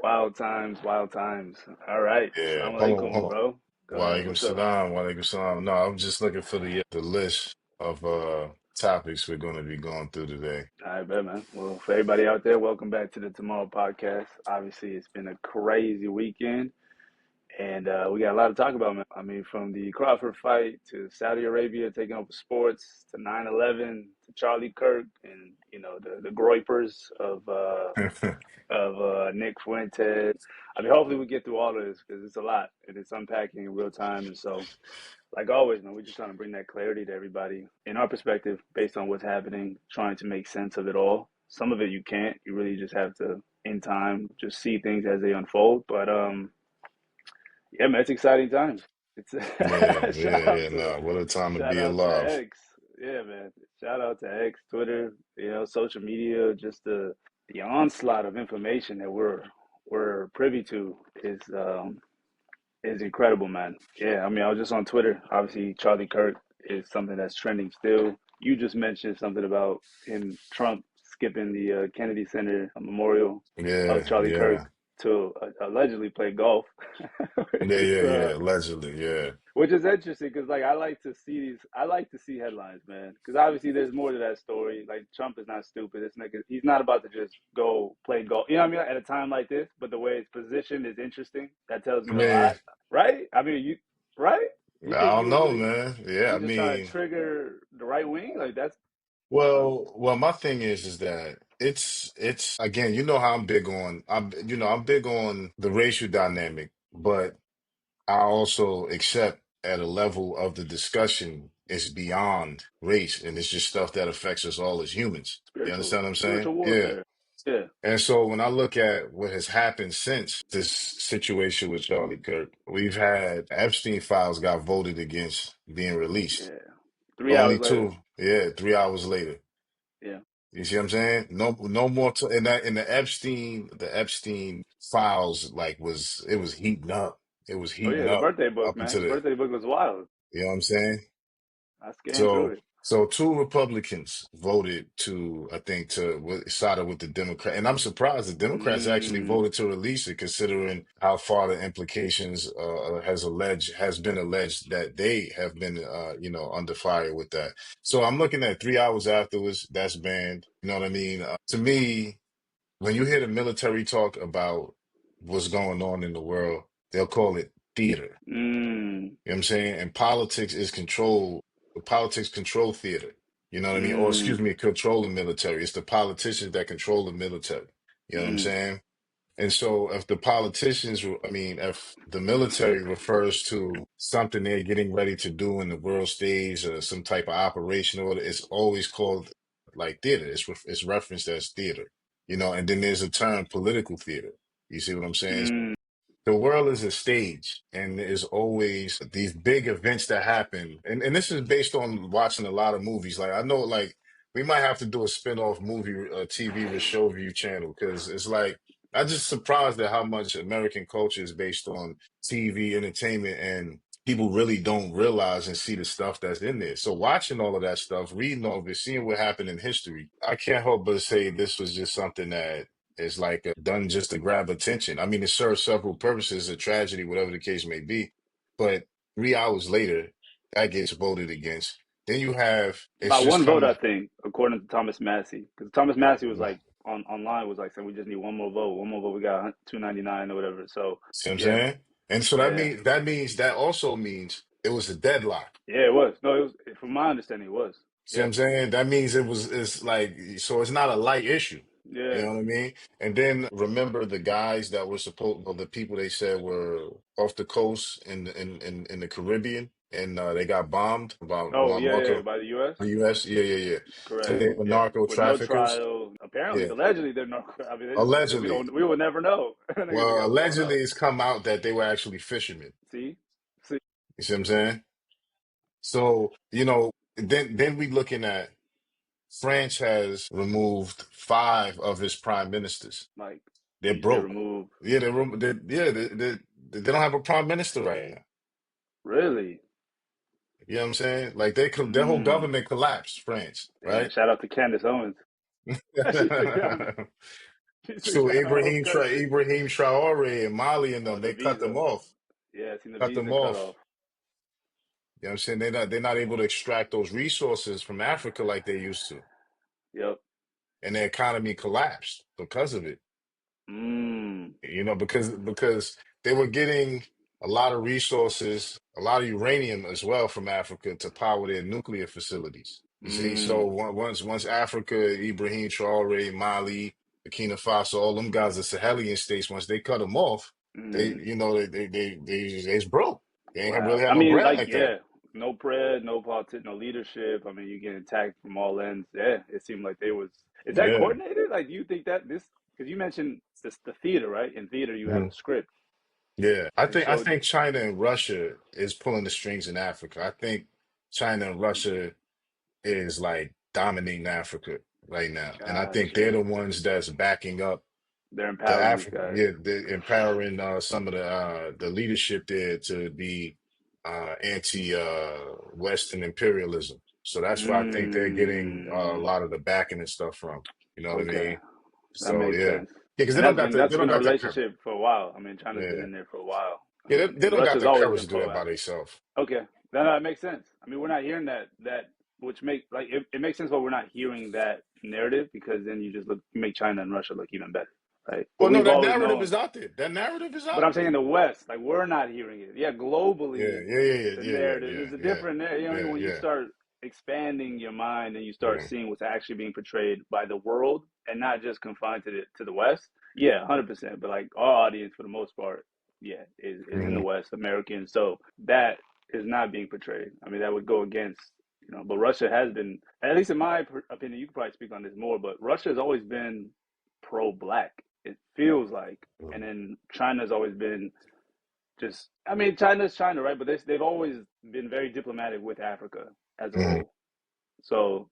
Wild times, wild times. All right. Yeah, Assalamu hold on, alaikum, hold on. bro. Go ahead. Walaikum What's up? salam, walaikum salam. No, I'm just looking for the list of topics we're going to be going through today. All right, bet, man. Well, for everybody out there, welcome back to the Tomorrow Podcast. Obviously, it's been a crazy weekend, and we got a lot to talk about, man. I mean, from the Crawford fight to Saudi Arabia taking over sports to 9/11 to Charlie Kirk and, the groypers of Nick Fuentes. I mean, hopefully we get through all of this because it's a lot and it's unpacking in real time. And so, like always, man, we're just trying to bring that clarity to everybody in our perspective based on what's happening, trying to make sense of it all. Some of it you can't. You really just have to, in time, just see things as they unfold. But yeah, man, it's exciting times. It's Yeah, shout yeah, out yeah. to No, what a time to shout be out to alive. X. Yeah, man. Shout out to X, Twitter, social media, just the onslaught of information that we're privy to is incredible, man. Yeah, I mean, I was just on Twitter. Obviously, Charlie Kirk is something that's trending still. You just mentioned something about Trump skipping the Kennedy Center memorial of Yeah, Charlie Kirk yeah, to allegedly play golf, which yeah, is yeah, yeah. Allegedly, yeah, interesting because like I like to see these. I like to see headlines, man, because obviously there's more to that story. Like Trump is not stupid. This nigga, he's not about to just go play golf. You know what I mean? At a time like this, but the way it's positioned is interesting. That tells I me a mean, lot, right? I mean, right? You think I he don't was know, really? man. Yeah, I He's just trying to mean, trigger the right wing. Like that's uh, well, my thing is that it's again, you know how I'm big on the racial dynamic, but I also accept at a level of the discussion it's beyond race and it's just stuff that affects us all as humans. You understand what I'm saying? spiritual Yeah. warfare. Yeah. And so when I look at what has happened since this situation with Charlie Kirk, we've had Epstein files got voted against being released. Yeah. 3 hours Only later. two, yeah, 3 hours later. Yeah. You see what I'm saying? No, no more. In that, in the Epstein files, like it was heating up. It was Oh heating yeah, the up birthday book, up man. into The the. birthday book was wild. You know what I'm saying? I scanned through So, it. so two Republicans voted to, I think, sided with the Democrat, and I'm surprised the Democrats actually Mm, voted to release it, considering how far the implications has been alleged that they have been, under fire with that. So I'm looking at 3 hours afterwards, that's banned. You know what I mean? To me, when you hear the military talk about what's going on in the world, they'll call it theater. mm, You know what I'm saying? And politics is control. Politics control theater. You know what I mean? Or mm, excuse me, control the military. It's the politicians that control the military. You know what I'm mm. saying? And so if the politicians, I mean, if the military refers to something they're getting ready to do in the world stage or some type of operation, or it's always called like theater. It's referenced as theater. And then there's a term political theater. You see what I'm saying? Mm. The world is a stage, and there's always these big events that happen. And this is based on watching a lot of movies. Like I know, like we might have to do a spin-off movie, TV show review channel because it's like I'm just surprised at how much American culture is based on TV entertainment, and people really don't realize and see the stuff that's in there. So watching all of that stuff, reading all of it, seeing what happened in history, I can't help but say this was just something that is like done just to grab attention. I mean, it serves several purposes, a tragedy, whatever the case may be. But 3 hours later, that gets voted against. Then you have it's By just one vote, I come. think, according to Thomas Massey, because Thomas Massey was like online was like saying we just need one more vote, one more vote. We got 299 or whatever. So See what I'm yeah, saying? And so yeah, that also means it was a deadlock. yeah. It was no, it was from my understanding, it was. See what Yeah, I'm saying? That means it's like so it's not a light issue. You yeah. know what I mean? And then remember the guys that were supposed, well, the people they said were off the coast in the Caribbean, and they got bombed about Oh yeah, yeah. Marco, By the U.S. the U.S. Yeah, yeah, yeah. So Correct. they were Yeah, narco with no traffickers. trial. Apparently, Yeah, allegedly, they're not. I mean, we allegedly. don't. We will never know. Niggas Well, got blown allegedly, up. it's come out that they were actually fishermen. See, see. You see what I'm saying? So then we looking at France has removed five of his prime ministers. Like They're you said, broke. remove. Yeah, they don't have a prime minister right now. Really? You know what I'm saying? Like their whole Mm. government collapsed, France, Damn. right? Shout out to Candace Owens. She took down. So he's So trying to cut shit. Ibrahim Traore and Mali and Oh, them, the they cut them visa. off. Yeah, I seen the Cut them visa cut off. off. You know what I'm saying? They're not able to extract those resources from Africa like they used to. Yep. And their economy collapsed because of it. Mm. Because they were getting a lot of resources, a lot of uranium as well from Africa to power their nuclear facilities. You see, so Mm. once Africa, Ibrahim Traore, Mali, Burkina Faso, all them guys, the Sahelian states, once they cut them off, they Mm. you know they just broke. They ain't Wow. really I have no mean, bread like, like that. yeah, no bread, no politics, no leadership. I mean, you getting attacked from all ends. Yeah, it seemed like they was. Is that Yeah, coordinated? Like, do you think that this? Because you mentioned this, the theater, right? In theater, you have mhm. a script, Yeah. I and think I so think China and Russia is pulling the strings in Africa. I think China and Russia is like dominating Africa right now. And I think they're gotcha. the ones that's backing up They're the empowering these African, guys. yeah, they're empowering some of the leadership there to be anti Western imperialism. So that's where I think they're getting a Mm. lot of the backing and stuff from. You know what I Okay, mean? that So makes yeah. Yeah, sense. because And they that's don't been a got the courage. relationship for a while. I mean, China's been Yeah. in there for a while. I Yeah, mean, they and don't got Russia's the always courage to been do that by proactive. themselves. Okay, that makes sense. I mean, we're not hearing that which make like it makes sense why we're not hearing that narrative because then you just you make China and Russia look even better, right? But Well, no, we've that always narrative known. is out there. That narrative is But out I'm saying there. in the West, like we're not hearing it. Yeah, Yeah, globally, yeah, yeah, yeah, the yeah, yeah, narrative yeah, is a yeah, different narrative. You know, yeah, when you yeah, start expanding your mind and you start yeah. seeing what's actually being portrayed by the world and not just confined to the West. Yeah, 100%. But like our audience, for the most part, yeah, is in the Hmm. West, American. So that is not being portrayed. I mean, that would go against. But Russia has been, at least in my opinion, you could probably speak on this more, but Russia has always been pro-black. It feels like, and then China's always been just. I mean, China's China, right? But they've always been very diplomatic with Africa as a Hmm. whole. So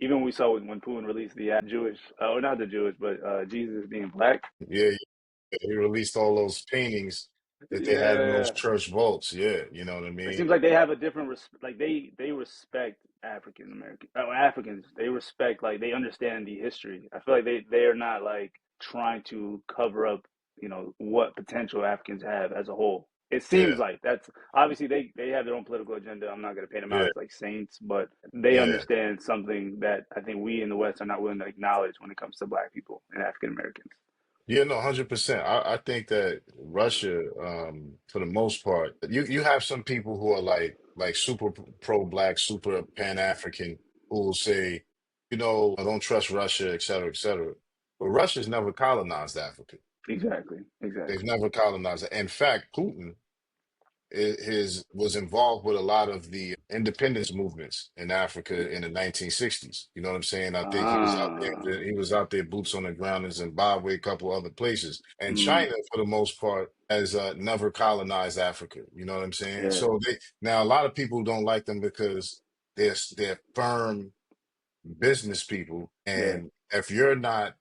even we saw when Putin released the Jewish, or not the Jewish, but Jesus being black. Yeah, he released all those paintings that they had in those Yeah, church vaults. Yeah, you know what I it mean? seems like they have a different like they respect African American Africans. They respect, like, they understand the history. I feel like they are not like trying to cover up what potential Africans have as a whole. It seems Yeah, like that's obviously they have their own political agenda. I'm not going to paint them out yeah, as like saints, but they yeah. understand something that I think we in the West are not willing to acknowledge when it comes to Black people and African Americans. Yeah, no, 100%. I think that Russia, for the most part, you have some people who are like super pro-black, super pan-African, who will say, don't trust Russia, et cetera, et cetera. But Russia's never colonized Africa. Exactly, They've exactly. never colonized it. In fact, Putin his was involved with a lot of the independence movements in Africa in the 1960s. You know what I'm saying? I think he was out Ah, there. He was out there, boots on the ground in Zimbabwe, a couple other places. And mm, China, for the most part, has never colonized Africa. You know what I'm saying? yeah, So they now a lot of people don't like them because they're firm business people. yeah, And if you're not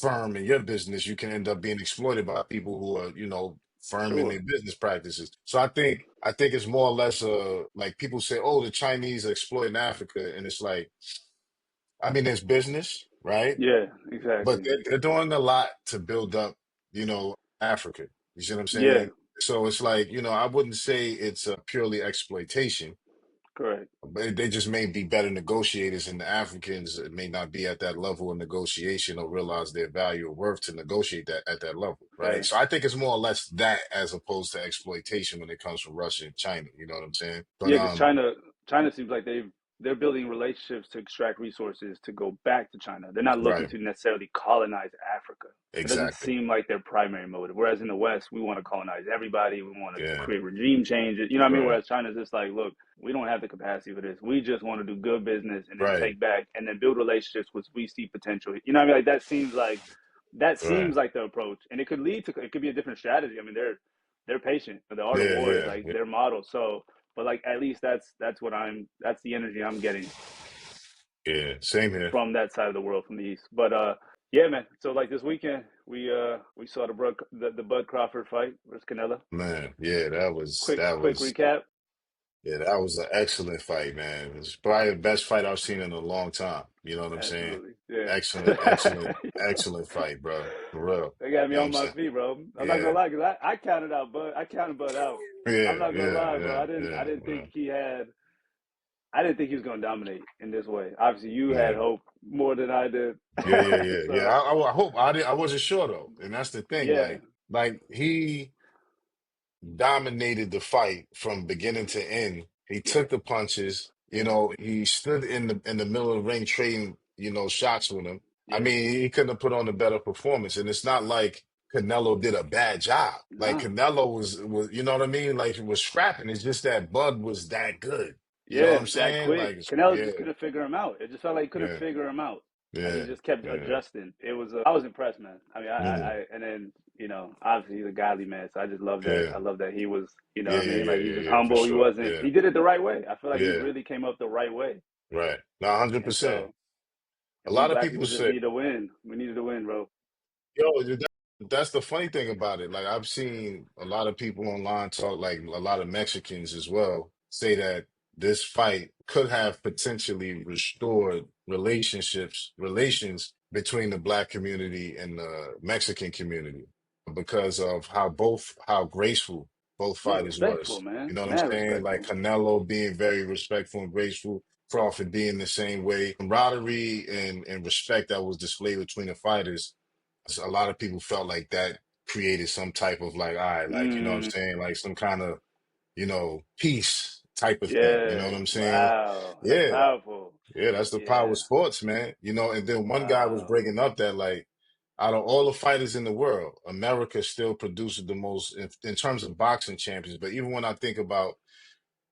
firm in your business, you can end up being exploited by people who are, firm in sure. their business practices. So I think it's more or less like people say, oh, the Chinese are exploiting Africa. And it's like, I mean, it's business, right? Yeah, But exactly. they're doing a lot to build up, Africa. You see what I'm Yeah, saying? So it's like, I wouldn't say it's purely exploitation. correct. But they just may be better negotiators, and the Africans may not be at that level of negotiation or realize their value or worth to negotiate that at that level, right? Hey, So I think it's more or less that as opposed to exploitation when it comes from Russia and China. You know what I'm saying? But yeah, because China seems like they're building relationships to extract resources to go back to China. They're not looking right, to necessarily colonize Africa. It doesn't exactly, seem like their primary motive. Whereas in the West, we want to colonize everybody. We want to yeah, create regime changes. You know what I mean? right, Whereas China's just like, look, we don't have the capacity for this. We just want to do good business and then right, take back and then build relationships which we see potential. You know what I mean? Like that right, seems like the approach, and it could lead to it could be a different strategy. I mean, they're patient. The art of yeah, war is yeah, like yeah, their model. So, but like at least that's the energy I'm getting yeah. Same here, from that side of the world, from the east. But yeah, man. So like this weekend, we saw the Bud Crawford fight versus Canelo. man. Yeah, that was Quick recap. Yeah, that was an excellent fight, man. It's probably the best fight I've seen in a long time. You know what I'm saying? Absolutely. Yeah. Excellent, excellent, excellent fight, bro. For real. They got You me know what on I'm my saying? feet, bro. I'm not gonna Yeah, lie, cause I counted out Bud. I counted Bud out. I'm yeah, not gonna yeah, lie, bro. yeah, I yeah, didn't think yeah, he had. I didn't think he was gonna dominate in this way. Obviously, you had yeah. hope more than I did. Yeah, yeah, yeah, yeah. So I hope I did. I wasn't sure though, and that's the thing. yeah, Like he dominated the fight from beginning to end. He yeah, took the punches. You know, he stood in the middle of the ring trading, you know, shots with him. I yeah. mean, he couldn't have put on a better performance. And it's not like Canelo did a bad job. Like Nah. Canelo was, you know what I mean? Like it was scrapping. It's just that Bud was that good. You know what Yeah, I'm that saying? quick. Like, Canelo yeah, just couldn't figure him out. It just felt like he couldn't yeah, figure him out, and he yeah, just kept yeah. adjusting. It was. I was impressed, man. I mean, Mhm. and then obviously he's a godly man, so I just love that. Yeah, I love that he was, yeah, what I yeah, mean, yeah, like he yeah, was yeah, for humble. He sure. wasn't. Yeah, He did it the right way. I feel like he yeah, really came up the right way, right. Now, and 100%. so A we lot of black people people just say, need to win. We needed to win, bro. yo, that's the funny thing about it. Like I've seen a lot of people online talk, like a lot of Mexicans as well, say that this fight could have potentially restored relations between the black community and the Mexican community because of how graceful both Yeah, fighters respectful, was. You man. know what I'm Mad saying? Like respectful. Canelo being very respectful and graceful, Crawford being the same way. Camaraderie and respect that was displayed between the fighters, a lot of people felt like that created some type of like, all right, like, you know what I'm Mm, saying? Like some kind of, you know, peace type of thing. You know yeah. what I'm saying? Wow, that's Yeah. powerful. Yeah, that's the power of Yeah. sports, man. You know, and then one guy was Wow. breaking up that like out of all the fighters in the world, America still produces the most in terms of boxing champions. But even when I think about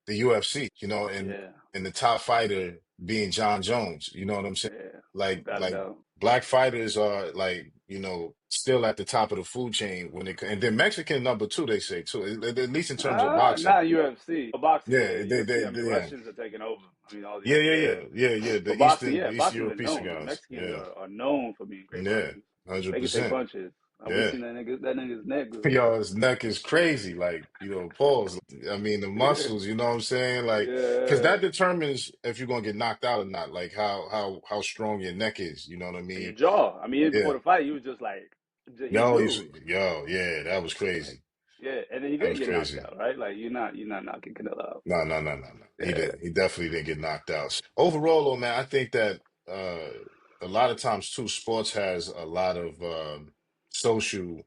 the UFC, you know, Yeah. and the top fighter being John Jones, you know what I'm saying? Yeah. Without a Like doubt. black fighters are like, you know, still at the top of the food chain when it and then Mexican number two, they say too, at least in terms of boxing. Not UFC. But boxing, yeah, Yeah, UFC. I mean, yeah. Russians are taking over. I mean, all these, Yeah, yeah, yeah. yeah, yeah, yeah. But boxing, The yeah, Eastern boxing's Europe been piece of known. The guys. Mexicans Yeah, are known for being great yeah, fighters. They can take 100%. punches. We Yeah. seen that nigga's neck was. Yo, his neck is crazy. Like, you know, pause. I mean, the muscles, you know what I'm saying? Like, because Yeah. that determines if you're gonna get knocked out or not. Like how strong your neck is. You know what I And your mean? jaw. I mean, even Yeah. before the fight, he was just like, he No, knew. yeah, that was Like, crazy. yeah. And then he That didn't was get knocked crazy. out, right? Like, you're not knocking Canelo out. No, no, no, no, no. He Yeah. didn't. He definitely didn't get knocked out. Overall, though, man, I think that uh, a lot of times too, sports has a lot of social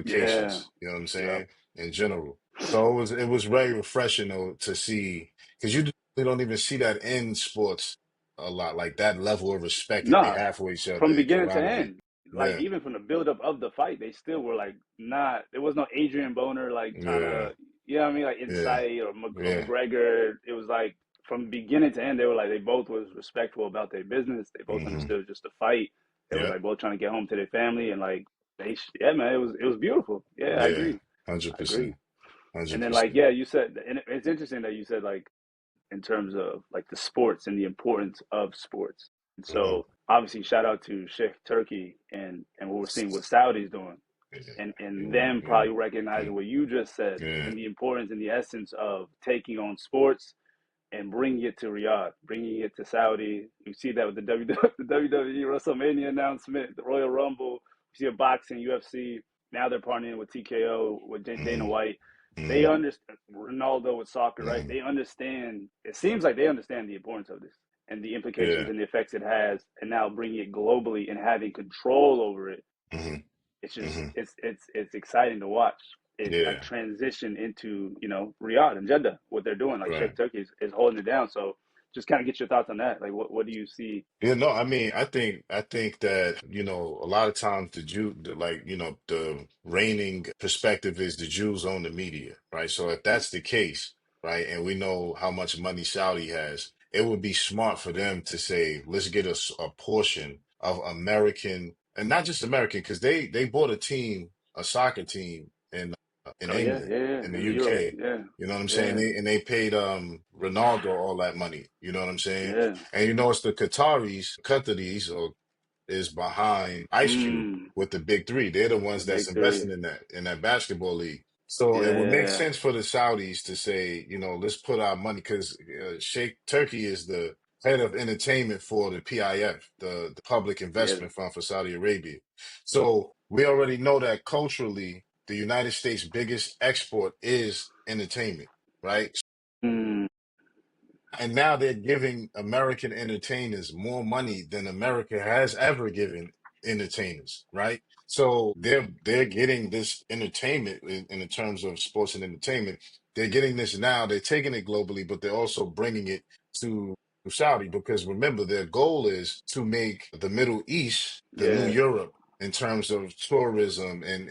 Yeah. implications. You know what I'm Yep. saying? In general, so it was very refreshing though to see because you really don't even see that in sports a lot, like that level of respect that they Nah, have for each other from and beginning to camaraderie. end, like Yeah, even from the buildup of the fight, they still were like not. There was no Adrian Boner like trying yeah, to, what I mean, like yeah, incite or yeah. McGregor. It was like from beginning to end, they were like they both was respectful about their business. They both Hmm. understood just the fight. They was Yeah, like both trying to get home to their family and like yeah, man, it was beautiful. Yeah, I yeah, agree. hundred I agree. percent, hundred And then like percent. yeah, you said, and it's interesting that you said like in terms of like the sports and the importance of sports. And Hmm. so obviously shout out to Sheikh Turkey and what we're seeing what Saudi's doing Yeah, and yeah, them yeah. probably recognizing what you just said Yeah. and the importance and the essence of taking on sports and bringing it to Riyadh, bringing it to Saudi. You see that with the WWE WrestleMania announcement, the Royal Rumble. You see a boxing, UFC. Now they're partnering with TKO, with Dana Hmm. White. They Hmm. understand Ronaldo with soccer, right? Hmm. They understand. It seems like they understand the importance of this and the implications Yeah. and the effects it has, and now bringing it globally and having control over it. Hmm. It's just Hmm. it's exciting to watch it like Yeah. transition into Riyadh and Jeddah what they're doing like Right. Sheikh Turkey is holding it down. So just kind of get your thoughts on that. Like what do you see? Yeah, no, I mean, I think that, you know, a lot of times like, you know, the reigning perspective is the Jews own the media, right? So if that's the case, right, and we know how much money Saudi has, it would be smart for them to say, let's get a portion of American, and not just American, because they bought a soccer team in Oh yeah, England, yeah, yeah. in the In Europe, UK. yeah, You know what I'm saying? yeah, And they paid Ronaldo all that money. You know what I'm saying? yeah. And you know, it's the Qataris, or is behind Ice Cube Mm, with the big three. They're the the ones that's big three. investing in that basketball league. So it would make Yeah, sense for the Saudis to say, let's put our money because Sheikh Turkey is the head of entertainment for the PIF, the Public yeah. Investment Fund for Saudi Arabia. So we already know that culturally, the United States' biggest export is entertainment, right? Mm, And now they're giving American entertainers more money than America has ever given entertainers, right? So they're getting this entertainment in the terms of sports and entertainment. They're getting this now. They're taking it globally, but they're also bringing it to Saudi because remember their goal is to make the Middle East the new yeah, Europe in terms of tourism and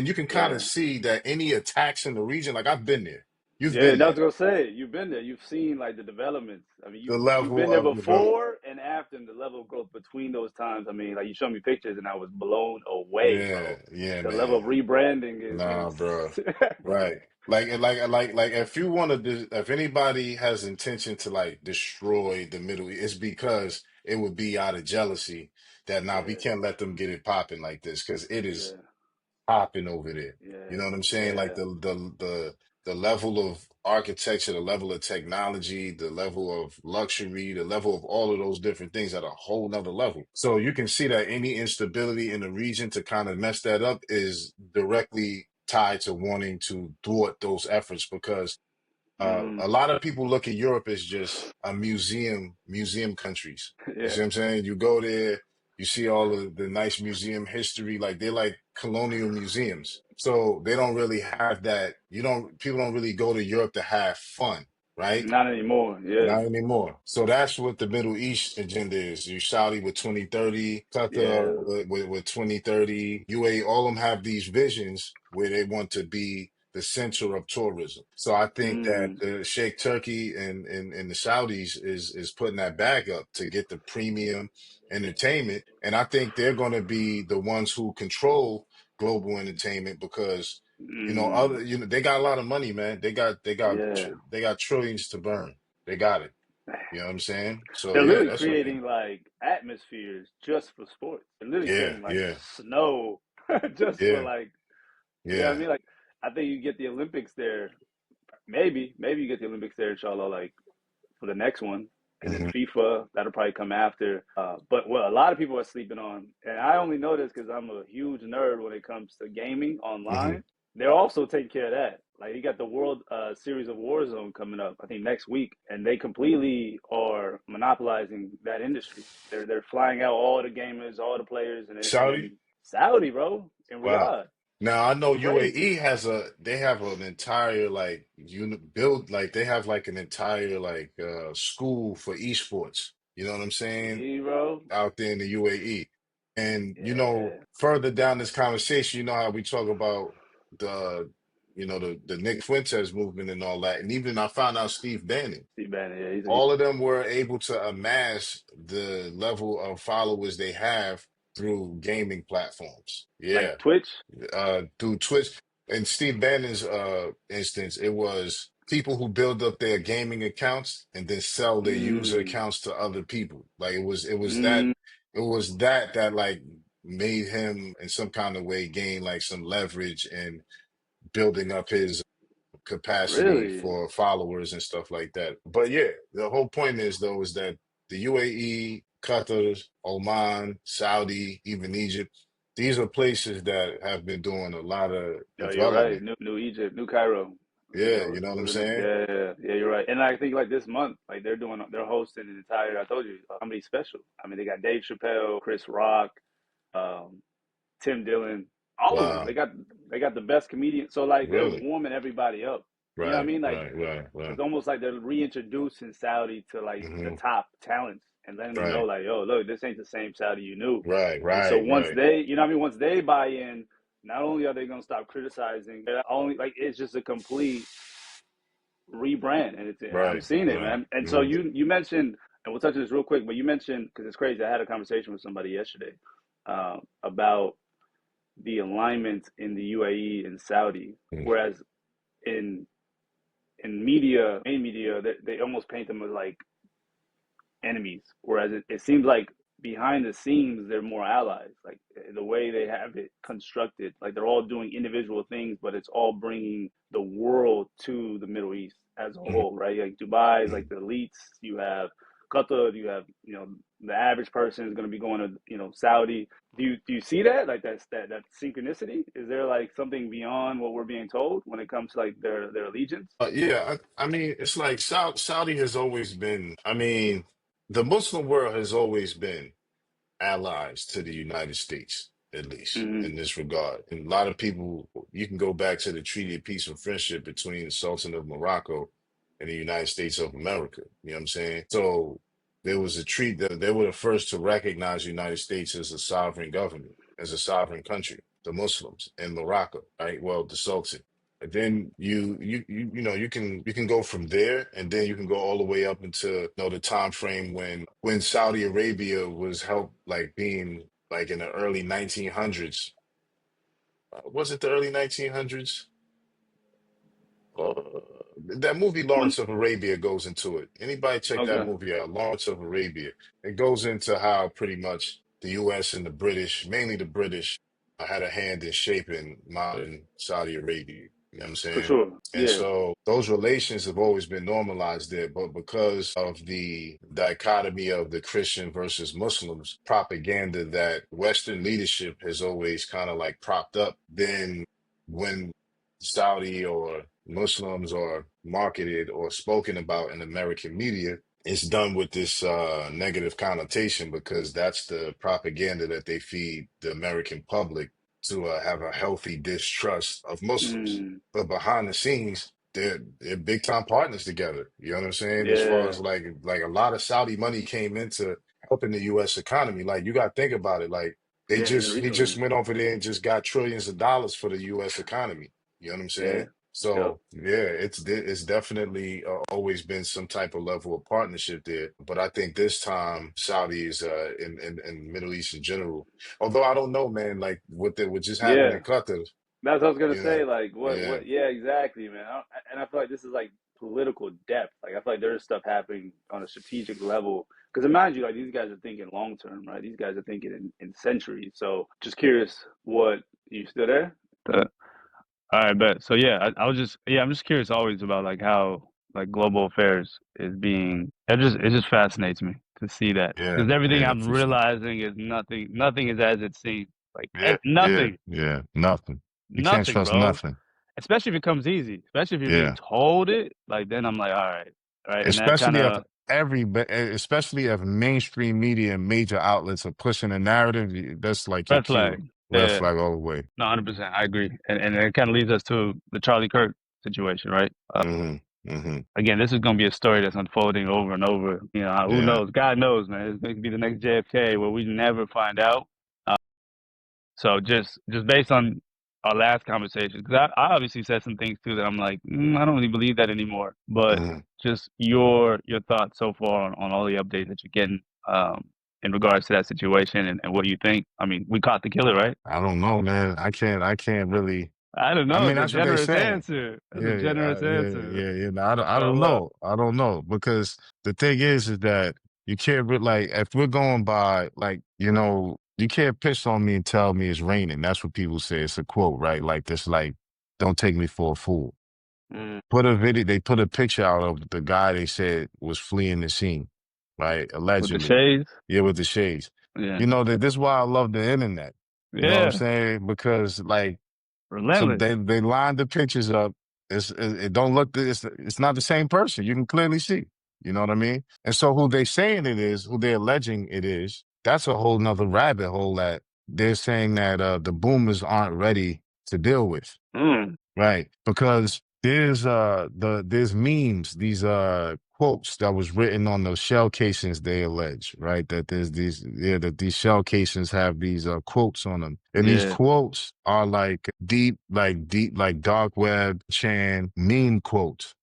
you can kind of yeah. see that any attacks in the region, like I've been there. You've Yeah, been and I was there. gonna say you've been there. You've seen like the developments. I mean, The you've been level there of development. before and after, and the level of growth between those times. I mean, like you showed me pictures, and I was blown away, Yeah, bro. yeah, The level man. of rebranding is Nah, bro. insane. Right. Like if you want to, if anybody has intention to like destroy the Middle East, it's because it would be out of jealousy that now we Yeah, can't let them get it popping like this because it is yeah, popping over there. You yeah, know what I'm saying? Like yeah. the level of architecture, the level of technology, the level of luxury, the level of all of those different things at a whole nother level. So you can see that any instability in the region to kind of mess that up is directly tied to wanting to thwart those efforts because Mm, a lot of people look at Europe as just a museum countries. You see yeah. what I'm saying? You go there, you see all of the nice museum history, like they're like colonial museums. So they don't really have that. People don't really go to Europe to have fun, right? Not anymore. Yeah, Not anymore. So that's what the Middle East agenda is. You Saudi with 2030, yeah. Qatar with 2030, UAE, all of them have these visions where they want to be the center of tourism. So I think that Mm, Sheikh Turkey and the Saudis is putting that bag up to get the premium entertainment. And I think they're going to be the ones who control global entertainment because mm, they got a lot of money, man. yeah. They got trillions to burn. They got it. You know what I'm saying? So They're yeah, literally that's what I think. creating like atmospheres just for sports. They're literally Yeah, creating like yeah, snow just for yeah, like, you know what I yeah. mean? Like, I think you get the Olympics there. Maybe you get the Olympics there, inshallah, like for the next one. And then Hmm. FIFA, that'll probably come after. But what a lot of people are sleeping on, and I only know this because I'm a huge nerd when it comes to gaming Hmm. online. They're also taking care of that. Like you got the World Series of Warzone coming up, I think next week, and they completely are monopolizing that industry. They're flying out all the gamers, all the players, and Saudi? then Saudi, bro, in Wow. Riyadh, Now I know crazy. UAE they have an entire like unit build like they have like an entire like school for esports. You know what I'm saying? See, bro, Out there in the UAE. And yeah, further down this conversation, you know how we talk about the the Nick Fuentes movement and all that. And even I found out Steve Bannon. Steve Bannon, yeah, he's All of them were able to amass the level of followers they have through gaming platforms. like Yeah, Twitch. through Twitch. In Steve Bannon's instance, it was people who build up their gaming accounts and then sell their user Mm, accounts to other people. Like mm, it was that like made him in some kind of way gain like some leverage in building up his capacity really? for followers and stuff like that. But yeah, the whole point is though is that the UAE, Qatar, Oman, Saudi, even Egypt, these are places that have been doing a lot of Oh, you're right. development. New Egypt, New Cairo. I think Yeah, you know what I'm was it? saying? Yeah, yeah, yeah. You're right. And I think like this month, like they're hosting an entire. I told you, comedy special. I mean, they got Dave Chappelle, Chris Rock, um, Tim Dillon, all of them. Wow. They got the best comedian. So like they're Really? warming everybody up. You know what I Right, mean? Like right, right, right. it's almost like they're reintroducing Saudi to like the Hmm. top talents and letting them know Right, like, yo, look, this ain't the same Saudi you knew. right, And so right, once right. they, you know what I mean, once they buy in, not only are they gonna stop criticizing, they're only like it's just a complete rebrand, and I'm Right, seeing it, right. man. And so Hmm. you mentioned, and we'll touch on this real quick, but you mentioned because it's crazy. I had a conversation with somebody yesterday about the alignment in the UAE and Saudi, whereas in main media, they almost paint them as like enemies, whereas it seems like behind the scenes they're more allies. Like the way they have it constructed, like they're all doing individual things, but it's all bringing the world to the Middle East as a Mhm, whole, right? Like Dubai is like mhm. the elites. You have Qatar. You have the average person is going to be going to Saudi. Do you see that, like that synchronicity? Is there like something beyond what we're being told when it comes to like their allegiance? Yeah, I mean, it's like Saudi has always been, I mean, the Muslim world has always been allies to the United States, at least Mm-hmm. in this regard. And a lot of people, you can go back to the Treaty of Peace and Friendship between the Sultan of Morocco and the United States of America. You know what I'm saying? So there was a treaty that they were the first to recognize the United States as a sovereign government, as a sovereign country, the Muslims in Morocco, right? Well, the Sultan. And then you can go from there, and then you can go all the way up into the time frame when Saudi Arabia was helped like being like in the early 1900s. Was it the early 1900s? Uh, that movie When Lawrence of Arabia goes into it. Anybody check that okay, movie out? Lawrence of Arabia. It goes into how pretty much the U.S. and the British, mainly the British, had a hand in shaping modern Saudi Arabia. You know what I'm for saying? sure, And yeah. so those relations have always been normalized there, but because of the dichotomy of the Christian versus Muslims propaganda that Western leadership has always kind of like propped up, then when Saudi or Muslims are marketed or spoken about in American media, it's done with this negative connotation because that's the propaganda that they feed the American public to have a healthy distrust of Muslims. Mm, But behind the scenes, they're big time partners together. You know what I'm saying? As far yeah, as like a lot of Saudi money came into helping the U.S. economy. Like you got to think about it. Like yeah. Even he just recently, went over there and just got trillions of dollars for the U.S. economy. You know what I'm yeah, saying? yep, So yeah, it's definitely always been some type of level of partnership there. But I think this time Saudi is in Middle East in general. Although I don't know, man, like what just happened yeah. in Qatar, That's what I was gonna you know? say. Like, Yeah, what? Yeah, exactly, man. And I feel like this is like political depth. Like, I feel like there's stuff happening on a strategic level. Because mind you, like these guys are thinking long term, right? These guys are thinking in centuries. So, just curious, what you still there? All right, bet. So yeah, I was just I'm just curious always about like how like global affairs is being. It just fascinates me to see that yeah, because everything yeah, I'm for sure. realizing is nothing is as it seems. Like Yeah, yeah, nothing, yeah. Nothing. You can't nothing, trust bro. nothing. Especially if it comes easy. Especially if you're being Yeah. told it. Like then I'm like, all right, and that kind Especially if of especially if mainstream media and major outlets are pushing a narrative, that's like your red cue. flag. Red Yeah, flag all the way. no, 100%. I agree, and it kind of leads us to the Charlie Kirk situation, right? Hmm. Hmm. Again, this is going to be a story that's unfolding over and over. Who Yeah. knows? God knows, man. It's going to be the next JFK where we never find out. Uh, so just based on our last conversation, because I obviously said some things too that I'm like, I don't really believe that anymore. But Hmm. just your thoughts so far on all the updates that you're getting in regards to that situation and what do you think? I mean, we caught the killer, right? I don't know, man. I can't really. I don't I know. mean, It's a that's what they generous saying. answer. That's a Yeah, yeah, generous yeah, answer. yeah, yeah. No, I Oh don't well. know. I don't know because the thing is that you can't like if we're going by like you can't piss on me and tell me it's raining. That's what people say. It's a quote, right? Like this, like don't take me for a fool. Mm. Put a video. They put a picture out of the guy they said was fleeing the scene, right? With the Allegedly, shades. yeah, with the shades. Yeah. You know that this is why I love the internet. You know what I'm Yeah. saying? Because like so Relentless. they lined the pictures up. It don't look it's not the same person. You can clearly see. You know what I mean? And so who they saying it is, who they're alleging it is, that's a whole nother rabbit hole that they're saying that the boomers aren't ready to deal with. Mm. Right. Because there's memes, these quotes that was written on those shell casings they allege, right? That there's these that these shell casings have these quotes on them. And these Yeah. quotes are like deep, like dark web chan meme quotes.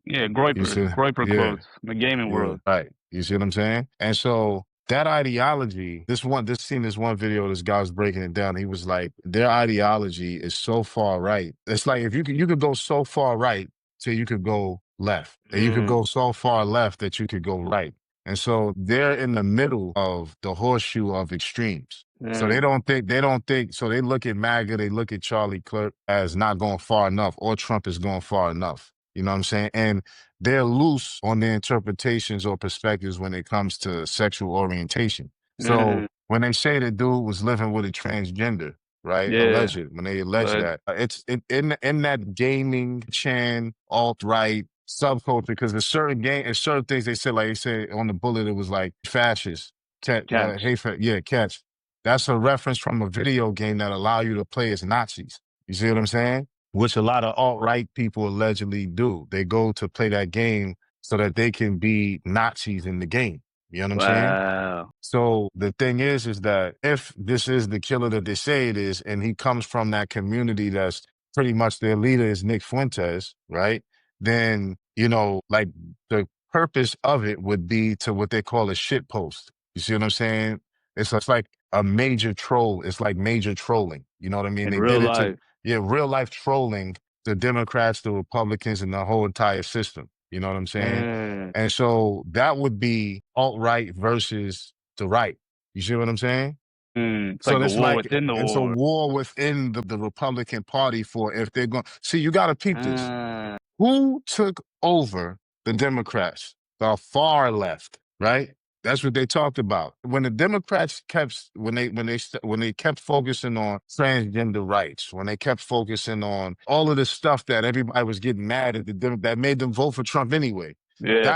Yeah. You see? Groiper Yeah. quotes. The gaming Yeah, world. right. You see what I'm saying? And so that ideology, this one video, this guy was breaking it down. He was like, their ideology is so far right. It's like if you could go so far right till you could go left. And you could Mm. go so far left that you could go right. And so they're in the middle of the horseshoe of extremes. So Mm, they don't think, so they look at MAGA, they look at Charlie Clerk as not going far enough, or Trump is going far enough. You know what I'm saying? And they're loose on their interpretations or perspectives when it comes to sexual orientation. So mm, when they say the dude was living with a transgender, right? yeah, Alleged, when they allege but that, in that gaming, Chan, alt-right, subculture, because there's certain things they said, like they said on the bullet, it was like fascist, catch. yeah, catch. That's a reference from a video game that allow you to play as Nazis. You see what I'm saying? Which a lot of alt-right people allegedly do. They go to play that game so that they can be Nazis in the game. You know what I'm saying? Wow. So the thing is that if this is the killer that they say it is, and he comes from that community that's pretty much their leader is Nick Fuentes, right? Then, like the purpose of it would be to what they call a shit post. You see what I'm saying? It's like a major troll. It's like major trolling. You know what I mean? In They real did it to, life. yeah, real life trolling the Democrats, the Republicans, and the whole entire system. You know what I'm saying? Mm, And so that would be alt-right versus the right. You see what I'm saying? it's So like a it's war like within the it's a war. war within the Republican Party for if they're going. See, you got to peep this. Mm, Who took over the Democrats? The far left, right? That's what they talked about. When the Democrats kept when they kept focusing on transgender rights, when they kept focusing on all of this stuff that everybody was getting mad at that made them vote for Trump anyway. yeah,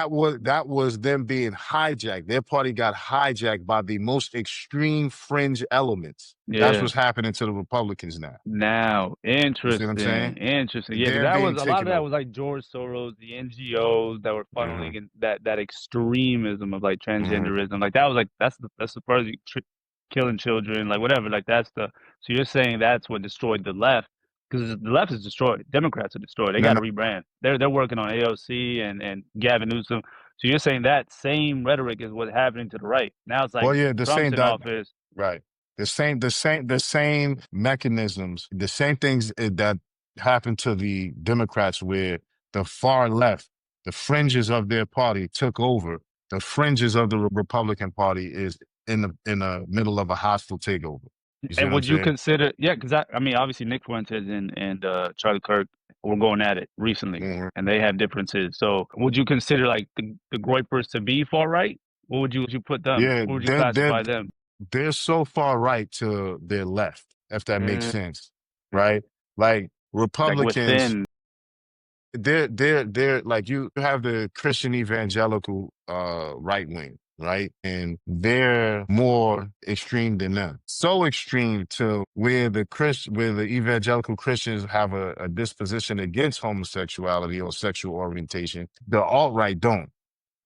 That was them being hijacked. Their party got hijacked by the most extreme fringe elements. That's yeah. what's happening to the Republicans now. Now, You see what I'm saying? interesting. Yeah, because They're that being was a lot of taken that over. was like George Soros, the NGOs that were Hmm. funneling in that extremism of like Hmm. transgenderism. Like that was like that's the first killing children, like whatever. Like that's the so you're saying that's what destroyed the left because the left is destroyed. Democrats are destroyed. They No, got no. to rebrand. They're working on AOC and Gavin Newsom. So you're saying that same rhetoric is what's happening to the right. Now it's like Well, yeah, the Trump's same in that office. right. The same mechanisms, the same things that happened to the Democrats where the far left, the fringes of their party took over. The fringes of the Republican Party is in the middle of a hostile takeover. You see And what I'm would you saying? consider, yeah, because I mean, obviously Nick Fuentes and Charlie Kirk were going at it recently, Mhm. and they have differences. So, would you consider like the Groypers to be far right? What would you put them? Yeah, Where would you classify them? they're so far right to their left, if that makes Mm, sense, right? Like like Republicans, within, they're like you have the Christian evangelical right wing, right? And they're more extreme than them. So extreme to where the evangelical Christians have a disposition against homosexuality or sexual orientation. The alt-right don't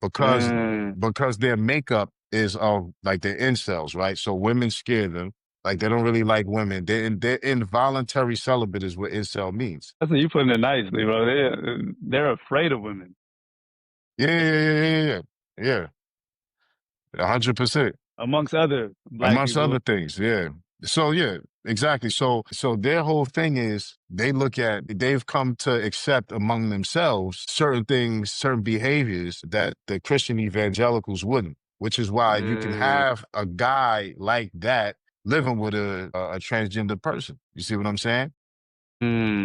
because mm, because their makeup is of like the incels, right? So women scare them. Like they don't really like women. They're involuntary celibate is what incel means. that's what you putting it nicely, bro. They're afraid of women, Yeah, yeah, yeah, yeah, yeah, yeah. 100%. amongst other black Amongst people. other things, yeah. So yeah, exactly. So their whole thing is they've come to accept among themselves certain things, certain behaviors that the Christian evangelicals wouldn't, which is why you can Mm, have a guy like that living with a transgender person. You see what I'm saying?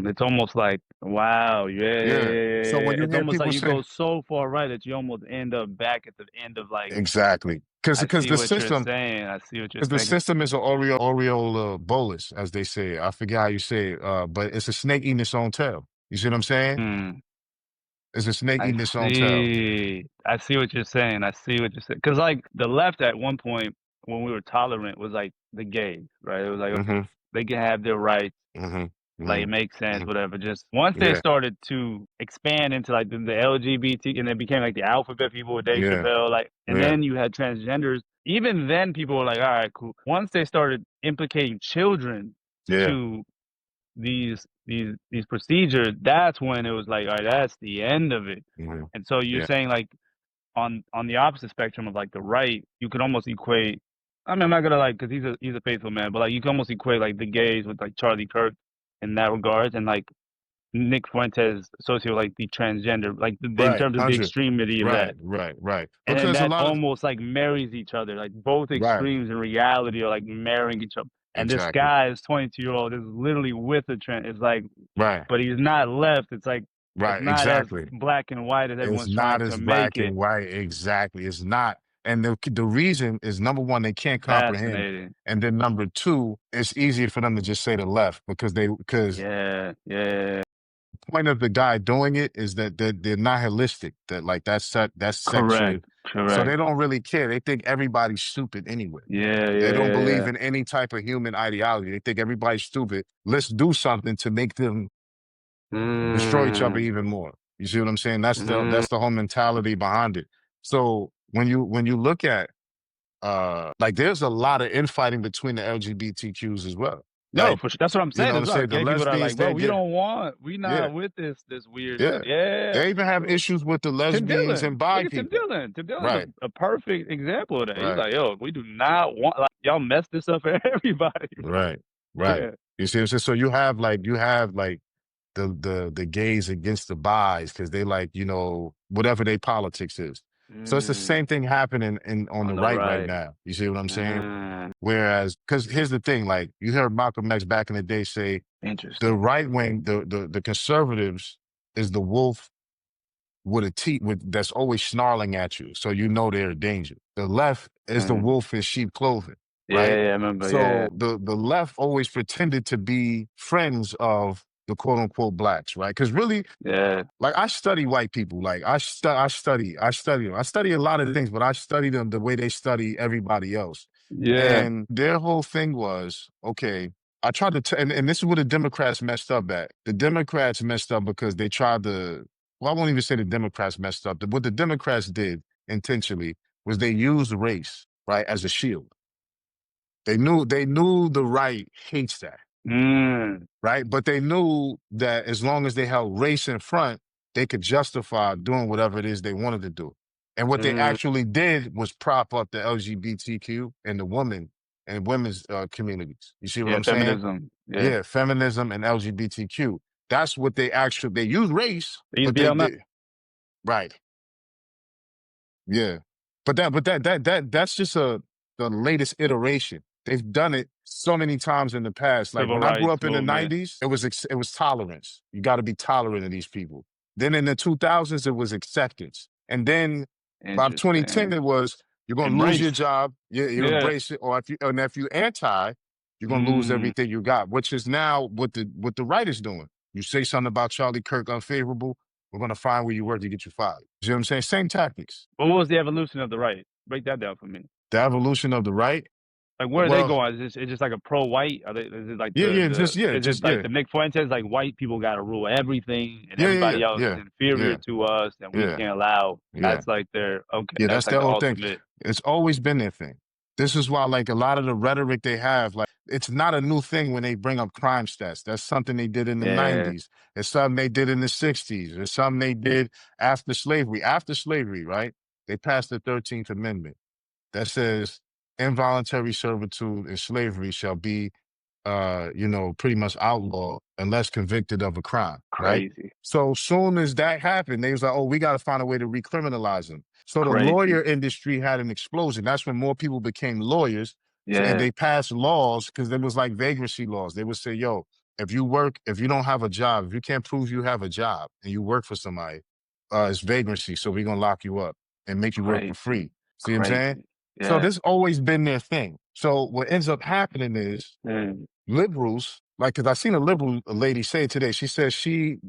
it's almost like wow, yeah, yeah, yeah, Yeah. yeah, So yeah, yeah. when you It's hear almost like people you say go so far right that you almost end up back at the end of like exactly, I because see the what you're system saying. I see what you're because the saying. 'Cause, system is an Oreo bolus, as they say. I forget how you say it, but it's a snake eating its own tail. You see what I'm saying? hmm, It's a snake I eating its own tail. see. I see what you're saying. I see what you're saying. Because like the left at one point when we were tolerant was like the gays, right? It was like okay, Mm-hmm. they can have their rights. Mm-hmm. Like it Mm-hmm. makes sense, Hmm. whatever. Just once they Yeah. started to expand into like the LGBT, and it became like the alphabet people with Dave Yeah. Chappelle, like, and Yeah. then you had transgenders. Even then, people were like, "All right, cool." Once they started implicating children Yeah. to these procedures, that's when it was like, "All right, that's the end of it." Mm-hmm. And so you're Yeah. saying like on the opposite spectrum of like the right, you could almost equate. I mean, I'm not gonna like because he's a faithful man, but like you can almost equate like the gays with like Charlie Kirk in that regard, and like Nick Fuentes associate like the transgender, like in Right, terms of the 100. extremity of Right, that. right, right. And then Because a that lot of almost like marries each other. Like both right, extremes in reality are like marrying each other. And this exactly. guy is 22-year-old is literally with a trend. It's like, Right, but he's not left. It's like it's right, not as exactly. black and white as It's everyone's trying not to as make black it. and white. Exactly. It's not. And the reason is number one, they can't comprehend. Fascinating. And then number two, it's easier for them to just say the left because Yeah, yeah. the point of the guy doing it is that they're nihilistic, that like that's sexual. Correct. So they Correct. don't really care. They think everybody's stupid anyway. Yeah, They yeah, don't yeah, believe yeah. in any type of human ideology. They think everybody's stupid. Let's do something to make them destroy each other Mm, even more. You see what I'm saying? mm. That's the whole mentality behind it. So when you look at like there's a lot of infighting between the LGBTQs as well. No, Like, for sure. That's what I'm you know saying what as I'm well. saying? The Gay people that are lesbians, like, bro, they we get don't want, we yeah, not with this weird shit. yeah. Yeah, They even for have sure. issues with the Tim lesbians Dillon. and bi Look at Tim people. Dillon. Tim Dillon's Right, a perfect example of that. He's right, like, yo, we do not want like y'all mess this up for everybody. right, right. Yeah. You see what I'm saying? So you have like the gays against the bis because they like, whatever their politics is. So it's the Mm, same thing happening in on the on the right right. now. You see what I'm saying? Mm, Whereas, because here's the thing, like you heard Malcolm X back in the day say, the interesting. right wing, the conservatives is the wolf with a teeth with that's always snarling at you, so you know they're a danger. The left is the Mm. wolf in sheep clothing, Yeah, right? yeah, I remember. Yeah, So the left always pretended to be friends of the quote unquote blacks, right? Because really, yeah, like I study white people. Like I study them. I study a lot of things, but I study them the way they study everybody else. yeah. And their whole thing was, okay, I tried to, and this is where the Democrats messed up at. The Democrats messed up because they tried to, well, I won't even say the Democrats messed up. What the Democrats did intentionally was they used race, right, as a shield. They knew the right hates that, Mm, right? But they knew that as long as they held race in front, they could justify doing whatever it is they wanted to do. And what they mm. actually did was prop up the LGBTQ and the women and women's communities. You see what Yeah, I'm saying? feminism. Yeah. Yeah, feminism and LGBTQ. That's what they use race, They use but they BLM. did right. Yeah. That's just the latest iteration. They've done it so many times in the past. Like Civil when I grew rights up in the movement. 90s, it was tolerance. You got to be tolerant of these people. Then in the 2000s, it was acceptance. And then by 2010, Interesting. it was you're going to lose your Embrace. job, you Yeah. embrace it, or if you anti, you're going to lose Mm, everything you got, which is now what the right is doing. You say something about Charlie Kirk unfavorable, we're going to find where you work to get you fired. You know what I'm saying? Same tactics. what was the evolution of the right? Break that down for me. The evolution of the right. Like where are they Well, going? Is just like a pro-white? Are they? Is it like yeah, yeah, just yeah, Is it just like yeah, the Nick Fuentes? Like white people got to rule everything, and yeah, yeah, everybody yeah, else is yeah, inferior yeah, to us, and we yeah, can't allow. yeah. That's like their okay. Yeah, That's that's like their the whole thing. ultimate. It's always been their thing. This is why, like, a lot of the rhetoric they have, like, it's not a new thing when they bring up crime stats. That's something they did in the Yeah. 90s. It's something they did in the 60s. It's something they did after slavery. After slavery, right? They passed the 13th Amendment that says involuntary servitude and slavery shall be pretty much outlawed unless convicted of a crime, right? Crazy. So soon as that happened, they was like, oh, we got to find a way to recriminalize them. So the Crazy. lawyer industry had an explosion. That's when more people became lawyers. So, and Yeah. they passed laws because there was like vagrancy laws. They would say, yo, if you don't have a job, if you can't prove you have a job and you work for somebody, it's vagrancy. So we're going to lock you up and make you work for Crazy. free. See what I'm saying? Crazy. So Yeah. this always been their thing. So what ends up happening is Mm. liberals, like, because I seen a liberal lady say today, she says she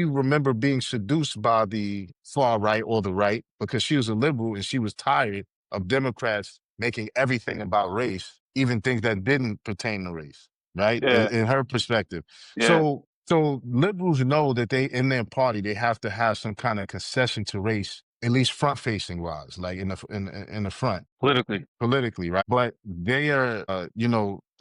remember being seduced by the far right or the right because she was a liberal and she was tired of Democrats making everything about race, even things that didn't pertain to race, right? In, Yeah. in her perspective. Yeah. So liberals know that they in their party they have to have some kind of concession to race, at least front facing wise, like in the front Politically. politically, right? But they are,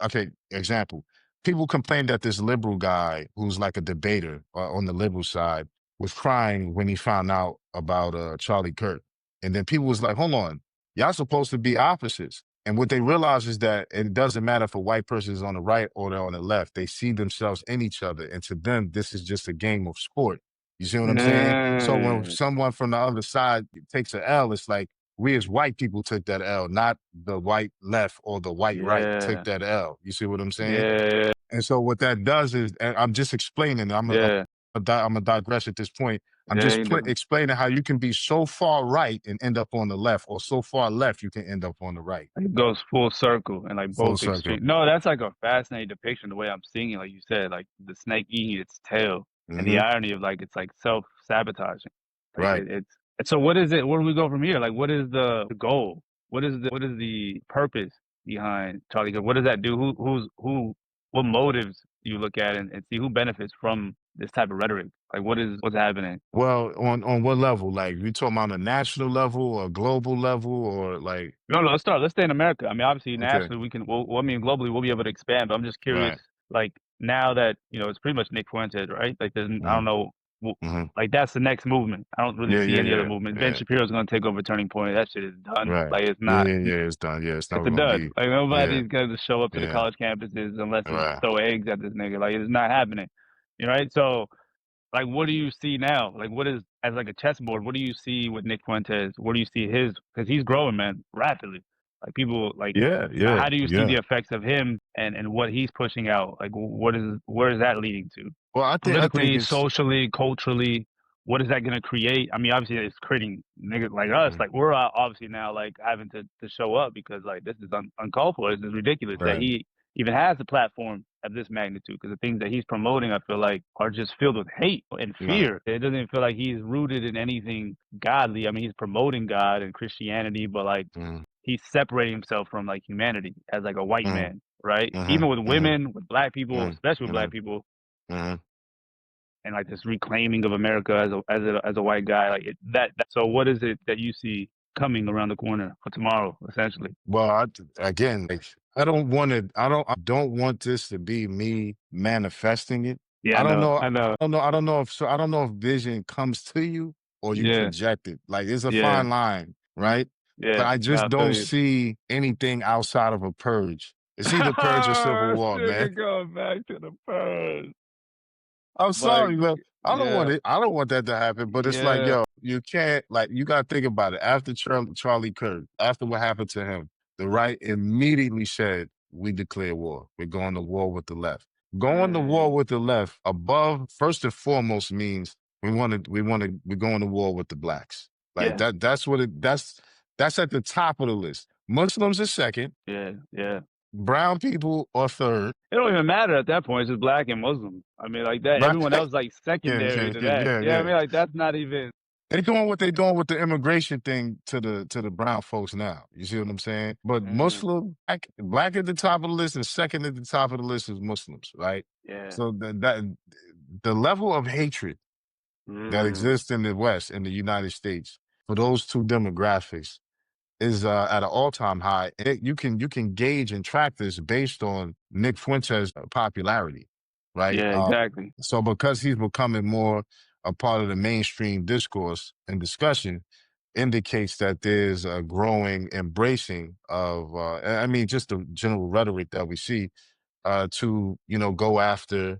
okay, example. People complain that this liberal guy who's like a debater on the liberal side was crying when he found out about Charlie Kirk. And then people was like, hold on, y'all supposed to be opposites. And what they realize is that it doesn't matter if a white person is on the right or they're on the left. They see themselves in each other. And to them, this is just a game of sport. You see what I'm saying? So when Mm, someone from the other side takes an L, it's like we as white people took that L, not the white left or the white right took yeah, that L. You see what I'm saying? yeah, And so what that does is, and I'm just explaining, yeah, I'm gonna digress at this point. I'm yeah. just You do. explaining how you can be so far right and end up on the left, or so far left you can end up on the right. Like it goes full circle and like Full both circle. extreme. No, that's like a fascinating depiction the way I'm seeing it. Like you said, like the snake eating its tail and the Hmm. irony of like it's like self-sabotaging. Like Right. it's and so what is it? Where do we go from here? Like what is the goal? What is the purpose behind Charlie Kirk? What does that do? Who what motives do you look at and see who benefits from this type of rhetoric? Like what's happening? Well, on what level? Like we talking about a national level or global level or like No, no, let's start. Let's stay in America. I mean, obviously, okay, nationally, we can. Well, I mean, globally, we'll be able to expand. But I'm just curious, right. like now that it's pretty much Nick Fuentes, right? Like, I don't Hmm. know, Hmm. like that's the next movement. I don't really Yeah, see yeah, any other yeah, movement. Ben yeah. Shapiro's going to take over Turning Point. That shit is done. Right. Like, it's Yeah, not. yeah, yeah. It's done. Yeah, it's It's never a gonna dud. be. Like Yeah, nobody's going to show up to the yeah. college campuses unless it's Right. throw eggs at this nigga. Like, it's not happening. Right? So like what do you see now? Like what is as like a chessboard, what do you see with Nick Fuentes? What do you see his because he's growing, man, rapidly. Like people like Yeah, how yeah, do you see the yeah. effects of him and what he's pushing out? Like where is that leading to? Well, I think Politically, it's socially, culturally, what is that going to create? I mean, obviously, it's creating niggas like us. mhm, Like we're obviously now like having to show up because like this is uncalled for. This is ridiculous that right. he even has a platform of this magnitude. Because the things that he's promoting, I feel like, are just filled with hate and Right. fear. It doesn't even feel like he's rooted in anything godly. I mean, he's promoting God and Christianity, but like Mm-hmm. he's separating himself from like humanity as like a white Mm-hmm. man, right? Mm-hmm. Even with Mm-hmm. women, with black people, especially with Mm-hmm. black people Mm-hmm. and like this reclaiming of America as a white guy, like So, what is it that you see coming around the corner for tomorrow, essentially? Well, again, like, I don't want to. I don't want this to be me manifesting it. Yeah, I don't know. I know. I don't know if so. I don't know if vision comes to you or you Yeah, project it. Like it's a yeah, fine line, right? But yeah. I No, just I feel don't you. see anything outside of a purge. It's either purge or civil war, man. Nigga going back to the past, I'm but sorry, man. I don't want yeah, it. I don't want that to happen. But it's like, yeah, yo, you can't like you gotta think about it. After Charlie Kirk, after what happened to him, the right immediately said, we declare war. We're going to war with the left. Going to war mm, with the left above, first and foremost, means we're going to war with the blacks. Like yeah, that's at the top of the list. Muslims are second, yeah, yeah. brown people are third. It don't even matter at that point. It's just black and Muslim. I mean, like that. Right? Everyone else like Yeah, secondary yeah, to yeah, that. yeah, Yeah, I yeah. mean, like that's not even. They doing what they doing with the immigration thing to the brown folks now. You see what I'm saying? But Mm, Muslim, black at the top of the list, and second at the top of the list is Muslims, right? yeah. So the level of hatred that Mm, exists in the West, in the United States, for those two demographics is at an all-time high. You can gauge and track this based on Nick Fuentes' popularity, right? yeah, exactly. So because he's becoming more a part of the mainstream discourse and discussion, indicates that there's a growing embracing of, I mean, just the general rhetoric that we see to go after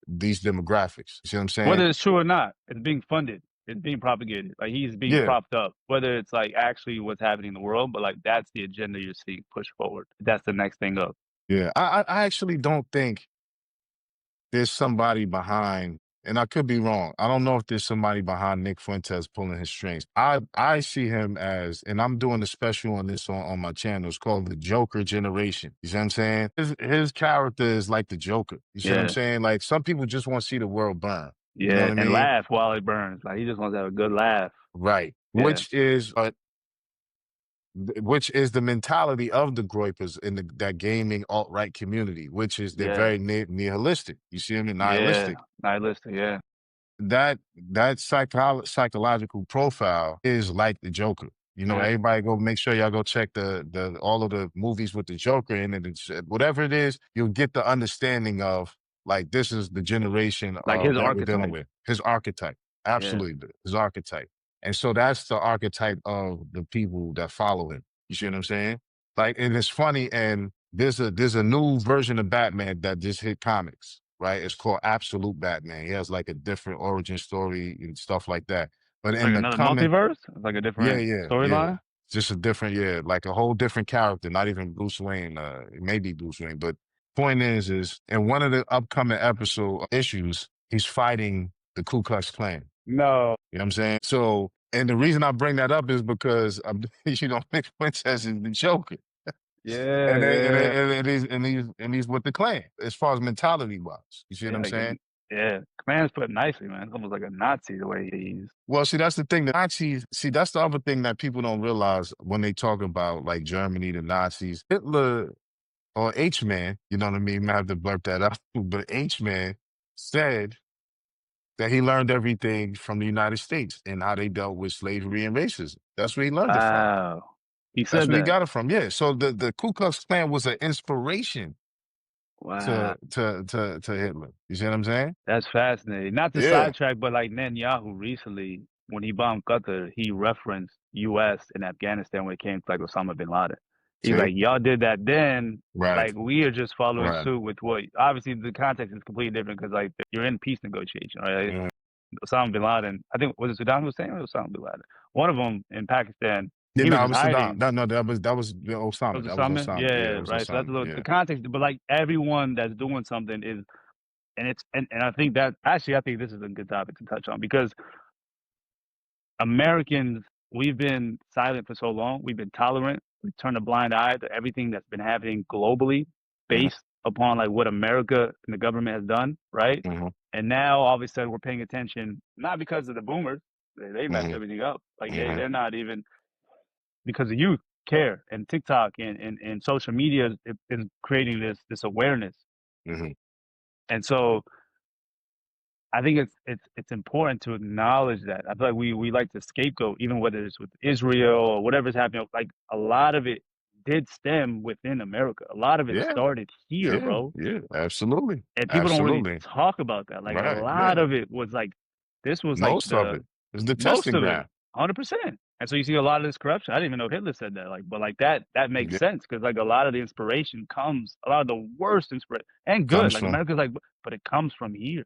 these demographics. You see what I'm saying? Whether it's true or not, it's being funded. It's being propagated. Like he's being Yeah, propped up. Whether it's like actually what's happening in the world, but like that's the agenda you're seeing push forward. That's the next thing up. yeah. I actually don't think there's somebody behind, and I could be wrong. I don't know if there's somebody behind Nick Fuentes pulling his strings. I see him as, and I'm doing a special on this on my channel. It's called the Joker Generation. You see what I'm saying? His character is like the Joker. You see what I'm Yeah, saying? Like some people just want to see the world burn. You know yeah, what I and mean? laugh while it burns. Like he just wants to have a good laugh. Right. Yeah, Which is the mentality of the Groypers in that gaming alt-right community, which is they're yeah, very nihilistic. You see them? yeah. Nihilistic. Nihilistic. Yeah, That psychological profile is like the Joker. yeah. Everybody go make sure y'all go check the all of the movies with the Joker in it. It's, whatever it is, you'll get the understanding of like this is the generation Like his that we're dealing archetype. with. His archetype, Yeah, absolutely, his archetype, and so that's the archetype of the people that follow him. You see what I'm saying? Like, and it's funny, and there's a new version of Batman that just hit comics, right? It's called Absolute Batman. He has like a different origin story and stuff like that. But in Like the another comic, multiverse, like a yeah, different yeah, yeah. storyline. Just a different, yeah, like a whole different character, not even Bruce Wayne. It may be Bruce Wayne, but point is in one of the upcoming episode issues, he's fighting the Ku Klux Klan. No. You know what I'm saying? So, and the reason I bring that up is because Nick Princess is the Joker, Yeah, and they, and, yeah, they, and he's with the Klan as far as mentality wise. You see what yeah. I'm Like, saying? yeah. Command's put nicely, man. It's almost like a Nazi the way he's. Well, see, that's the thing. The Nazis, see, that's the other thing that people don't realize when they talk about like Germany, the Nazis. Hitler or H-Man, you know what I mean? I have to blurt that out. But H-Man said that he learned everything from the United States and how they dealt with slavery and racism. That's where he learned it from. Wow. He That's said where he that. got it from. Yeah. So the Ku Klux Klan was an inspiration Wow. to Hitler. You see what I'm saying? That's fascinating. Not to Yeah. sidetrack, but like Netanyahu recently, when he bombed Qatar, he referenced U.S. and Afghanistan when it came to like Osama bin Laden. He's See? like, y'all did that then. Right. Like, we are just following Right. suit with what, obviously the context is completely different because like you're in peace negotiation, right? Mhm. Osama bin Laden, I think, was it Saddam Hussein or Osama bin Laden? One of them in Pakistan, Yeah, he was no, it just was Saddam. hiding. No, that was It Osama. was That was Osama? Osama. Yeah, it Yeah, was right. So that's a Osama. little, the Yeah. context, but like everyone that's doing something is, and it's, and I think that actually, I think this is a good topic to touch on because Americans, we've been silent for so long. We've been tolerant. We turn a blind eye to everything that's been happening globally Hmm. based upon like what America and the government has done, right? Hmm. And now all of a sudden we're paying attention, not because of the boomers. They messed Hmm. everything up. Like Hmm. they're not even because the youth care and TikTok and social media is creating this awareness. Hmm. And so I think it's important to acknowledge that. I feel like we like to scapegoat, even whether it's with Israel or whatever's happening. Like a lot of it did stem within America. A lot of it Yeah. started here, Yeah. bro. Yeah. Absolutely. And people don't really Absolutely. talk about that. Like a Right. lot Yeah. of it was like this was like Most of the it is the most testing of it, ground. 100%. And so you see a lot of this corruption. I didn't even know Hitler said that. Like, but like that makes Yeah. sense because like a lot of the inspiration comes, a lot of the worst inspiration and good. Comes Like from America's like, but it comes from here.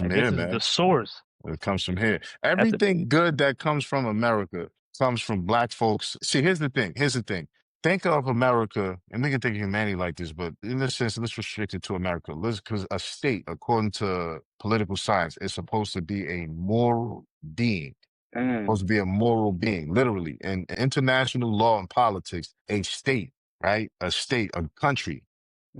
Like this here, is the man. source. It comes from here. That's a Everything good that comes from America comes from black folks. See, here's the thing. Here's the thing. Think of America, and we can think of humanity like this, but in this sense, let's restrict it to America. Let's, because a state, according to political science, is supposed to be a moral being. mm, Supposed to be a moral being, literally. In international law and politics, a state, right? A state, a country,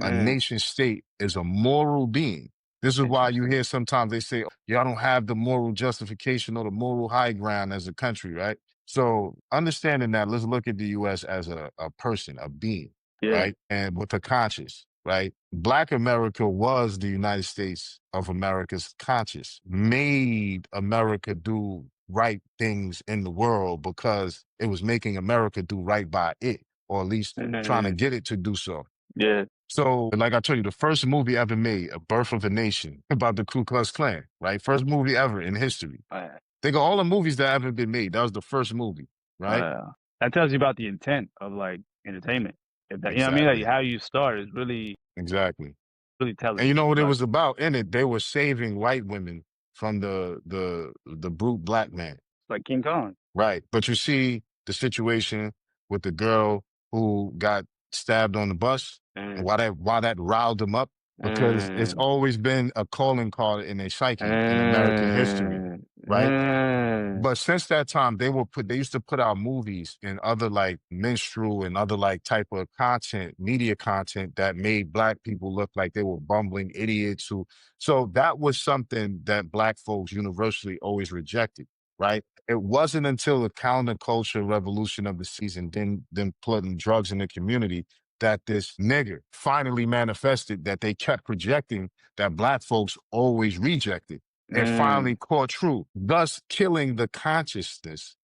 a mm, nation state is a moral being. This is why you interesting. hear sometimes they say, y'all don't have the moral justification or the moral high ground as a country, right? So understanding that, let's look at the US as a person, a being, Yeah. right? And with a conscious, right? Black America was the United States of America's conscious, made America do right things in the world because it was making America do right by it, or at least trying to Mm, get it to do so. yeah. So, like I told you, the first movie ever made, A Birth of a Nation, about the Ku Klux Klan, right? First movie ever in history. Wow. Think of all the movies that haven't been made. That was the first movie, right? Wow. That tells you about the intent of like entertainment. If that, you know what I mean? Like Exactly. how you start is really, Exactly. really And telling. you know what it Like, was about in it? They were saving white women from the brute black man. it's like King Kong. Right. But you see the situation with the girl who got stabbed on the bus and Mm, why that riled them up, because it's mm, always been a calling card in their psyche in American history, mm, right? mm, But since that time, they used to put out movies and other like minstrel and other like type of content, media content that made black people look like they were bumbling idiots so that was something that black folks universally always rejected, right? It wasn't until the counterculture revolution of the season, then putting drugs in the community, that this nigger finally manifested that they kept projecting that black folks always rejected. It finally mm, caught true, thus killing the consciousness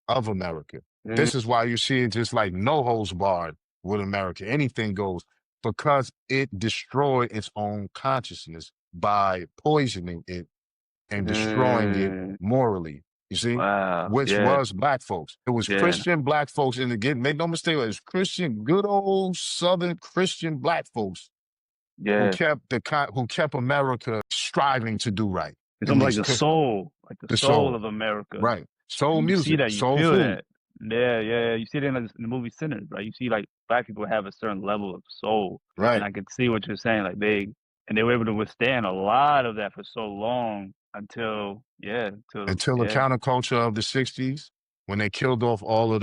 of America. mm, This is why you see it just like no holds barred with America. Anything goes, because it destroyed its own consciousness by poisoning it and destroying it mm. morally. You see, Wow. which Yeah. was black folks. It was Yeah. Christian black folks, and again, make no mistake, it was Christian, good old Southern Christian black folks Yeah. who kept America striving to do right. It's In almost these like the the soul soul, of America. right? Soul And you see music, that, you soul feel food, that. Yeah, yeah. You see it in the movie Sinners, right? You see like black people have a certain level of soul, and right? I can see what you're saying. Like they were able to withstand a lot of that for so long until Until the yeah, counterculture of the '60s, when they killed off all of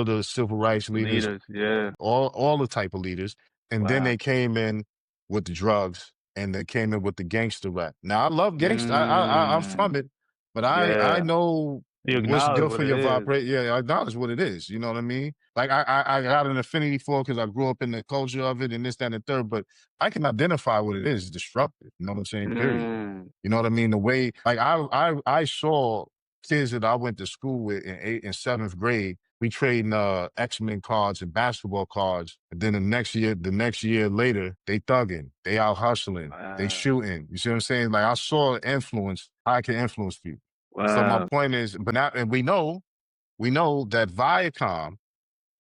the civil rights the leaders, leaders. Yeah. all the type of leaders, and then Wow. they came in with the drugs and they came in with the gangster rap. Now I love gangster. I'm from Mm. it, but I Yeah. know You what's acknowledge good what for it your is. vibration. Yeah, I acknowledge what it is. You know what I mean? Like I got an affinity for it because I grew up in the culture of it and this, that, and the third. But I can identify what it is. It's disruptive. You know what I'm saying? Period. Mm. You know what I mean? The way, like I saw kids that I went to school with in 8th and 7th grade. We trading X-Men cards and basketball cards. And then the next year later, they thugging, they out hustling, they Wow. shooting. You see what I'm saying? Like I saw influence, how I can influence people. So my Wow. point is, but now, and we know that Viacom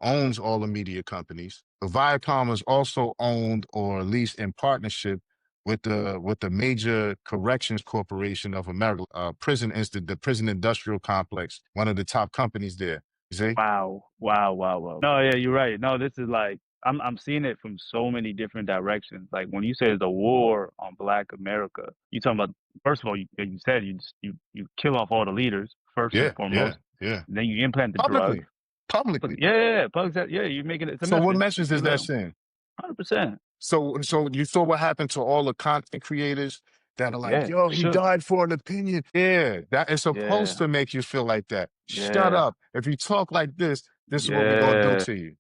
owns all the media companies. But Viacom is also owned or at least in partnership with the major corrections corporation of America, the prison industrial complex, one of the top companies there. You see? Wow. Wow. Wow. Wow. No, yeah, you're right. No, this is like I'm seeing it from so many different directions. Like when you say it's a war on Black America, you talking about first of all, you said you kill off all the leaders first and Yeah, yeah, foremost, yeah. then you implant the drugs. Publicly, publicly. Yeah, yeah, yeah, Pugs that, yeah, you're making it's a So what message. message You're is that like saying? 100%. So you saw what happened to all the content creators that are like, Yeah, yo, he shook. died for an opinion. Yeah, that is supposed Yeah, to make you feel like that. Shut yeah, up. If you talk like this is what we're gonna do yeah. to you.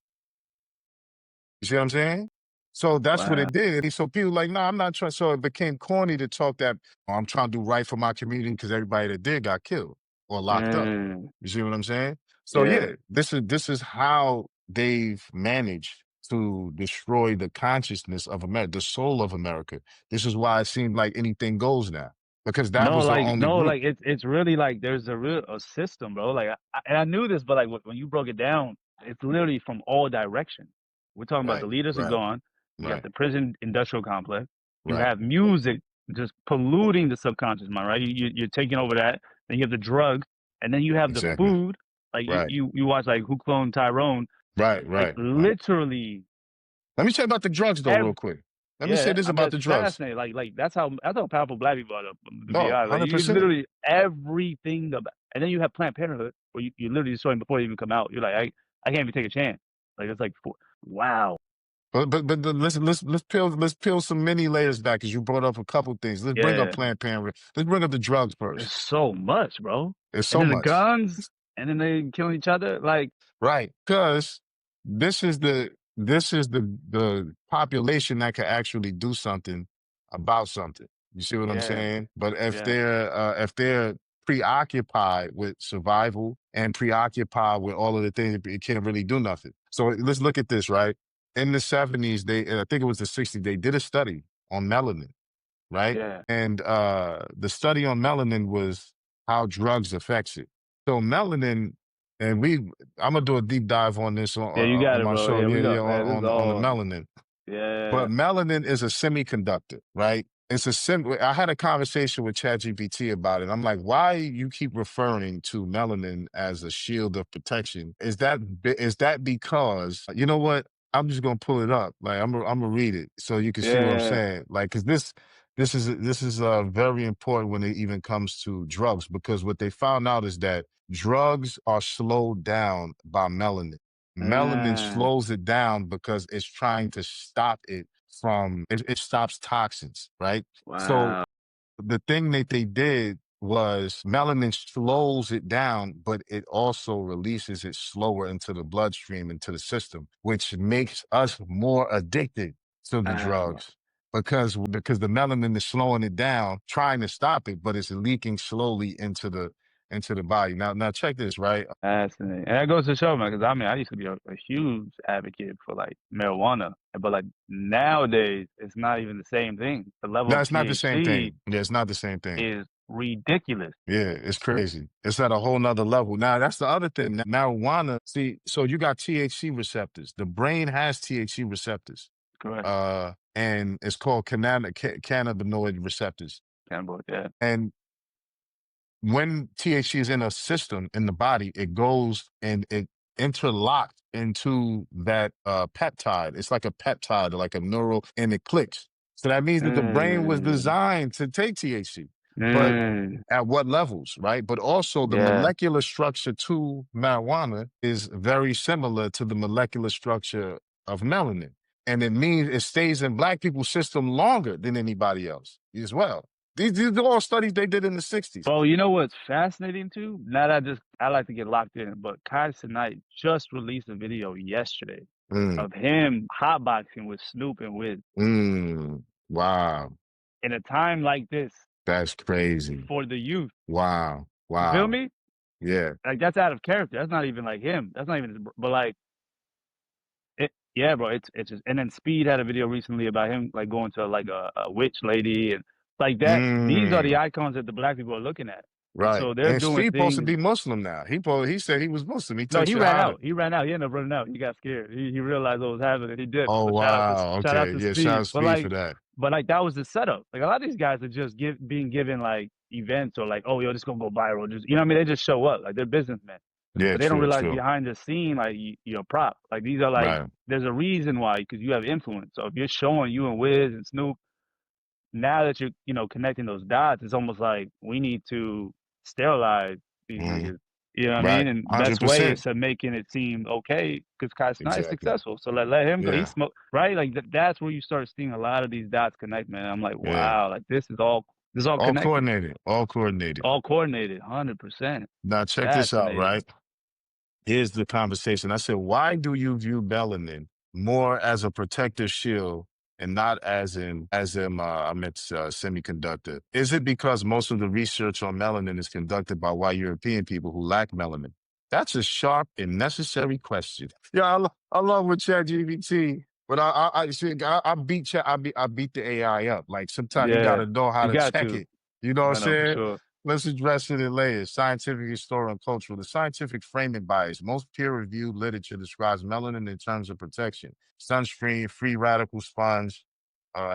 You see what I'm saying? So that's what Wow. it did. So people like, no, I'm not trying. So it became corny to talk that, oh, I'm trying to do right for my community because everybody that did got killed or locked up. Mm, You see what I'm saying? So yeah. yeah, this is how they've managed to destroy the consciousness of America, the soul of America. This is why it seemed like anything goes now because that was the only No, group. like it's really like there's a system, bro. Like and I knew this, but like when you broke it down, it's literally from all directions. We're talking about the Right, leaders are right, gone. You got right, the prison industrial complex. You right. have music just polluting the subconscious mind, right? You're taking over that. Then you have the drugs, and then you have the Exactly. food. Like Right, you watch like Who Cloned Tyrone. right, Like right, right. literally Let me say about the drugs though, real quick. Let me say yeah, this I'm about the just drugs. fascinated. Like that's how powerful black people are. To be No, honest, like you 100%. literally everything about, and then you have Planned Parenthood where you literally destroy them before they even come out. You're like, I can't even take a chance. Like it's like, wow, Let's peel some many layers back because you brought up a couple things. Let's bring up yeah, Planned Parenthood. Let's bring up the drugs there's first. so much, bro. There's And so then the much. guns, and then they killing each other. Like, Right. Because this is the population that can actually do something about something. You see what I'm yeah, saying? But yeah, if they're preoccupied with survival and preoccupied with all of the things, it can't really do nothing. So let's look at this, right? In the '70s, I think it was the '60s, they did a study on melanin, right? yeah, And the study on melanin was how drugs affects it. So melanin, and I'm gonna do a deep dive on this yeah. You got on it, my bro. show. Yeah, Yeah, we yeah, go, man. This is on the all, melanin. But yeah, melanin is a semiconductor, right? It's a I had a conversation with ChatGPT about it. I'm like, why you keep referring to melanin as a shield of protection? Is that because you know what? I'm just gonna pull it up. Like I'm gonna read it so you can see what I'm yeah, saying. Like, because this is very important when it even comes to drugs because what they found out is that drugs are slowed down by melanin. Melanin mm, slows it down because it's trying to stop it it stops toxins, right? So wow, the thing that they did was melanin slows it down, but it also releases it slower into the bloodstream, into the system, which makes us more addicted to the wow. drugs because the melanin is slowing it down, trying to stop it, but it's leaking slowly into the body. Now check this, right? Fascinating. And that goes to show, man, because I mean, I used to be a huge advocate for like marijuana, but like nowadays, it's not even the same thing. The level No, of it's not the same THC thing. Yeah, it's not the same thing. ridiculous. Yeah, it's crazy. It's at a whole nother level. Now, that's the other thing. Marijuana, see, so you got THC receptors. The brain has THC receptors. Correct. And it's called cannabinoid receptors. Cannibal, yeah. And when THC is in a system in the body, it goes and it interlocks into that peptide. It's like a peptide, like a neural, and it clicks. So that means that the brain was Mm, designed to take THC. But mm, at what levels, right? But also the yeah. molecular structure to marijuana is very similar to the molecular structure of melanin. And it means it stays in black people's system longer than anybody else as well. These are all studies they did in the 60s. Well, you know what's fascinating too? Now that I like to get locked in, but Kai Cenat just released a video yesterday Mm, of him hotboxing with Snoop and Wiz wow. in a time like this That's crazy. for the youth. Wow. You feel Wow. me? Yeah. Like that's out of character. That's not even like him. That's not even. But like, yeah, bro. It's just. And then Speed had a video recently about him like going to like a witch lady and like that. These are the Mm, icons that the black people are looking at, and right. so they're And doing Steve supposed to things. be Muslim now. He said he was Muslim. He No, took he ran Shahada. out. He ran out. He ended up running out. He got scared. He realized what was happening. He dipped. Oh But wow. shout out Okay. to Yeah, shout Speed. out Speed for that. But like that was the setup. Like a lot of these guys are just being given like events or like, oh yo, this gonna go viral. Just you know what I mean? They just show up. Like they're businessmen. Yeah, But they don't true, realize true. behind the scene, like you're a prop. Like these are like Right. there's a reason why, because you have influence. So if you're showing you and Wiz and Snoop, now that you're, connecting those dots, it's almost like we need to sterilize these Mm, niggas. You know what I mean? right. And best way is 100%. to making it seem okay because Kai's not Exactly. successful. So let him go. He Yeah. smoke right. Like that's where you start seeing a lot of these dots connect, man. I'm like, Yeah. wow, like this is all All connected, coordinated. All coordinated. all coordinated, 100%. Now check this out, Fascinating. right? Here's the conversation. I said, why do you view melanin more as a protective shield and not I meant semiconductor? Is it because most of the research on melanin is conducted by white European people who lack melanin? That's a sharp and necessary question. Yeah, I love with ChatGPT, but I beat the AI up. Like sometimes you got Yeah, to know how you to got check to. it. You know what I'm I know for saying? sure. Let's address it in layers. Scientific, historical, and cultural. The scientific framing bias. Most peer-reviewed literature describes melanin in terms of protection. Sunscreen, free radical sponge,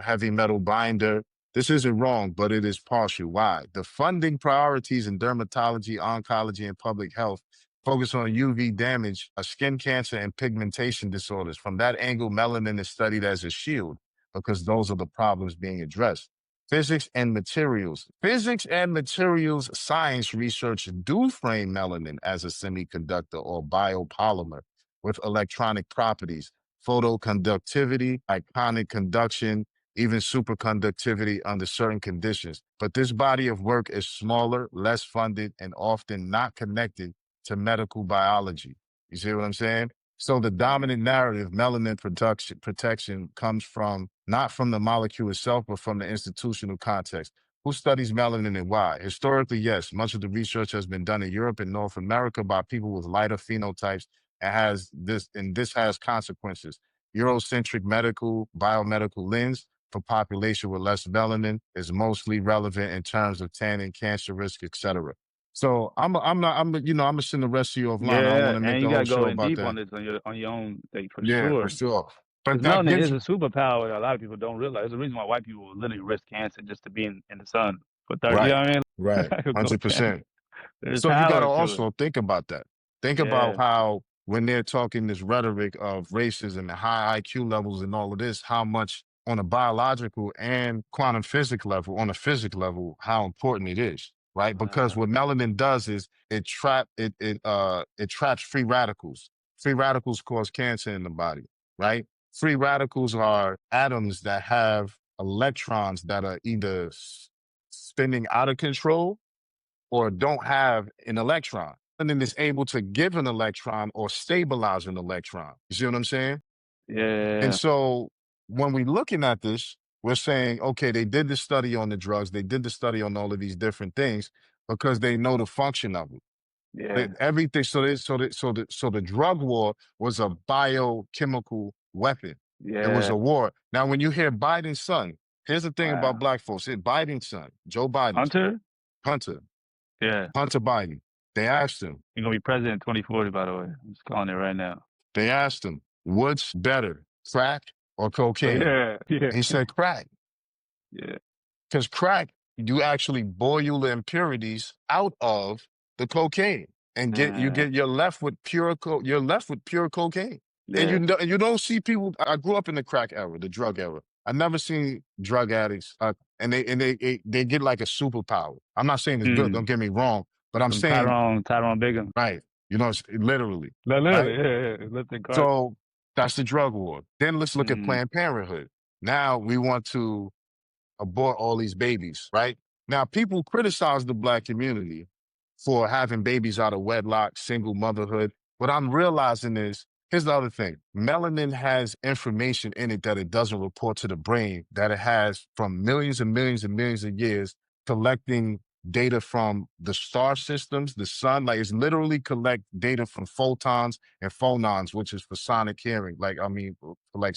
heavy metal binder. This isn't wrong, but it is partial. Why? The funding priorities in dermatology, oncology, and public health focus on UV damage, skin cancer, and pigmentation disorders. From that angle, melanin is studied as a shield because those are the problems being addressed. Physics and materials. Physics and materials science research do frame melanin as a semiconductor or biopolymer with electronic properties, photoconductivity, ionic conduction, even superconductivity under certain conditions. But this body of work is smaller, less funded, and often not connected to medical biology. You see what I'm saying? So the dominant narrative, melanin protection comes from not from the molecule itself, but from the institutional context. Who studies melanin and why? Historically, yes, much of the research has been done in Europe and North America by people with lighter phenotypes and this has consequences. Eurocentric biomedical lens for population with less melanin is mostly relevant in terms of tanning, cancer risk, etc. So I'm gonna send the rest of you offline. I don't Yeah, want to make and the you whole gotta go show in about deep on that. this on your own thing for Yeah, for sure. sure. But Because that melanin gives is a you superpower that a lot of people don't realize. There's a reason why white people will literally risk cancer just to be in the sun for 30. You right, know what I mean? right, Like, go tan. 100%. There's So you got to power to it. also think about that. Think about Yeah, how when they're talking this rhetoric of racism and high IQ levels and all of this, how much on a biological and quantum physics level, on a physics level, how important it is, right? Because uh, what melanin does is it traps free radicals. Free radicals cause cancer in the body, right? Free radicals are atoms that have electrons that are either spinning out of control or don't have an electron. And then it's able to give an electron or stabilize an electron. You see what I'm saying? And yeah, so when we're looking at this, we're saying, okay, they did the study on the drugs, they did the study on all of these different things because they know the function of it. yeah, Everything. So the drug war was a biochemical weapon. It was yeah. a war. Now, when you hear Biden's son, here's the thing about Wow. black folks. Biden's son, Joe Biden's Hunter? Hunter, Yeah. Hunter Biden. They asked him, You're gonna be president in 2040, by the way. I'm just calling it right now. what's better, crack or But cocaine? yeah, yeah, And he said crack. yeah. Because crack, you actually boil the impurities out of the cocaine and Uh, you're left with you're left with pure cocaine. And yeah. you don't see people. I grew up in the crack era, the drug era. I never seen drug addicts and they get like a superpower. I'm not saying it's good, don't Mm. get me wrong, but I'm Some saying Tyrone Biggum. right, literally, No, right? literally, yeah. Lifting cart. So that's the drug war. Then let's look at Mm. Planned Parenthood. Now we want to abort all these babies, right? Now, people criticize the black community for having babies out of wedlock, single motherhood. What I'm realizing is, here's the other thing. Melanin has information in it that it doesn't report to the brain, that it has from millions and millions and millions of years collecting data from the star systems, the sun. Like it's literally collect data from photons and phonons, which is for sonic hearing. For like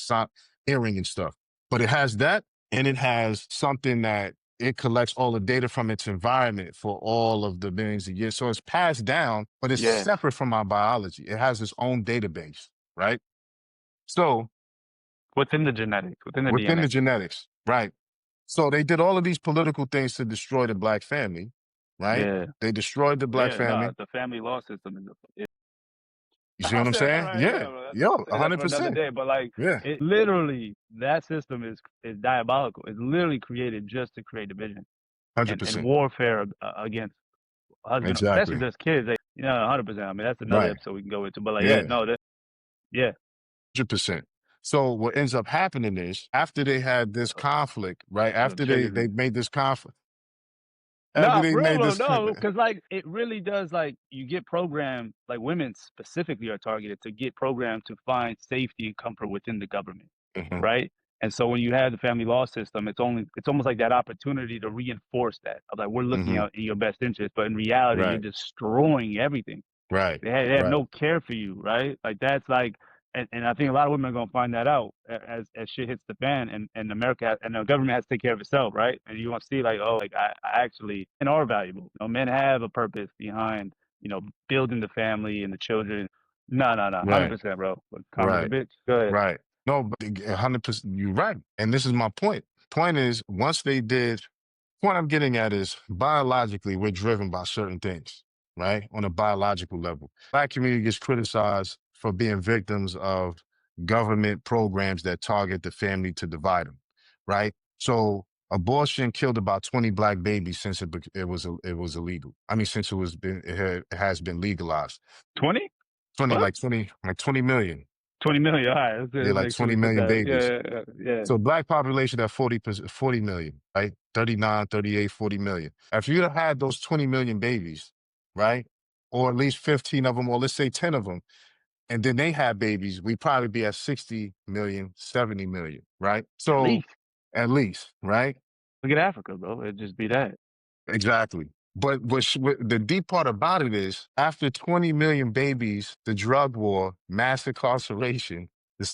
hearing and stuff. But it has that, and it has something that it collects all the data from its environment for all of the millions of years. So it's passed down, but it's Yeah. separate from our biology. It has its own database, right? So Within the genetics, within the within DNA. the genetics, right? So they did all of these political things to destroy the black family, right? Yeah. They destroyed the black Yeah. No, family. the family law system is. Yeah. You see I'll what I'm say that saying? right. Yeah, Yeah. bro. Yo, Say that for another 100%. day. But like, Yeah. it literally that system is diabolical. It's literally created just to create division and 100%. warfare against husband, especially Exactly. if there's kids. 100%. I mean, that's another Right. episode we can go into. But like, yeah, Yeah. no, that, yeah, 100%. So what ends up happening is after they had this conflict, right? yo, After triggers they me. made this conflict, after Nah, they for real, made bro. this, No, because like it really does. Like you get programmed. Like women specifically are targeted to get programmed to find safety and comfort within the government, Mhm. right? And so when you have the family law system, it's almost like that opportunity to reinforce that of like we're looking Mhm. out in your best interest, but in reality, you're Right. destroying everything. Right. They have Right. no care for you, right? Like that's like, and I think a lot of women are gonna find that out as shit hits the fan, and America and the government has to take care of itself, right? And you want to see like, oh, like I actually men are valuable. Men have a purpose behind building the family and the children. No, no, no, hundred Right. percent, bro. Karma's a Right. bitch. Go ahead. Right. No, but 100%, you're right. And this is my point. Point is, once they did, point I'm getting at is biologically, we're driven by certain things, right? On a biological level. Black community gets criticized for being victims of government programs that target the family to divide them, right? So abortion killed about 20 black babies since it was illegal. I mean, since it has been legalized. 20? 20, What? 20 million. 20 million. All right, Yeah, let's like make sure 20 we put million that. babies. Yeah, yeah, yeah. So black population at 40 million, right? 39, 38, 40 million. If you'd have had those 20 million babies, right? Or at least 15 of them, or let's say 10 of them, and then they had babies, we'd probably be at 60 million, 70 million, right? At So least at least, right? look at Africa, bro. It'd just be that. Exactly. But what the deep part about it is, after 20 million babies, the drug war, mass incarceration,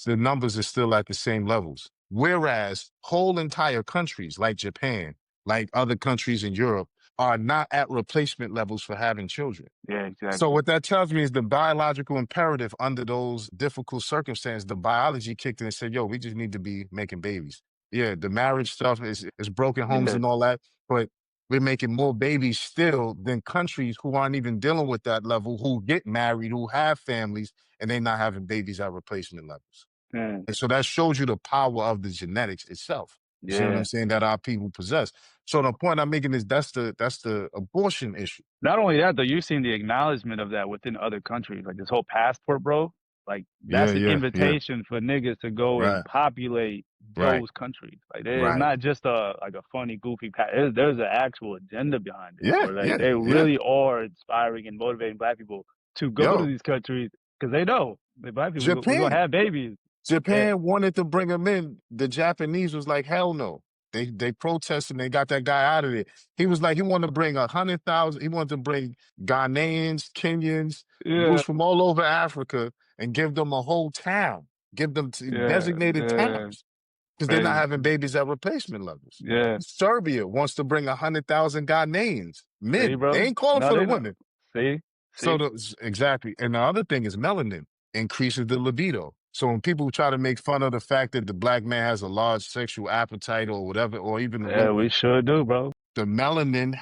the numbers are still at the same levels. Whereas whole entire countries like Japan, like other countries in Europe, are not at replacement levels for having children. Yeah, So exactly. what that tells me is the biological imperative under those difficult circumstances, the biology kicked in and said, yo, we just need to be making babies. Yeah, the marriage stuff is broken homes Yeah, and all that, but we're making more babies still than countries who aren't even dealing with that level, who get married, who have families, and they're not having babies at replacement levels. yeah, And so that shows you the power of the genetics itself. You see what I'm yeah. saying? That our people possess. So the point I'm making is that's the abortion issue. Not only that, though, you're seeing the acknowledgement of that within other countries. Like this whole passport, bro. Like Yeah, that's an yeah, yeah. invitation for niggas to go and Right, populate right, those countries. Like it's right. not just a funny, goofy. There's an actual agenda behind it, Yeah, where like yeah, they yeah. really are inspiring and motivating black people to go to Yo, these countries because they know the black people we're gonna Japan. have babies. Yeah, Japan wanted to bring him in. The Japanese was like, hell no. They protested and they got that guy out of there. He was like, he wanted to bring 100,000. He wanted to bring Ghanaians, Kenyans, yeah, dudes from all over Africa and give them a whole town, give them yeah, designated yeah. towns. because they're not Crazy. having babies at replacement levels. Yeah. Serbia wants to bring 100,000 Ghanaians, See, men. They bro? ain't calling No, for the they not. women. See? So See? exactly. And the other thing is melanin increases the libido. So when people try to make fun of the fact that the black man has a large sexual appetite or whatever, or even the Yeah, we woman, sure do, bro. the melanin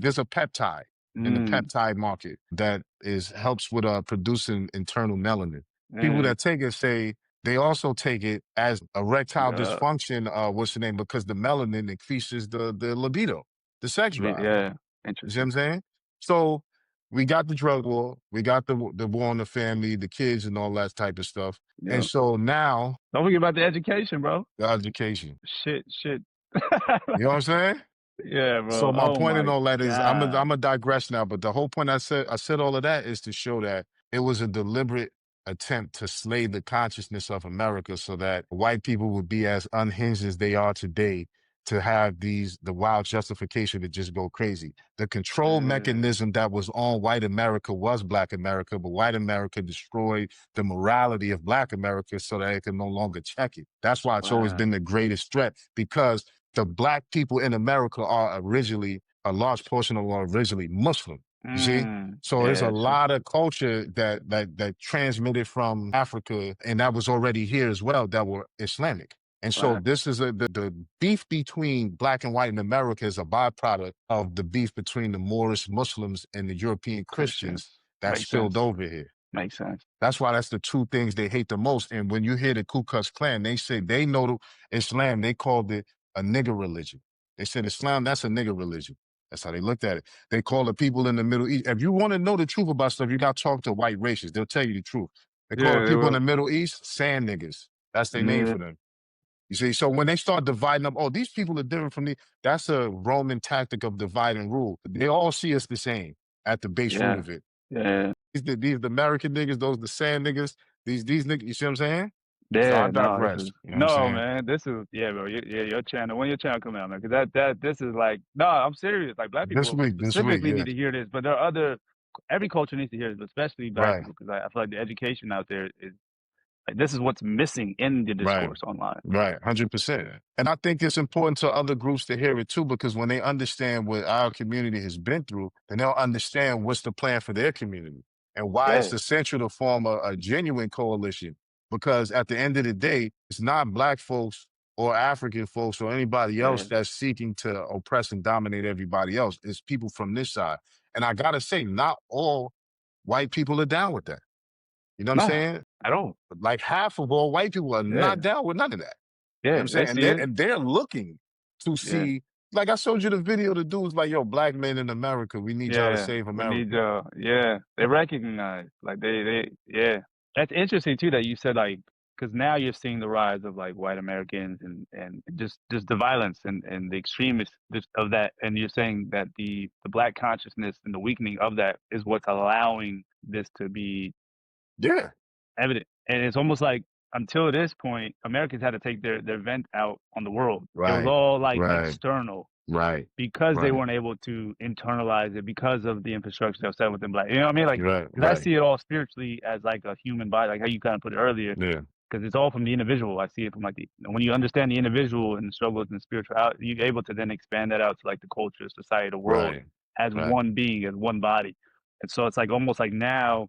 there's a peptide in the Mm. peptide market that is helps with producing internal melanin. People Mm. that take it say they also take it as erectile Uh, dysfunction, what's the name? Because the melanin increases the libido, the sex drive. yeah. You see what Interesting. I'm saying? So we got the drug war, we got the war on the family, the kids and all that type of stuff. And Yeah. so now Don't forget about the education, bro. the education. Shit. You know what I'm saying? Yeah, bro. So my Oh point in my all that is God. I'm a digress now, but the whole point I said all of that is to show that it was a deliberate attempt to slay the consciousness of America so that white people would be as unhinged as they are today to have the wild justification to just go crazy. The control Uh, mechanism that was on white America was black America, but white America destroyed the morality of black America so that it can no longer check it. That's why it's always wow. been the greatest threat because the black people in America are originally, a large portion of them are originally Muslim. You see? So there's a Yeah, true. lot of culture that transmitted from Africa and that was already here as well that were Islamic. And so Right. this is the beef between black and white in America is a byproduct of the beef between the Moorish Muslims and the European Christians Christians. that Makes spilled sense. over here. Makes sense. That's why that's the two things they hate the most. And when you hear the Ku Klux Klan, they say they know Islam, they called it a nigger religion. They said Islam, that's a nigger religion. That's how they looked at it. They call the people in the Middle East. If you want to know the truth about stuff, you got to talk to white racists. They'll tell you the truth. They call the Yeah, they people in the will. Middle East sand niggers. That's their name Yeah. for them. You see, so when they start dividing up, oh, these people are different from me. That's a Roman tactic of divide and rule. They all see us the same at the base root Yeah. of it. Yeah. These the American niggas, those the sand niggas, these niggas, you see what I'm saying? So I Yeah, no, this digress. is You know what I'm no saying? man. This is yeah, bro. Yeah, your channel. When your channel come out, man, because that this is like no, I'm serious. Like black people This week, specifically yeah. need to hear this, but there are other. Every culture needs to hear this, but especially black Right, people, because I feel like the education out there is like this is what's missing in the right, discourse online. right, 100%. And I think it's important to other groups to hear it too, because when they understand what our community has been through, then they'll understand what's the plan for their community and why it's Yeah, essential to form a genuine coalition. Because at the end of the day, it's not black folks or African folks or anybody else yeah, that's seeking to oppress and dominate everybody else. It's people from this side. And I gotta say, not all white people are down with that. You know what I'm nah, saying? at all. Like half of all white people are not Yeah, down with none of that. You know what yeah, I'm they saying? see it. And they're looking to Yeah. see, like I showed you the video, the dude's like, yo, black men in America, we need y'all to Yeah, save we need America. yeah, they recognize like yeah. That's interesting too that you said like because now you're seeing the rise of like white Americans and just the violence and the extremists of that, and you're saying that the black consciousness and the weakening of that is what's allowing this to be Yeah. evident. And it's almost like until this point, Americans had to take their vent out on the world. It was Right. all like Right. external Right. because they Right. weren't able to internalize it because of the infrastructure that was set within black. You know what I mean? Like, Right. because I Right. see it all spiritually as like a human body, like how you kind of put it earlier, Yeah. because it's all from the individual. I see it from like when you understand the individual and the struggles and spirituality, you're able to then expand that out to like the culture, society, the world Right. as Right. one being, as one body. And so it's like almost like now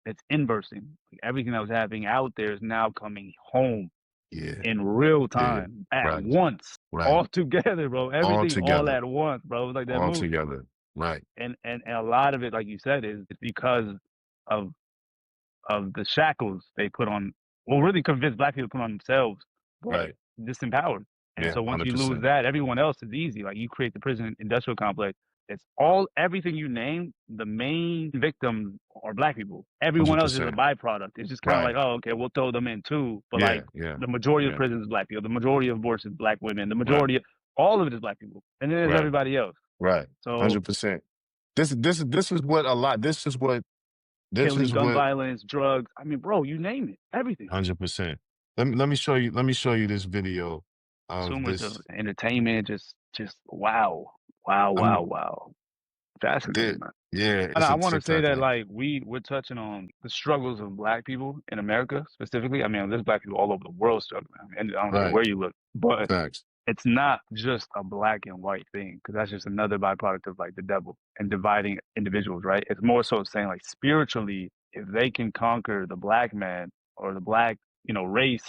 it's inversing. Like everything that was happening out there is now coming home Yeah. in real Yeah. time at Right. once, Right. all together, bro. All Everything all together. at once, bro. It's like that All movie. together. Right. And a lot of it, like you said, is because of of the shackles they put on. Well, really convinced black people to put on themselves, but Right. disempowered. And Yeah. so once you lose 100%. that, everyone else is easy. Like you create the prison industrial complex. It's all everything you name. The main victims are black people. Everyone else is a 100%. byproduct. It's just kind of like, Right. oh, okay, we'll throw them in too. But Yeah. like Yeah. the majority of Yeah. prisons is black people. The majority of abortions is black women. The Right. majority of all of it is black people. And then there's Right. everybody else. Right. So 100%. This is what a lot, this killing, is gun what violence, drugs. I mean, bro, you name it. Everything. 100%. Let me show you this video So of much of this. entertainment, just wow, wow, I'm wow, wow. fascinating, man. Yeah, And it's I a want to say TikTok that thing. like we're touching on the struggles of Black people in America specifically. I mean, there's Black people all over the world struggling, and I don't care Right. where you look, but Facts. it's not just a black and white thing because that's just another byproduct of like the devil and dividing individuals, right? It's more so saying like spiritually, if they can conquer the black man or the black, race,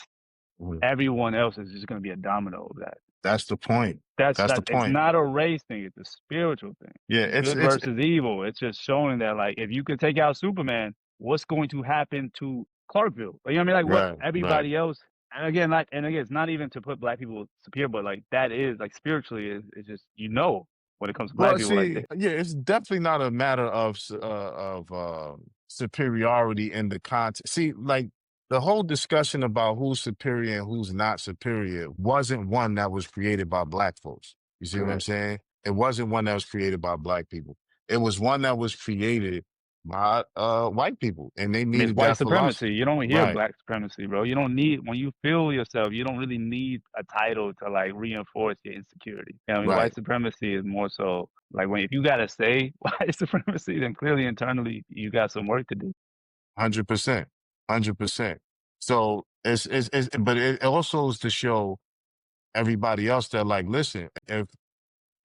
Mhm. everyone else is just going to be a domino of that. That's the point. That's That's the that. It's point. not a race thing. It's a spiritual thing. Yeah, Good it's versus evil. It's just showing that like if you can take out Superman, what's going to happen to Clarkville? You know what I mean? Like what right, right. everybody else. And again, it's not even to put black people superior, but like that is like spiritually is just when it comes to black Well, people like see, that. yeah, it's definitely not a matter of superiority in the context. See, like the whole discussion about who's superior and who's not superior wasn't one that was created by black folks. You see what I'm Correct. saying? It wasn't one that was created by black people. It was one that was created by white people, and they I mean, it's needed white that philosophy. supremacy. You don't hear Right, black supremacy, bro. You don't need when you feel yourself. You don't really need a title to like reinforce your insecurity. You know what I mean, right. white supremacy is more so like when if you gotta say white supremacy, then clearly internally you got some work to do. 100%, 100%. So but it also is to show everybody else that like, listen, if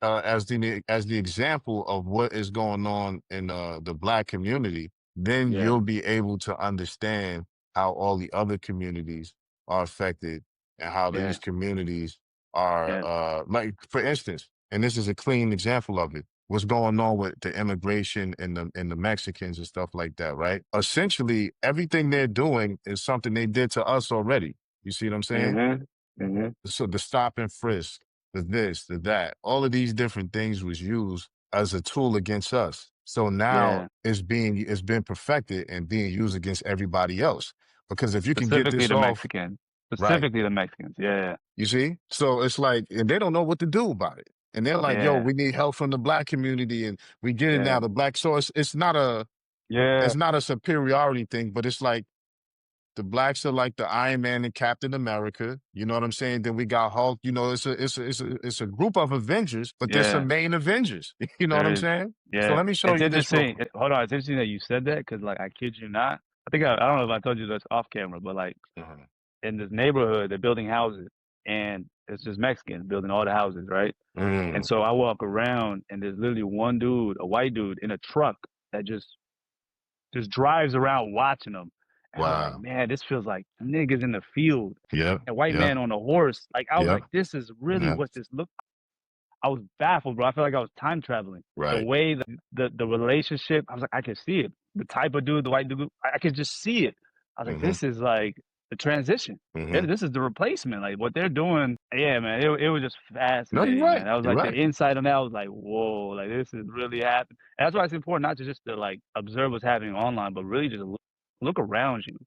as the example of what is going on in the black community, then Yeah, you'll be able to understand how all the other communities are affected and how yeah, these communities are yeah. like, for instance, and this is a clean example of it. What's going on with the immigration and the Mexicans and stuff like that, right? Essentially, everything they're doing is something they did to us already. You see what I'm saying? Mhm. Mhm. So the stop and frisk, the this, the that, all of these different things was used as a tool against us. So now Yeah. it's been perfected and being used against everybody else. Because if you can get Specifically this the off, Mexicans. right, Specifically the Mexicans. Yeah. you see? So it's like, and they don't know what to do about it. And they're like, yo, Yeah. we need help from the black community and we get it now. Yeah. The black source, it's Yeah. not a superiority thing, but it's like the blacks are like the Iron Man and Captain America. You know what I'm saying? Then we got Hulk. You know, it's a group of Avengers, but there's some Yeah. main Avengers. You know what There I'm is. saying? So Yeah. let me show It's you this real interesting. quick. Hold on. It's interesting that you said that because, like, I kid you not. I don't know if I told you this off camera, but like Mhm. in this neighborhood, they're building houses and it's just Mexicans building all the houses, right? And Mm, so I walk around and there's literally one dude, a white dude in a truck that just drives around watching them. And I was like, wow. man, this feels like niggas in the field, Yep. a white Yep. man on a horse. Like, I was Yep. like, this is really Yep. what this looked. I was baffled, bro. I felt like I was time traveling. The Right. way the relationship, I was like, I could see it. The type of dude, the white dude, I could just see it. I was like, Mm-hmm. this is like the transition. Mm-hmm. This is the replacement. Like what they're doing. Yeah, man. It was just No, you're fascinating, man. right. I was You're like the right. insight on that. I was like, whoa, like this is really happening. And that's why it's important not to just to like observe what's happening online, but really just look around you.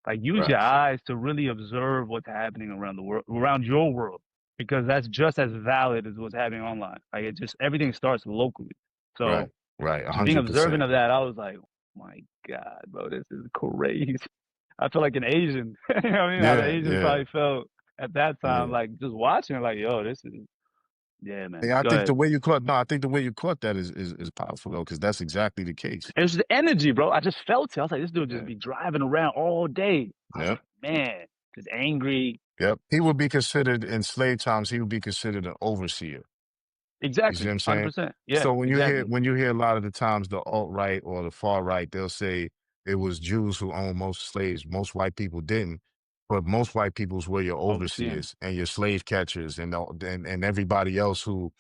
Like use your Right. eyes to really observe what's happening around the world, around your world because that's just as valid as what's happening online. Like it just everything starts locally. Right. So Right. just being observant 100%. of that, I was like, oh my God, bro, this is crazy. I feel like an Asian. You know what I mean? How the Yeah. Asians Yeah. probably felt at that time, Yeah. like just watching, like, yo, this is yeah, man. Yeah, I Go think the ahead. way you caught, no, I think the way you caught that is powerful though, because that's exactly the case. It was just the energy, bro. I just felt it. I was like, this dude just Yeah. be driving around all day. I was Yep. like, man, just angry. Yep. He would be considered in slave times, he would be considered an overseer. You see what Exactly. I'm saying? 100%. Yeah, So exactly. when you hear a lot of the times the alt right or the far right, they'll say it was Jews who owned most slaves. Most white people didn't, but most white peoples were your Overseeing. overseers and your slave catchers and everybody else who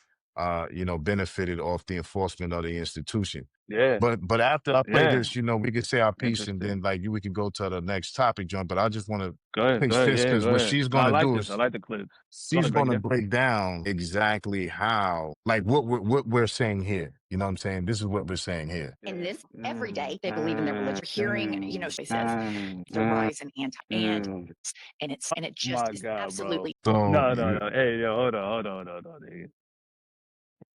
benefited off the enforcement of the institution. Yeah. But after I play Yeah. this, we could say our piece and then Interesting. like we can go to the next topic, John. But I just want to Go ahead. Go pitch ahead. this Yeah, because go what ahead. she's No, I gonna like do this. I is like the clips. Go she's ahead, break going it to down. break down exactly how, like what we're saying here. You know what I'm saying? This is what we're saying here. In this every day, they believe in their religion. Hearing, she says the rise in and it just My is God, bro. absolutely So No, no, you, no. Hey, yo, hold on, nigga.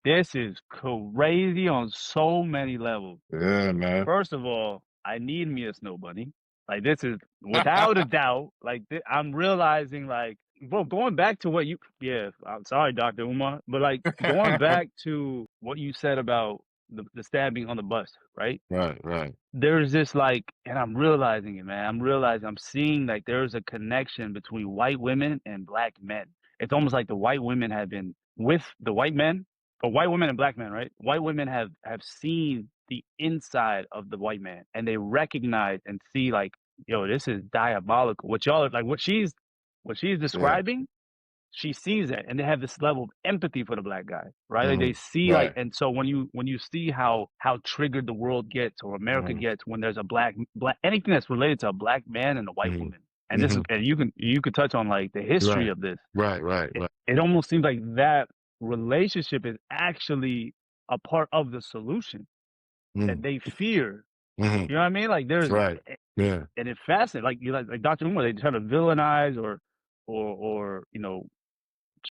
This is crazy on so many levels. yeah, man. First of all, I need me a snow bunny. Like this is without a doubt. Like I'm realizing, like, bro, going back to what you, yeah. I'm sorry, Dr. Umar, but like going back to what you said about the stabbing on the bus, right? Right, right. There's this like, and I'm realizing it, man. I'm realizing, I'm seeing like there's a connection between white women and black men. It's almost like the white women have been with the white men, or white women and black men, right? White women have seen the inside of the white man, and they recognize and see like, yo, this is diabolical. What y'all are like, what she's Yeah. describing, she sees it, and they have this level of empathy for the black guy, right? Like they Hmm. see like, Right. and so when you see how triggered the world gets, or America Hmm. gets, when there's a black anything that's related to a black man and a white Hmm. woman, and this is, Hmm. and you could touch on like the history Right. of this. Right. Right. It, Right. it almost seems like that relationship is actually a part of the solution that Mm. they fear. Hmm. You know what I mean? Like there's, Right. Yeah. and it's fascinating. Like you like Dr. Umar, they try to villainize or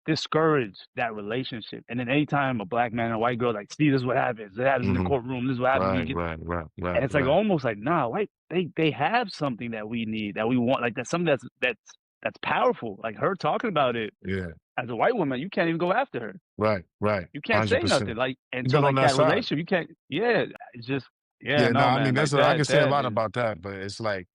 discourage that relationship. And then anytime a black man and a white girl like, see, this is what happens. It happens in the Hmm. courtroom. This is what happens when you Right. get. Right. Right. And Right. it's like Right. almost like, nah, white they have something that we need, that we want. Like that's something that's powerful. Like her talking about it Yeah. as a white woman, you can't even go after her. Right. Right. You can't say nothing. 100%. Like, and so Good on like that that side. relationship, you can't. Yeah, it's just yeah, Yeah. No, no, I mean, man, that's like I can say a that lot is about that, but it's like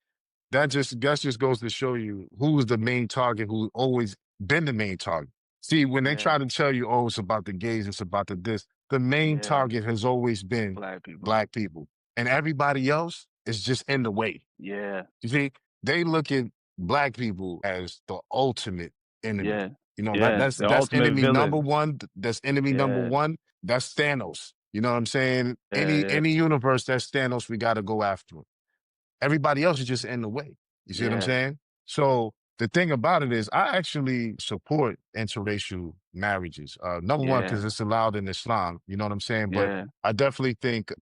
that just goes to show you who's the main target, who's always been the main target. See, when they yeah, try to tell you, oh, it's about the gays, it's about the this, the main yeah, target has always been black people. black people. And everybody else is just in the way. Yeah, You see, they look at black people as the ultimate enemy. yeah, You know, yeah. that's The that's ultimate enemy number villain. one. That's enemy number Yeah, one. That's Thanos. You know what I'm saying? yeah, Any yeah, any universe that's Thanos, we gotta go after him. Everybody else is just in the way. You see what I'm yeah, saying? So the thing about it is I actually support interracial marriages. Number one, yeah, because it's allowed in Islam. You know what I'm saying? But yeah, I definitely think,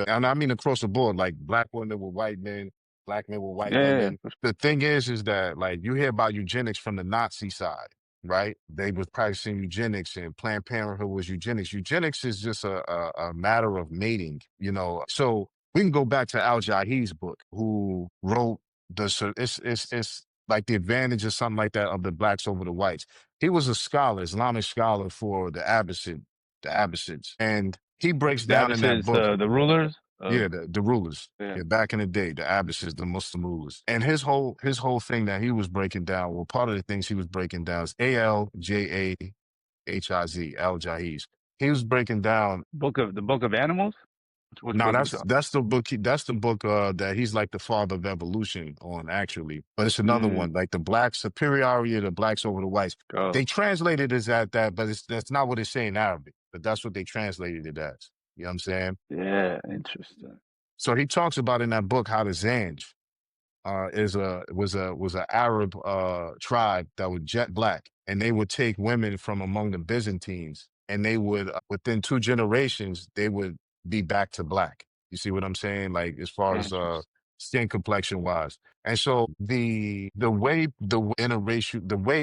and I mean across the board, like black women with white men, black men with white yeah, women. The thing is that like you hear about eugenics from the Nazi side, right? They was practicing eugenics, and Planned Parenthood was eugenics. Eugenics is just a matter of mating, you know. So we can go back to Al Jahi's book, who wrote it's like the advantage or something like that of the blacks over the whites. He was a scholar, Islamic scholar for the Abbasids, and he breaks The down in that Abbasids, book, the rulers yeah, of the rulers, yeah. yeah, back in the day, the Abbasids, the Muslim rulers, and his whole thing that he was breaking down, well, part of the things he was breaking down is Aljahiz, Al Jahiz. He was breaking down. The book of animals. Which No, book you that's talking? that's the book. That's the book that he's like the father of evolution on, actually. But it's another Mm, one, like the black superiority of the blacks over the whites. oh, They translated it as that, but that's not what it's saying in Arabic. But that's what they translated it as. You know what I'm saying? yeah, interesting. So he talks about in that book how the Zanj was a Arab tribe that was jet black, and they would take women from among the Byzantines, and they would within 2 generations they would be back to black. You see what I'm saying? Like as far as Interesting. skin complexion wise. And so the way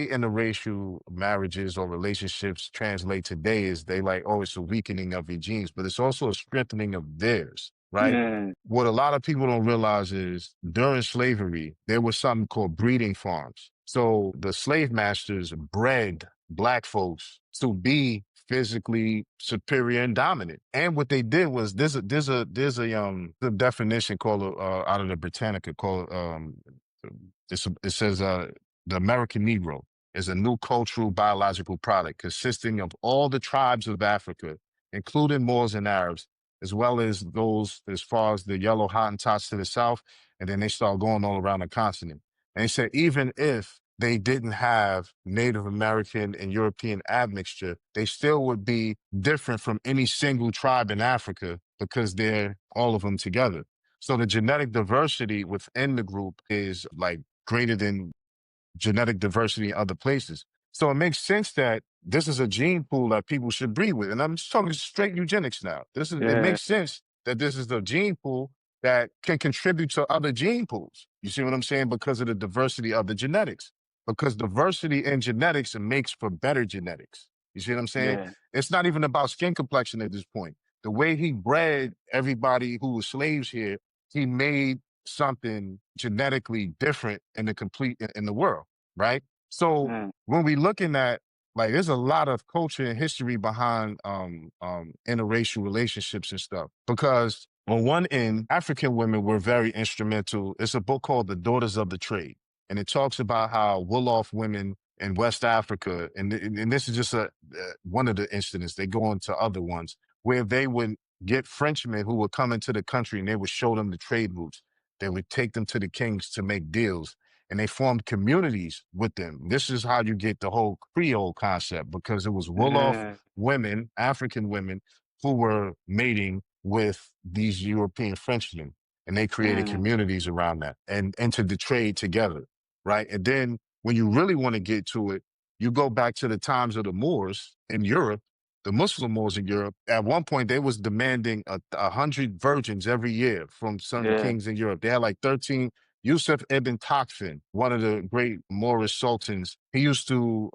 interracial marriages or relationships translate today is they like, oh, it's a weakening of your genes, but it's also a strengthening of theirs, right? Yeah, What a lot of people don't realize is during slavery, there was something called breeding farms. So the slave masters bred black folks to be physically superior and dominant. And what they did was the definition called out of the Britannica called it says the American Negro is a new cultural biological product consisting of all the tribes of Africa, including Moors and Arabs, as well as those as far as the yellow Hottentots to the south, and then they start going all around the continent. And they said even if they didn't have Native American and European admixture, they still would be different from any single tribe in Africa because they're all of them together. So the genetic diversity within the group is like greater than genetic diversity in other places. So it makes sense that this is a gene pool that people should breed with. And I'm just talking straight eugenics now. It yeah, makes sense that this is the gene pool that can contribute to other gene pools. You see what I'm saying? Because of the diversity of the genetics. Because diversity in genetics makes for better genetics. You see what I'm saying? yeah, It's not even about skin complexion at this point. The way he bred everybody who was slaves here, he made something genetically different in the world, right? So yeah, when we looking at Like there's a lot of culture and history behind interracial relationships and stuff. Because on one end, African women were very instrumental. It's a book called The Daughters of the Trade, and it talks about how Wolof women in West Africa, and this is just one of the incidents. They go into other ones where they would get Frenchmen who would come into the country and they would show them the trade routes. They would take them to the kings to make deals, and they formed communities with them. This is how you get the whole Creole concept, because it was Wolof Mm, women, African women, who were mating with these European Frenchmen, and they created mm, communities around that and entered the trade together, right? And then when you really want to get to it, you go back to the times of the Moors in Europe, the Muslim Moors in Europe. At one point, they was demanding 100 virgins every year from some yeah. kings in Europe. They had like 13. Yusuf ibn Takfin, one of the great Moorish sultans, he used to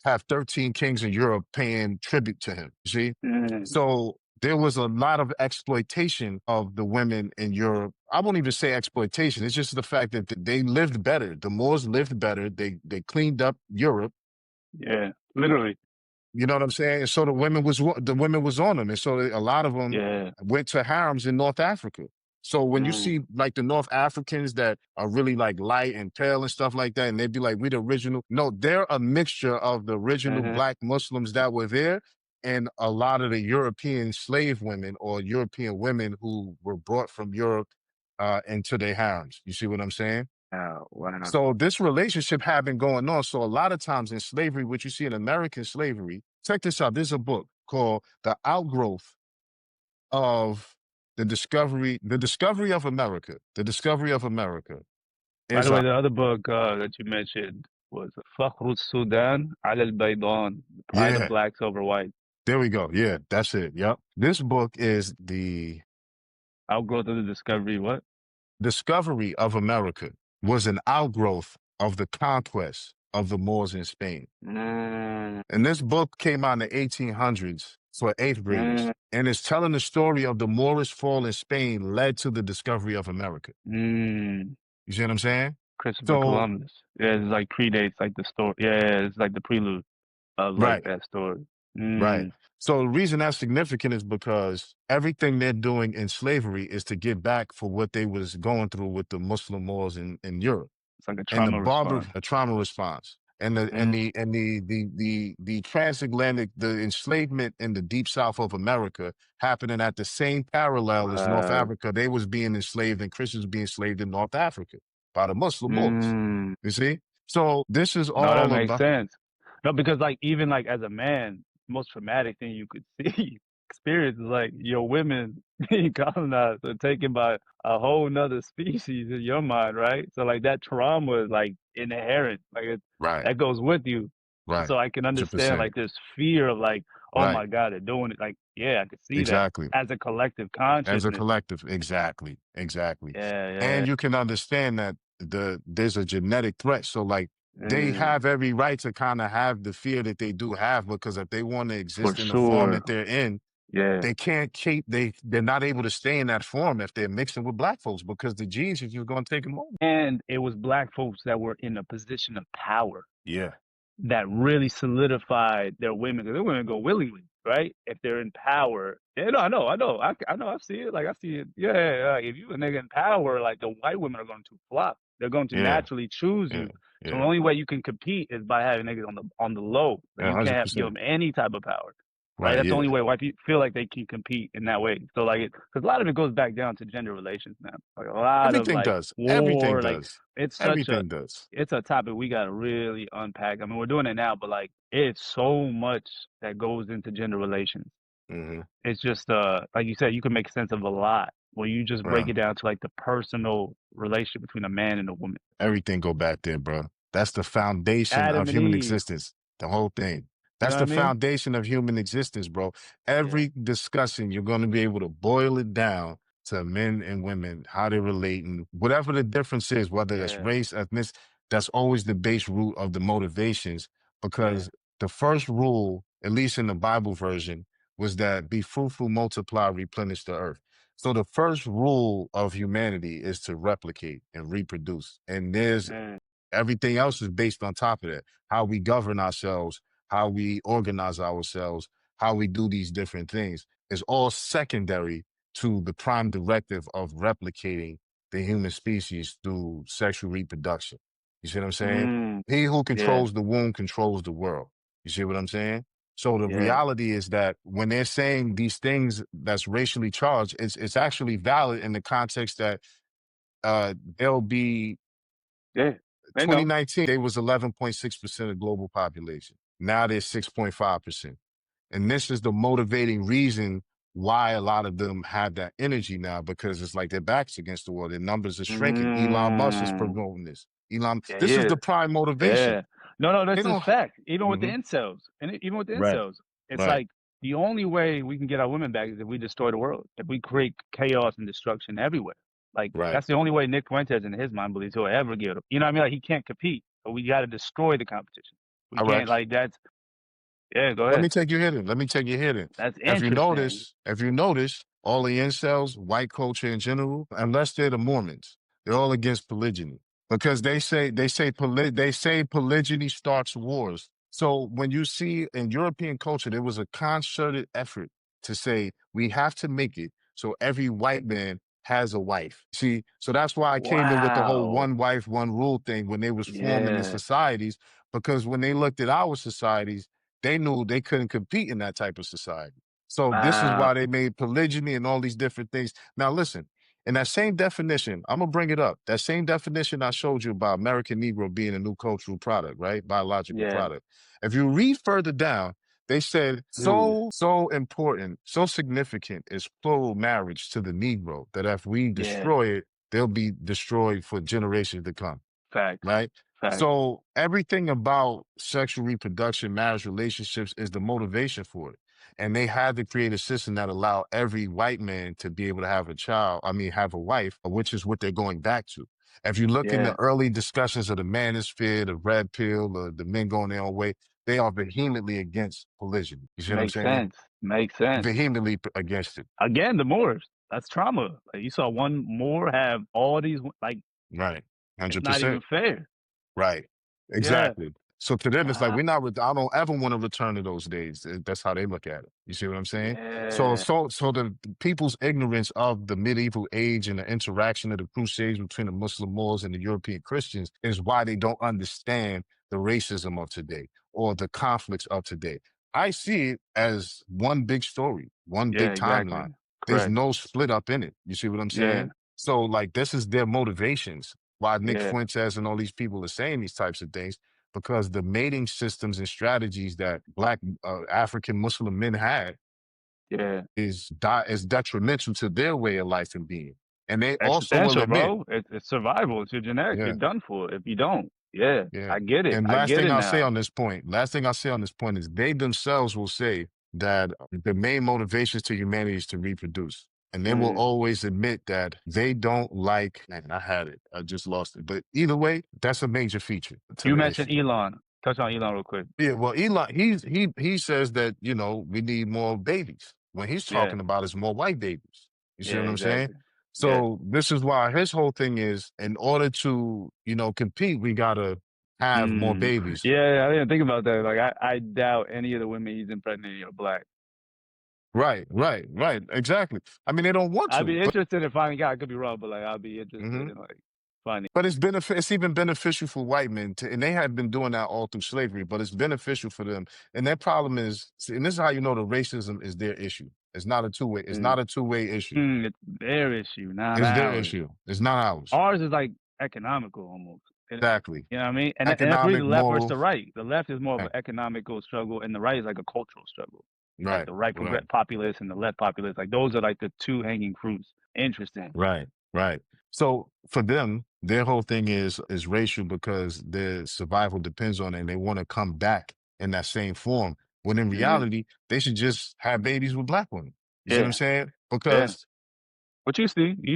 have 13 kings in Europe paying tribute to him. You see? Mm, So there was a lot of exploitation of the women in Europe. I won't even say exploitation. It's just the fact that they lived better. The Moors lived better. They cleaned up Europe. yeah. Literally. You know what I'm saying? And so the women was on them, and so a lot of them Yeah. went to harems in North Africa. So when you Mm, see like the North Africans that are really like light and pale and stuff like that, and they'd be like, "We the original." No, they're a mixture of the original mm-hmm. black Muslims that were there, and a lot of the European slave women or European women who were brought from Europe into their harems. You see what I'm saying? Oh, wow. So this relationship had been going on. So a lot of times in slavery, what you see in American slavery, check this out. There's a book called The Outgrowth of the Discovery of America. The Discovery of America By is the way, a, the other book that you mentioned was Fakhr Sudan al Baydan, The Pride of yeah, Blacks Over White, there we go. Yeah, that's it. Yep. This book is the Outgrowth of the Discovery. What? Discovery of America was an outgrowth of the conquest of the Moors in Spain. Mm, And this book came out in the 1800s for eighth graders. mm, And it's telling the story of the Moorish fall in Spain led to the discovery of America. mm. You see what I'm saying? Christopher So, Columbus. Yeah, it's like predates like the story. Yeah, it's like the prelude of like right, that story. right. Mm, So the reason that's significant is because everything they're doing in slavery is to get back for what they was going through with the Muslim Moors in Europe. it's like a And the trauma barber response. a trauma response and Mm, the transatlantic, the enslavement in the deep south of America happening at the same parallel as North wow. Africa. They was being enslaved and Christians being enslaved in North Africa by the Muslim Moors. Mm. You see? So this is No, that all makes about sense. No, because like even like as a man, most traumatic thing you could see experience is like your women being colonized or taken by a whole nother species in your mind, right? So like that trauma is like inherent, like right, that goes with you. right, So I can understand 100%. like this fear of like, oh Right, my God, they're doing it. Like, yeah, I could see that exactly. as a collective As a consciousness. collective, exactly, exactly. Yeah, And yeah. you can understand that there's a genetic threat. So like they Mm, have every right to kind of have the fear that they do have, because if they want to for exist in the form sure. that they're in, Yeah. they can't keep they're not able to stay in that form if they're mixing with black folks, because the genes is just going to take them over. And it was black folks that were in a position of power Yeah, that really solidified their women. Because their women go willingly, right? If they're in power. Yeah, no, I know, I see it. Like, I see it. Yeah, like, if you a nigga in power, like, the white women are going to flop. They're going to yeah, naturally choose yeah, you. So the yeah, only way you can compete is by having niggas on the low. Like, yeah, you can't give 100%. them any type of power. Right, Right, that's the yeah, only way white people feel like they can compete in that way. So like, because a lot of it goes back down to gender relations, man. Like a lot of everything like does, everything war, like does, it's such a everything does. it's a topic we gotta really unpack. I mean, we're doing it now, but like it's so much that goes into gender relations. Hmm. It's just like you said, you can make sense of a lot when you just break Yeah. it down to like the personal relationship between a man and a woman. Everything go back there, bro. That's the foundation Adam of and human Eve, existence. The whole thing. you know That's what I the mean? foundation of human existence, bro. Yeah, Every discussion, you're going to be able to boil it down to men and women, how they relate, and whatever the difference is, whether that's yeah, race, ethnicity, that's always the base root of the motivations. yeah, Because the first rule, at least in the Bible version, was that be fruitful, multiply, replenish the earth. So the first rule of humanity is to replicate and reproduce. And there's mm, everything else is based on top of that. How we govern ourselves, how we organize ourselves, how we do these different things is all secondary to the prime directive of replicating the human species through sexual reproduction. You see what I'm saying? Mm, He who yeah, controls the womb controls the world. You see what I'm saying? So the yeah, reality is that when they're saying these things that's racially charged, it's actually valid in the context that there'll be yeah. Bingo. 2019, they was 11.6% of global population. Now they're 6.5%. And this is the motivating reason why a lot of them have that energy now, because it's like their backs against the wall. Their numbers are shrinking. Elon Musk is Mm, promoting this. Elon, yeah, this is yeah. the prime motivation. Yeah. No, no, They that's a don't. fact. Even with the Hmm. incels, and even with the Right, incels, it's right, like the only way we can get our women back is if we destroy the world. If we create chaos and destruction everywhere. Like right. that's the only way Nick Fuentes in his mind believes he'll ever get. You know what I mean? Like he can't compete, but we got to destroy the competition. We All right. can't like that's. Yeah, go Let me ahead. take you here then. Let me take you here then. That's interesting. If you notice, all the incels, white culture in general, unless they're the Mormons, they're all against polygyny because they say polygyny starts wars. So when you see in European culture, there was a concerted effort to say we have to make it so every white man has a wife. See, so that's why I came in with the whole Wow. one wife, one rule thing when they was forming the Yeah. societies, because when they looked at our societies, they knew they couldn't compete in that type of society. So this is Wow. why they made polygyny and all these different things. Now, listen, in that same definition, I'm going to bring it up. That same definition I showed you about American Negro being a new cultural product, right? Biological Yeah. product. If you read further down, they said, Dude. so important, so significant is plural marriage to the Negro that if we Yeah. destroy it, they'll be destroyed for generations to come, Facts. right? Facts. So everything about sexual reproduction, marriage relationships is the motivation for it. And they had to create a system that allowed every white man to be able to have a child, have a wife, which is what they're going back to. If you look in the Yeah. early discussions of the manosphere, the red pill, the men going their own way, they are vehemently against polygyny. You see what I'm Makes saying? sense. Makes sense. Vehemently against it. Again, the Moors. That's trauma. Like you saw one Moor have all these like Right. it's not even 100%. fair. Right. Yeah. Exactly. So to them, it's like Wow. we're not. I don't ever want to return to those days. That's how they look at it. You see what I'm saying? So, Yeah. so the people's ignorance of the medieval age and the interaction of the Crusades between the Muslim Moors and the European Christians is why they don't understand the racism of today or the conflicts of today. I see it as one big story, one Yeah, big exactly. timeline. There's Correct. no split up in it. You see what I'm Yeah. saying? So, like, this is their motivations why Nick Yeah. Fuentes and all these people are saying these types of things, because the mating systems and strategies that Black African Muslim men had Yeah. is detrimental to their way of life and being. And they also will Existential, admit, bro. It's survival. It's your genetics. You're yeah, done for if you don't. Yeah. yeah. I get it. And I get it now. last thing I'll say on this point is they themselves will say that the main motivations to humanity is to reproduce. And they will Mm. always admit that they don't like, man, I had it. I just lost it. But either way, that's a major feature to You the mentioned issue. Elon. Touch on Elon real quick. Yeah, well, Elon, he says that, we need more babies. When he's Yeah. talking about is more white babies. You see Yeah, what I'm saying? exactly. Yeah. So this is why his whole thing is in order to, compete, we gotta have more Mm. babies. Yeah, I didn't think about that. Like I doubt any of the women he's impregnating are black. Right, right, right. Exactly. I mean, they don't want I'd to, be interested in finding out. I could be wrong, but like I'd be interested mhm. in like finding. But it's even beneficial for white men and they had been doing that all through slavery, but it's beneficial for them. And their problem is, see, and this is how you know the racism is their issue. It's Mm. not a two-way issue. It's their issue, not It's their ours. issue. It's not ours. Ours is like economical almost. Exactly. You know what I mean? And that's really Economic, the left versus moral. the right. The left is more of an Right, economical struggle, and the right is like a cultural struggle. Like right, the right right, populace and the left populace, like those are like the two hanging fruits. Interesting. right, right. So for them, their whole thing is racial because their survival depends on it and they want to come back in that same form. When in Hmm. reality, they should just have babies with black women. You see what I'm Yeah, saying? yeah. Because But you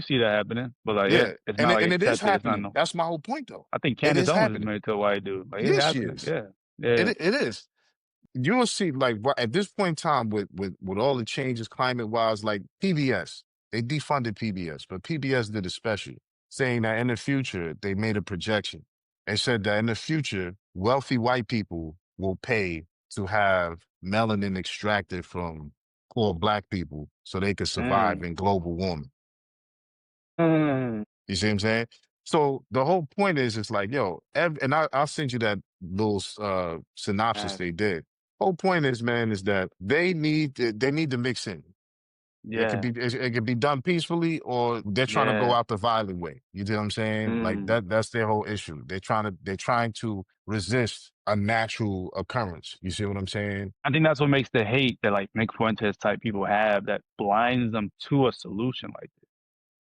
see that happening. But like, yeah, yeah, it's and not like it is accepted. It's not happening. no. That's my whole point though. I think It Candace is Owens is happening. married to a white dude. Like it's Yeah, she happening. is. Yeah, yeah, It is. You will see, like at this point in time, with all the changes climate wise, like PBS, they defunded PBS, but PBS did a special saying that in the future they made a projection. They said that in the future, wealthy white people will pay to have melanin extracted from poor black people so they could survive Mm, in global warming. mm, You see what I'm saying? So the whole point is, it's like, yo, and I'll send you that little synopsis man. they did. Whole point is, man, is that they need to mix in. Yeah. It could be done peacefully, or they're trying to go Yeah. out the violent way. You know what I'm saying? Like Mm. that's their whole issue. They're trying to resist a natural occurrence. You see what I'm saying? I think that's what makes the hate that like Nick Fuentes type people have that blinds them to a solution like this.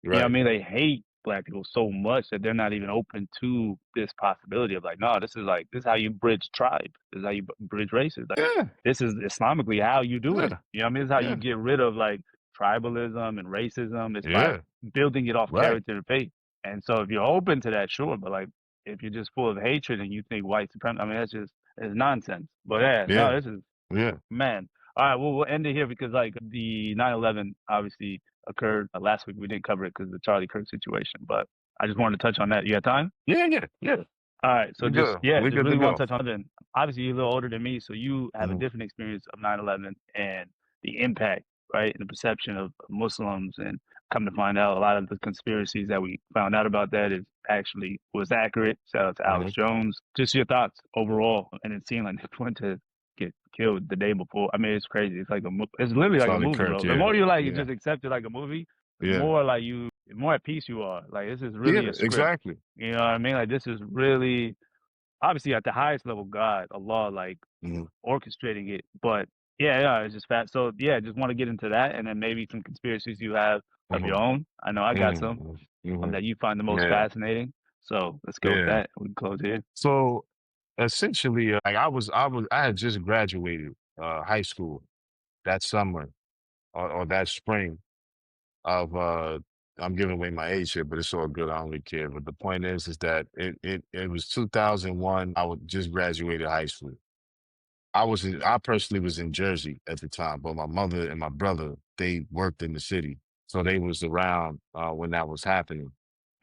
You know what I Right. mean? They hate black people so much that they're not even open to this possibility of like, no, this is how you bridge tribe. This is how you bridge races. Like, Yeah. this is Islamically how you do it. Yeah. You know what I mean? This is how you Yeah. get rid of like tribalism and racism. It's by Yeah. building it off Right. character and faith. And so if you're open to that, sure. But like, if you're just full of hatred and you think white supremacy, I mean, it's nonsense. But yeah, no, Yeah. this is Yeah. Man. All right, well, we'll end it here because like the 9/11 obviously occurred last week. We didn't cover it because of the Charlie Kirk situation, but I just wanted to touch on that. You got time? Yeah. Yeah. Yeah. All right, so We good. We just good to really want go. to touch on it. Obviously, you're a little older than me, so you have a Mhm. different experience of 9/11 and the impact, right, and the perception of Muslims. And come to find out, a lot of the conspiracies that we found out about that is actually was accurate. Shout out to Alex Mhm. Jones. Just your thoughts overall, and it seemed like Nick Fuentes get killed the day before. I mean, it's crazy. It's like it's literally like a Charlie movie, Kirk. bro. The Yeah. more you like, you Yeah. just accept it like a movie. The Yeah. more like the more at peace you are. Like this is really Yeah. a script. Exactly. You know what I mean? Like this is really obviously at the highest level, God, Allah, like Mhm. orchestrating it. But yeah, it's just fat. So yeah, just want to get into that, and then maybe some conspiracies you have of your Mhm. own. I know I got some Mhm. Mhm. that you find the most Yeah. fascinating. So let's go with Yeah. that. We can close here. So essentially, like I had just graduated high school that summer or that spring of I'm giving away my age here, but it's all good. I don't really care. But the point is that it was 2001. I was just graduated high school. I personally was in Jersey at the time, but my mother and my brother, they worked in the city. So they was around when that was happening.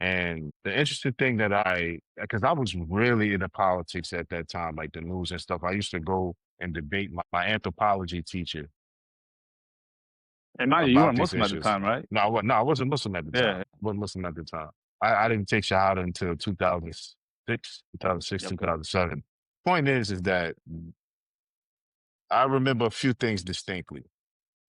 And the interesting thing because I was really into politics at that time, like the news and stuff. I used to go and debate my anthropology teacher And mind you, you about weren't these Muslim at the issues. time, right? No, I wasn't Muslim at the time. Yeah. I wasn't Muslim at the time. I didn't take Shahada until 2006, Okay. 2007. Point is that I remember a few things distinctly.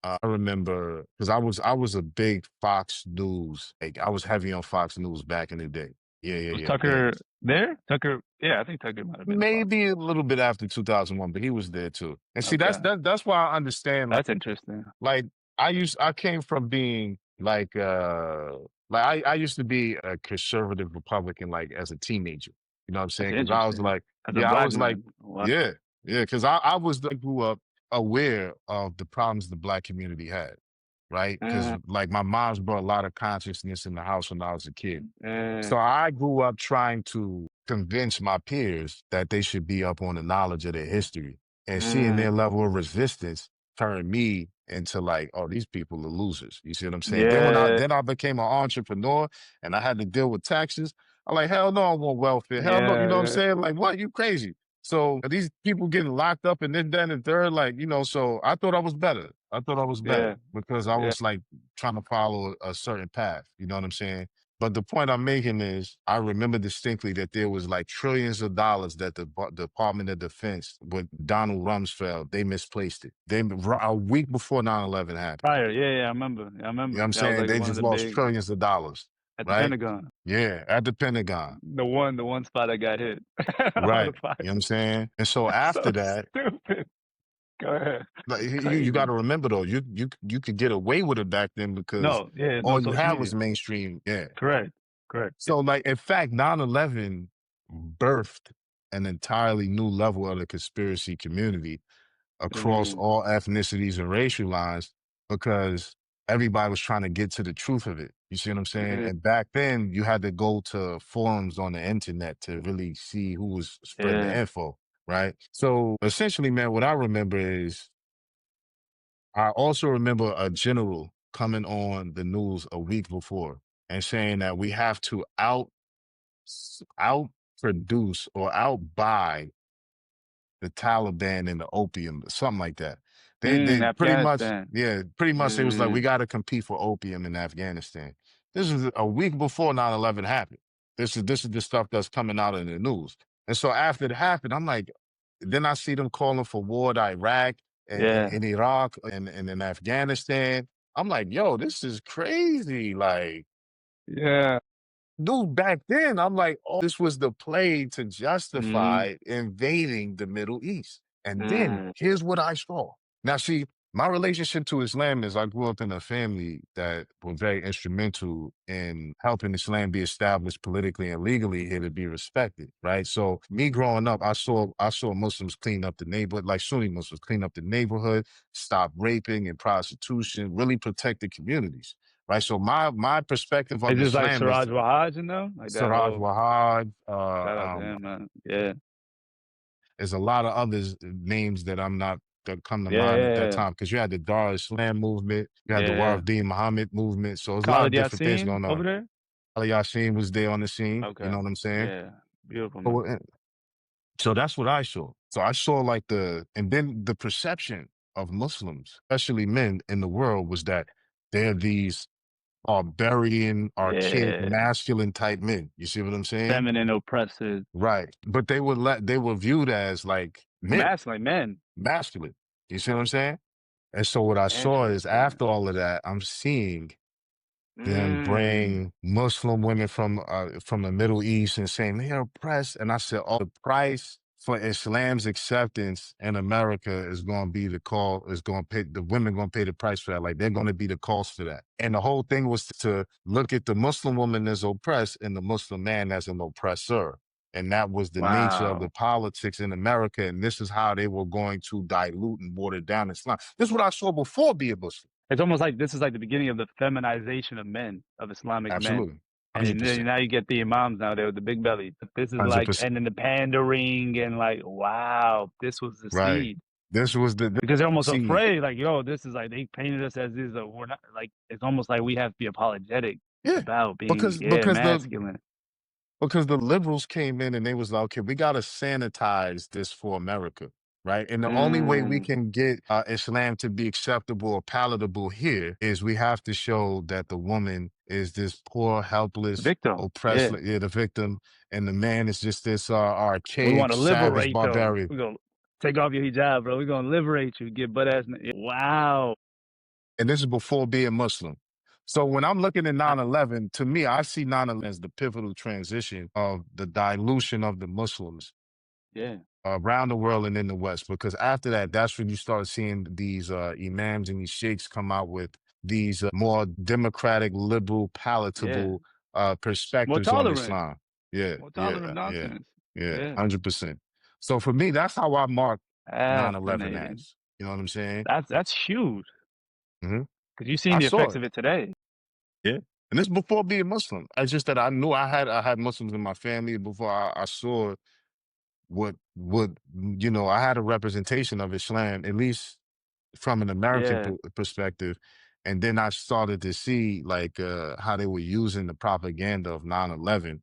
I remember because I was a big Fox News. Like I was heavy on Fox News back in the day. Yeah, yeah, Was yeah. And Tucker there? Tucker, yeah, I think Tucker might have been a part. maybe a little bit after 2001, but he was there too. And see, Okay. that's why I understand. That's interesting. Like I came from being like I used to be a conservative Republican like as a teenager. You know what I'm That's saying? Because I was interesting. like, As a yeah, I black was like, man. Wow. yeah, yeah, because I was like grew up aware of the problems the black community had, right? Because Uh, like my mom's brought a lot of consciousness in the house when I was a kid. uh, So I grew up trying to convince my peers that they should be up on the knowledge of their history, and seeing uh, their level of resistance turned me into like, oh, these people are losers. You see what I'm saying? yeah, Then I became an entrepreneur and I had to deal with taxes. I'm like, hell no, I want welfare. Hell no, you know what I'm yeah, saying? Like, what? You crazy. So these people getting locked up and this, that, and the third, like, so I thought I was better. I thought I was better yeah, because I yeah. was like trying to follow a certain path. You know what I'm saying? But the point I'm making is I remember distinctly that there was like trillions of dollars that the Department of Defense with Donald Rumsfeld, they misplaced it. A week before 9/11 happened. Prior, yeah, I remember. I You know what remember. I'm That was saying? like They one of just the lost big trillions of dollars, at the right? Pentagon. Yeah, at the Pentagon. The one spot that got hit. All the Right. You know what I'm fires. saying? And so That's so after that, stupid. Go ahead. like you got Crazy. to remember though, you could get away with it back then because No, yeah, no all you social had media. was mainstream. Yeah. Correct. Correct. So, like, in fact, 9/11 birthed an entirely new level of the conspiracy community across Mm, all ethnicities and racial lines because everybody was trying to get to the truth of it. You see what I'm saying? yeah, And back then, you had to go to forums on the internet to really see who was spreading the yeah, info, right? So, essentially, man, what I remember is I also remember a general coming on the news a week before and saying that we have to outproduce or outbuy the Taliban and the opium, something like that. They pretty much, Afghanistan. yeah, pretty much it was like, we Mm, got to compete for opium in Afghanistan. This is a week before 9/11 happened. This is the stuff that's coming out in the news. And so after it happened, I'm like, then I see them calling for war to Iraq and yeah. in Iraq and in Afghanistan. I'm like, yo, this is crazy. Like, Yeah. dude, back then, I'm like, oh, this was the play to Mm, justify invading the Middle East. And then mm. here's what I saw. Now, see, my relationship to Islam is I grew up in a family that were very instrumental in helping Islam be established politically and legally here to be respected, right? So me growing up, I saw Muslims clean up the neighborhood, like Sunni Muslims clean up the neighborhood, stop raping and prostitution, really protect the communities, right? So my perspective It's of just like Islam Siraj is Wahaj, you know, like that Siraj whole Wahad. shout out to him, man. Yeah, There's a lot of others names that I'm not that come to yeah, mind at that yeah, time because you had the Dar Islam movement, you had the yeah. Warith Muhammad movement. So there's a lot of Khalid different things Yasin going over on. there. Ali Yassin was there on the scene. You Okay, know what I'm saying? yeah, beautiful, man. So, so that's what I saw. So I saw like and then the perception of Muslims, especially men in the world, was that they're these barbarian, archaic, Yeah, masculine type men. You see what I'm saying? feminine oppressive, Right. But they were viewed as like men, masculine men. masculine. You see what I'm saying? And so what I saw is Interesting. after all of that, I'm seeing them Mm. bring Muslim women from the Middle East and saying they're oppressed. And I said, oh, the price for Islam's acceptance in America is going to be is going to pay, the women going to pay the price for that. Like they're going to be the cost for that. And the whole thing was to look at the Muslim woman as oppressed and the Muslim man as an oppressor. And that was the nature of the Wow. politics in America. And this is how they were going to dilute and water down Islam. This is what I saw before being Muslim. It's almost like this is like the beginning of the feminization of men, of Islamic men. Absolutely. And then 100%. now you get the imams now there with the big belly. This is like, 100%. and then the pandering and like, wow, this was the Right. seed. This was Because they're almost see, afraid, like, yo, this is like, they painted us as this, we're not, like, it's almost like we have to be apologetic yeah, about being, because yeah, because the masculine. because the liberals came in and they was like, okay, we got to sanitize this for America, right? And the only way we Mm, can get Islam to be acceptable or palatable here is we have to show that the woman is this poor, helpless, victim. oppressed, Yeah. yeah, the victim, and the man is just this We archaic, want to savage liberate them. barbarian. We're going to take off your hijab, bro. We're going to liberate you. Get butt ass. Wow. And this is before being Muslim. So when I'm looking at 9/11, to me, I see 9/11 as the pivotal transition of the dilution of the Muslims Yeah. around the world and in the West. Because after that, that's when you start seeing these imams and these sheikhs come out with these more democratic, liberal, Yeah. palatable More perspectives on tolerant. Islam. Yeah, More tolerant yeah, yeah, nonsense. yeah, Yeah. 100%. So for me, that's how I mark 9/11 Fascinating. as. You know what I'm saying? That's huge. Hmm. Because you've seen I the saw effects it. of it today. Yeah. And this before being Muslim. It's just that I knew I had Muslims in my family before I saw what I had a representation of Islam, at least from an American Yeah. perspective. And then I started to see like how they were using the propaganda of 9/11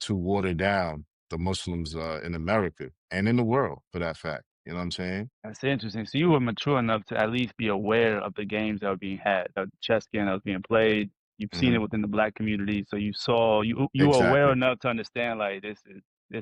to water down the Muslims in America and in the world for that fact. You know what I'm saying? That's interesting. So you were mature enough to at least be aware of the games that were being had, the chess game that was being played. You've seen it Hmm. within the black community, so you were aware Exactly. enough to understand like this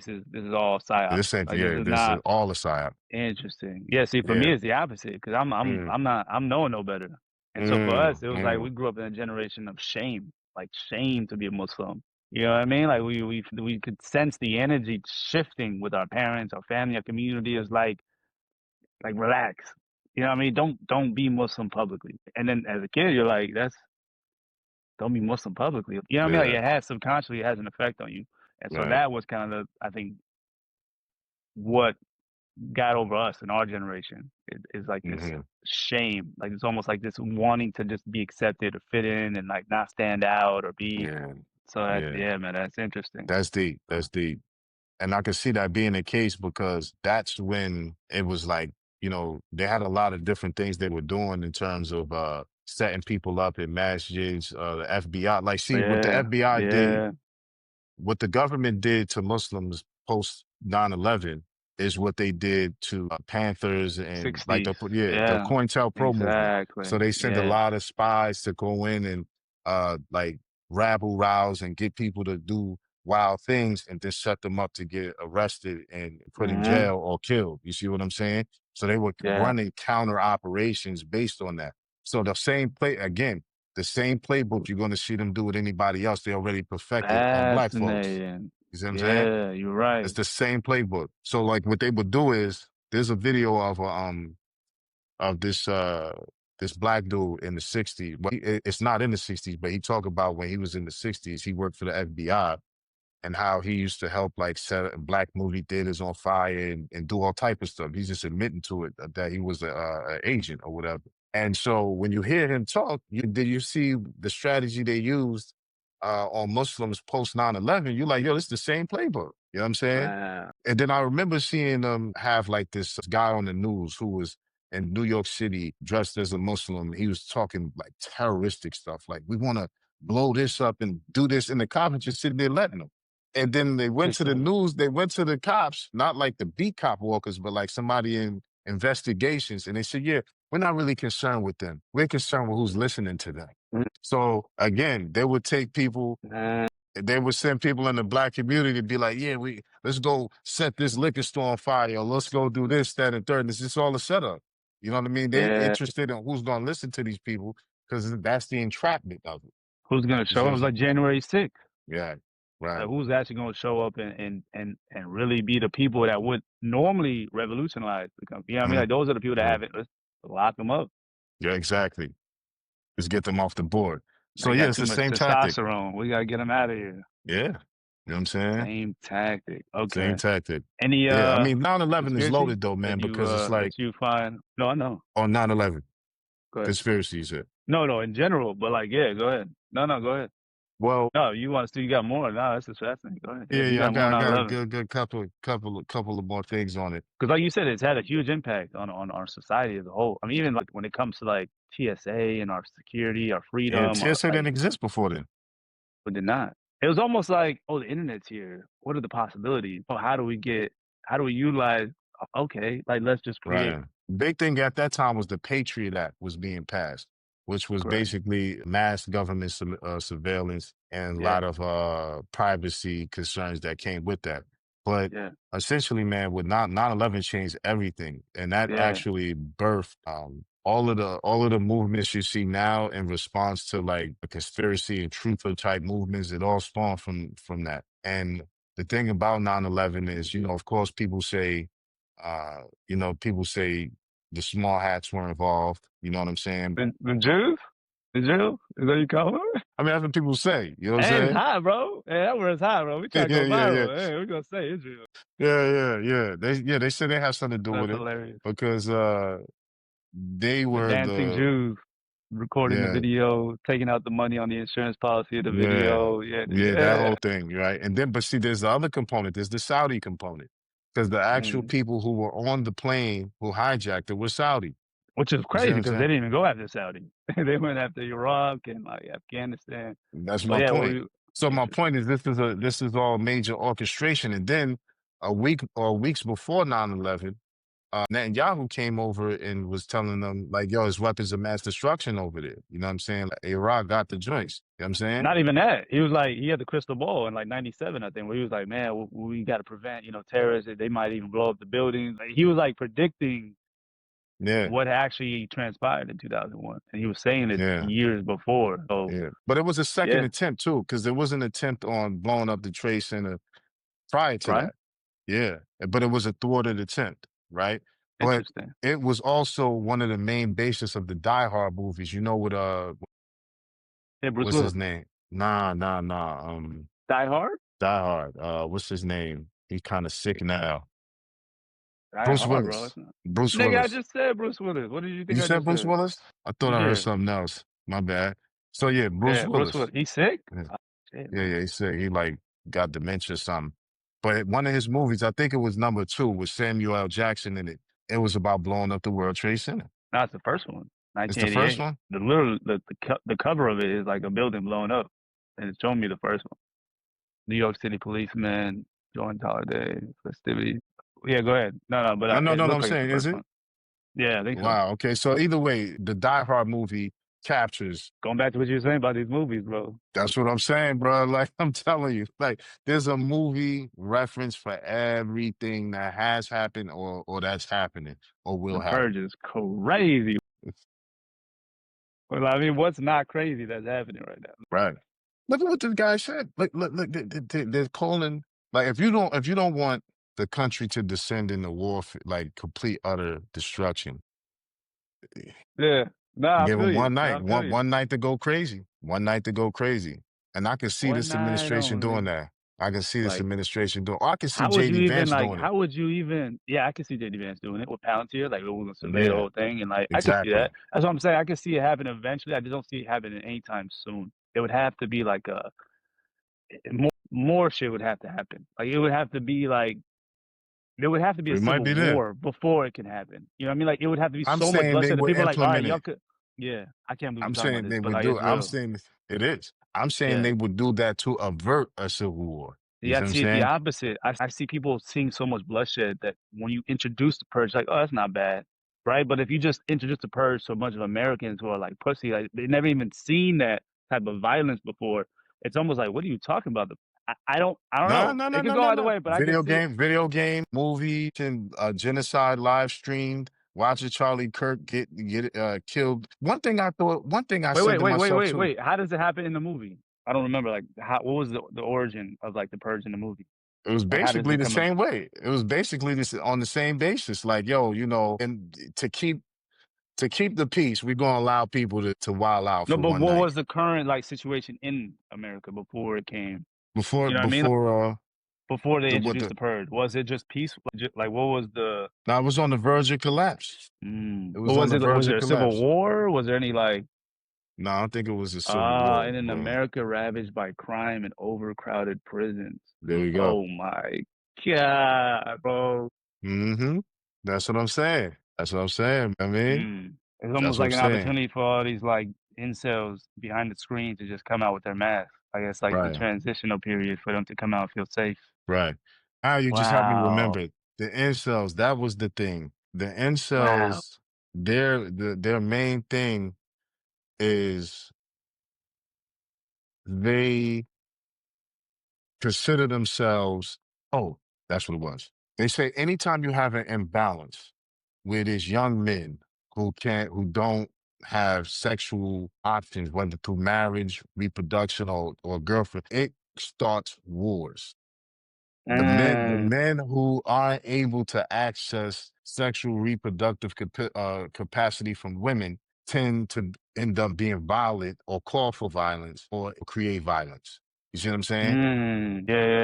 is all psyop. This ain't Like this yeah, is this is not all a psyop. interesting. Yeah, see, for me Yeah. it's the opposite because Mm, I'm knowing no better. And so for us, mm, it was like we mm. grew up in a generation of shame, like shame to be a Muslim. You know what I mean? Like we could sense the energy shifting with our parents, our family, our community. Is like relax. You know what I mean? Don't be Muslim publicly. And then as a kid, you're like, don't be Muslim publicly. You know what I mean? Like Yeah. it has subconsciously it has an effect on you. And so Right. that was kind of I think what got over us in our generation is like this Hmm. shame. Like it's almost like this wanting to just be accepted or fit in and like not stand out or be. Yeah. So that Yeah. yeah, man, that's interesting. That's deep. That's deep. And I could see that being the case because that's when it was like, they had a lot of different things they were doing in terms of setting people up in masjids, the FBI. Like, see, what the Yeah, FBI did, yeah, what the government did to Muslims post 9/11. is what they did to Panthers and like 60s. the Yeah, COINTELPRO movement. So exactly. they sent a Yeah. lot of spies to go in and like rabble rouse and get people to do wild things and then set them up to get arrested and put in Hmm. jail or killed. You see what I'm saying? So they were Yeah. running counter operations based on that. So the same playbook you're going to see them do with anybody else, they already perfected on black folks. Fascinating. You see what I'm saying? Yeah, you're It's right. the same playbook. So like what they would do is there's a video of this black dude in the 60s. But it's not in the 60s, but he talked about when he was in the 60s, he worked for the FBI and how he used to help like set black movie theaters on fire and do all type of stuff. He's just admitting to it that he was a agent or whatever. And so when you hear him talk, did you see the strategy they used on Muslims post 9/11? You're like, yo, it's the same playbook. You know what I'm saying? Wow. And then I remember seeing them have like this guy on the news who was in New York City dressed as a Muslim. He was talking like terroristic stuff, like we want to blow this up and do this, and the cops just sitting there letting them. And then they went to the news, they went to the cops, not like the beat cop walkers, but like somebody in investigations. And they said, yeah, we're not really concerned with them. We're concerned with who's listening to them. So again, they would take people, they would send people in the black community to be like, yeah, let's go set this liquor store on fire, or let's go do this, that, and third. This is all a setup. You know what I mean? They Yeah. interested in who's going to listen to these people because that's the entrapment of it. Who's gonna You see show what up? It I'm was saying? like January 6th. Yeah, Like right. who's actually gonna show up and really be the people that would normally revolutionize the company? You know what I mean? Mhm. Like those are the people that Right. have it. Let's lock them up. Yeah, exactly. Just get them off the board. So They yeah, got it's too the much same tactic. testosterone. We gotta get them out of here. Yeah. You know what I'm saying? Same tactic. Same Okay. tactic. Any Yeah. I mean, 9/11 is conspiracy loaded though, man, that you because it's like that you find? No, I know. on 9/11 Go ahead. conspiracies. No, in general, but like, yeah, go ahead. No, go ahead. Well, No, you want to see? You got more? No, that's just fascinating. Go ahead. Yeah, yeah, if you yeah, got more I got a 9/11, good couple of more things on it. because like you said, it's had a huge impact on our society as a whole. I mean, even like when it comes to like TSA and our security, our Yeah, freedom, our TSA like, didn't exist before then. but did not. It was almost like, oh, the internet's here. What are the possibilities? Oh, how do we utilize? Okay, like let's just create. Right. Big thing at that time was the Patriot Act was being passed, which was Correct. basically mass government surveillance and a Yeah, lot of privacy concerns that came with that. But yeah, essentially, man, with 9/11 changed everything, and that yeah. actually birthed all of the movements you see now in response to like the conspiracy and truther type movements. It all spawned from that. And the thing about 9/11 is, of course, people say the small hats were involved. You know what I'm saying? The Jews, the Jews, is that you call them? I mean, that's what people say. You know what I'm Hey, it's saying? high, bro. Hey, that word's high, bro. We try Yeah, to go yeah, yeah, viral. Hey, we're gonna say Israel. yeah. They said they have something to do That's with it hilarious. because they The were dancing the Jews recording the yeah, video, taking out the money on the insurance policy of the yeah, video. Yeah, yeah, that yeah. whole thing, right? And then, but see, there's the other component. There's the Saudi component because the actual Mm. people who were on the plane who hijacked it were Saudi. Which is You see crazy what I'm because they saying? didn't even go after Saudi. They went after Iraq and like Afghanistan. That's But my yeah, point. So my interesting. point is this is all major orchestration. And then a week or weeks before 9/11, Netanyahu came over and was telling them like, yo, it's weapons of mass destruction over there. You know what I'm saying? Like, Iraq got the joints. You know what I'm saying? Not even that. He was like, he had the crystal ball in like '97, I think, where he was like, man, we got to prevent, terrorists. They might even blow up the buildings. Like, he was like predicting Yeah, what actually transpired in 2001, and he was saying it yeah, years before. So yeah. But it was a second yeah, attempt too, because there was an attempt on blowing up the Trade Center prior to right, that. Yeah, but it was a thwarted attempt, right? But interesting. it was also one of the main basis of the Die Hard movies. You know what Yeah, Bruce what's his Willis, name? Nah. Die Hard, Die Hard. What's his name? He's kind of sick now. Die Bruce Hard, bro. Willis. It's not. Bruce Nigga, I Willis. just said Bruce Willis. What did you think You I said just Bruce said? Willis? I thought I heard Yeah, something else. My bad. So yeah, Bruce yeah, Bruce Willis. Willis. He's sick. Yeah, Oh, shit, yeah, man. yeah. He said he like got dementia or something. But one of his movies, I think it was number 2, with Samuel L. Jackson in it. It was about blowing up the World Trade Center. That's the first one, It's the first 1988. one. The cover of it is like a building blown up, and it's showing me the first one. New York City policeman, Joint Holiday, festivities. Yeah, go ahead. No, but No, no, it no, no. looks I'm like it's the saying, is first it? one. Yeah, I think so. Wow. Okay. So either way, the Die Hard movie captures. Going back to what you were saying about these movies, bro. That's what I'm saying, bro. Like I'm telling you, like there's a movie reference for everything that has happened or that's happening or will The Purge happen. is crazy. Well, I mean, what's not crazy that's happening right now? Right. Look at what this guy said. Look. They're calling like if you don't want the country to descend into war, like complete utter destruction, Yeah. Nah, I give feel them you. one Nah, night, I feel you. one night to go crazy, one night to go crazy, and I can see One this night administration doing only. that. I can see this Like, administration doing. Or I can see how would you JD even Vance like? doing it. How would you even? Yeah, I can see JD Vance doing it with Palantir. Like, we're gonna survey the Yeah, whole thing, and like, I can see exactly. that. That's what I'm saying. I can see it happen eventually. I just don't see it happening anytime soon. It would have to be like a more shit would have to happen. Like, it would have to be like there would have to be a We might civil be there. war before it can happen. You know what I mean? Like, it would have to be I'm so much saying they bloodshed that would people are like, all right, implement y'all it. could. Yeah, I can't believe we're I'm talking about saying this, they but would like, do. it's I'm real. saying it is. I'm saying Yeah. they would do that to avert a civil war. You Yeah, see I what I'm see it the saying? opposite. I see people seeing so much bloodshed that when you introduce the purge, like, oh, that's not bad, right? But if you just introduce the purge to a bunch of Americans who are like pussy, like they've never even seen that type of violence before, it's almost like, what are you talking about? I don't No, know. no, It no, could no, go no, either no. way, but I can see it. Video game, movie, and genocide live streamed. Watching Charlie Kirk get killed. One thing I said to myself too. Wait. How does it happen in the movie? I don't remember. Like, what was the origin of like the purge in the movie? It was Like, how does basically it the come up? same way. It was basically this on the same basis. Like, yo, and to keep the peace, we're gonna allow people to wild out No, for but one what night. was the current like situation in America before it came? You know what I mean? Before Before they the what introduced the the purge? Was it just peaceful? Like, what was the now it was on the verge of collapse. It what was on was the it? Was verge of there a civil collapse. war? Was there any like No, I don't think it was a civil war. in an America ravaged by crime and overcrowded prisons? There we go. Oh my God, bro. Mm-hmm. That's what I'm saying. That's what I'm saying. I mean, It's that's almost what I'm like an saying. opportunity for all these like incels behind the screen to just come out with their mask. I guess like the Right, transitional period for them to come out and feel safe. right. Now you just have me Wow. remember the incels. That was the thing. The Wow. incels, their main thing is they consider themselves. Oh, that's what it was. They say anytime you have an imbalance where there's young men who don't have sexual options, whether through marriage, reproduction, or girlfriend, it starts wars. The Mm, men who aren't able to access sexual reproductive capacity from women tend to end up being violent or call for violence or create violence. You see what I'm saying?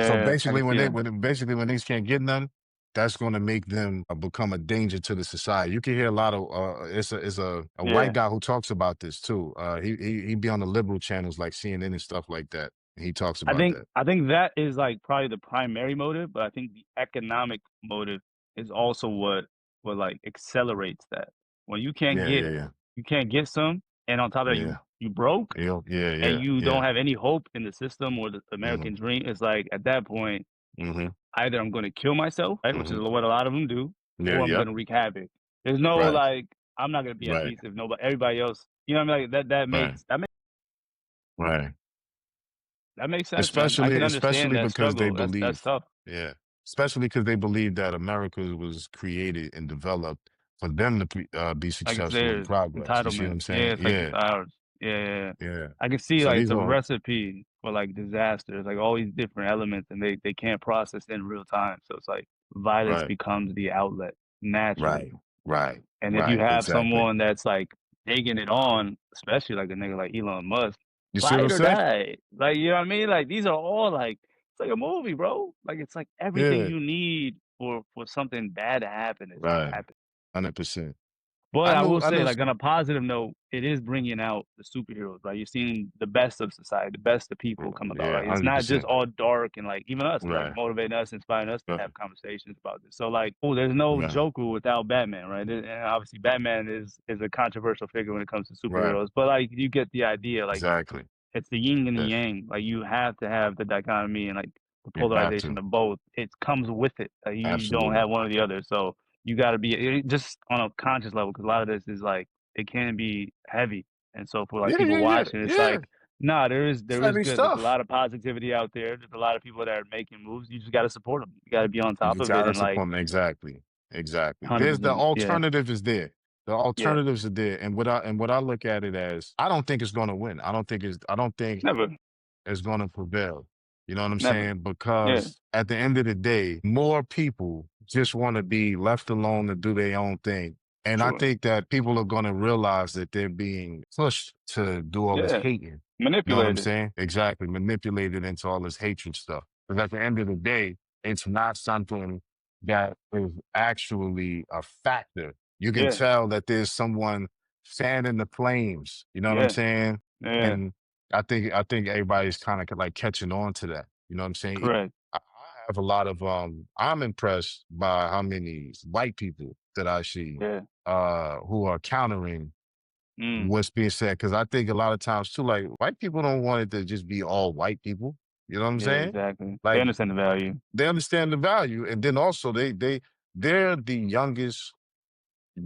So yeah, I can basically, see that. when these can't get none, that's going to make them become a danger to the society. You can hear a lot of it's a white Yeah. guy who talks about this too. He be on the liberal channels like CNN and stuff like that. He talks about that. I think that is like probably the primary motive, but I think the economic motive is also what like accelerates that. When Yeah, yeah, yeah, you can't get some, and on top of that yeah, you broke yeah, yeah, and yeah, you don't yeah. have any hope in the system or the Mm-hmm, American dream. It's like at that point, mm-hmm, either I'm going to kill myself, right, which is mm-hmm. what a lot of them do, Yeah, or I'm yep. going to wreak havoc. There's no Right, like I'm not going to be at right, peace if nobody everybody else. You know what I mean? Like right, right. that makes sense, man. I can understand Especially that because they struggle. That's believe, tough. yeah, especially because they believe that America was created and developed for them to be Like it's successful in theirs, progress. You see what entitlement. I'm Yeah, saying? it's like it's Yeah, ours. Yeah. yeah. I can see So like these it's a are recipe for like disasters, like all these different elements, and they can't process in real time. So it's like violence right, becomes the outlet right, naturally. right, And if you right. have Exactly. someone that's like taking it on, especially like a nigga like Elon Musk, You see what I'm ride or saying? die. Like, you know what I mean? Like these are all like it's like a movie, bro. Like it's like everything Yeah, you need for something bad to happen is right. happening. 100%. But I will I say, knew. like on a positive note, it is bringing out the superheroes, right? You're seeing the best of society, the best of people come about, Yeah, right? It's not just 100%. all dark and like even us, like Right, motivating us, inspiring us to right, have conversations about this. So like, oh, there's no right, Joker without Batman, right? And obviously, Batman is a controversial figure when it comes to right. superheroes, but like you get the idea, like Exactly. it's the yin and the Yes. yang. Like you have to have the dichotomy and like the You have polarization to. of both. It comes with it. You don't Absolutely. have one or the other. So you got to be just on a conscious level, because a lot of this is like it can be heavy. And so for like Yeah, people yeah, yeah, watching, it's yeah. like, nah, It's there is heavy good. There's a stuff. lot of positivity out there. There's a lot of people that are making moves. You just got to support them. You got to be on You top of it gotta and like support them. Exactly. Exactly. There's the 100%. Yeah, alternative is there. The yeah, alternatives are there. And what I look at it as, I don't think it's gonna win. I don't think never, is going to prevail. You know what I'm never. saying? Yeah, Because at the end of the day, more people just want to be left alone to do their own thing. And I sure. think that people are going to realize that they're being pushed to do all this Yeah, hating. You know what I'm manipulated. saying? Exactly. Manipulated into all this hatred stuff. Because at the end of the day, it's not something that is actually a factor. You can Yeah, tell that there's someone fanning the flames. You know what I'm yeah, saying? yeah. And I think everybody's kind of like catching on to that. You know what I'm saying? Correct. I have a lot of I'm impressed by how many white people that I see Yeah. who are countering Mm. what's being said. Cause I think a lot of times too, like white people don't want it to just be all white people. You know what I'm Yeah, saying? exactly. They Like understand the value. they understand the value. And then also they're the youngest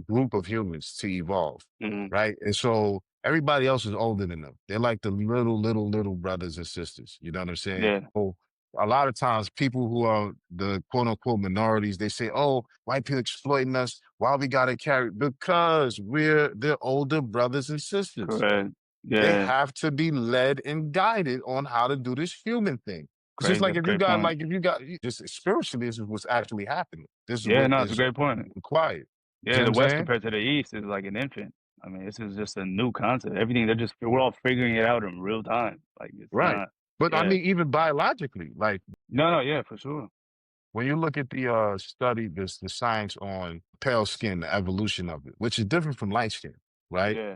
group of humans to evolve, Mhm. right? And so everybody else is older than them. They're like the little brothers and sisters. You know what I'm saying? Yeah. So a lot of times people who are the quote unquote minorities, they say, oh, white people exploiting us. Why we got to carry? Because we're their older brothers and sisters. Correct. They Yeah. have to be led and guided on how to do this human thing. It's just Great. like That's a great point. if you got just spiritually, this is what's actually happening. This is Yeah, what no, it's a is great point. required. You see Yeah, what the I'm West saying? compared to the East is like an infant. I mean, this is just a new concept. Everything we're all figuring it out in real time. Like it's Right. not. But I Yeah. mean, even biologically, like No, no, yeah, for sure. when you look at the study, the science on pale skin, the evolution of it, which is different from light skin, right? Yeah.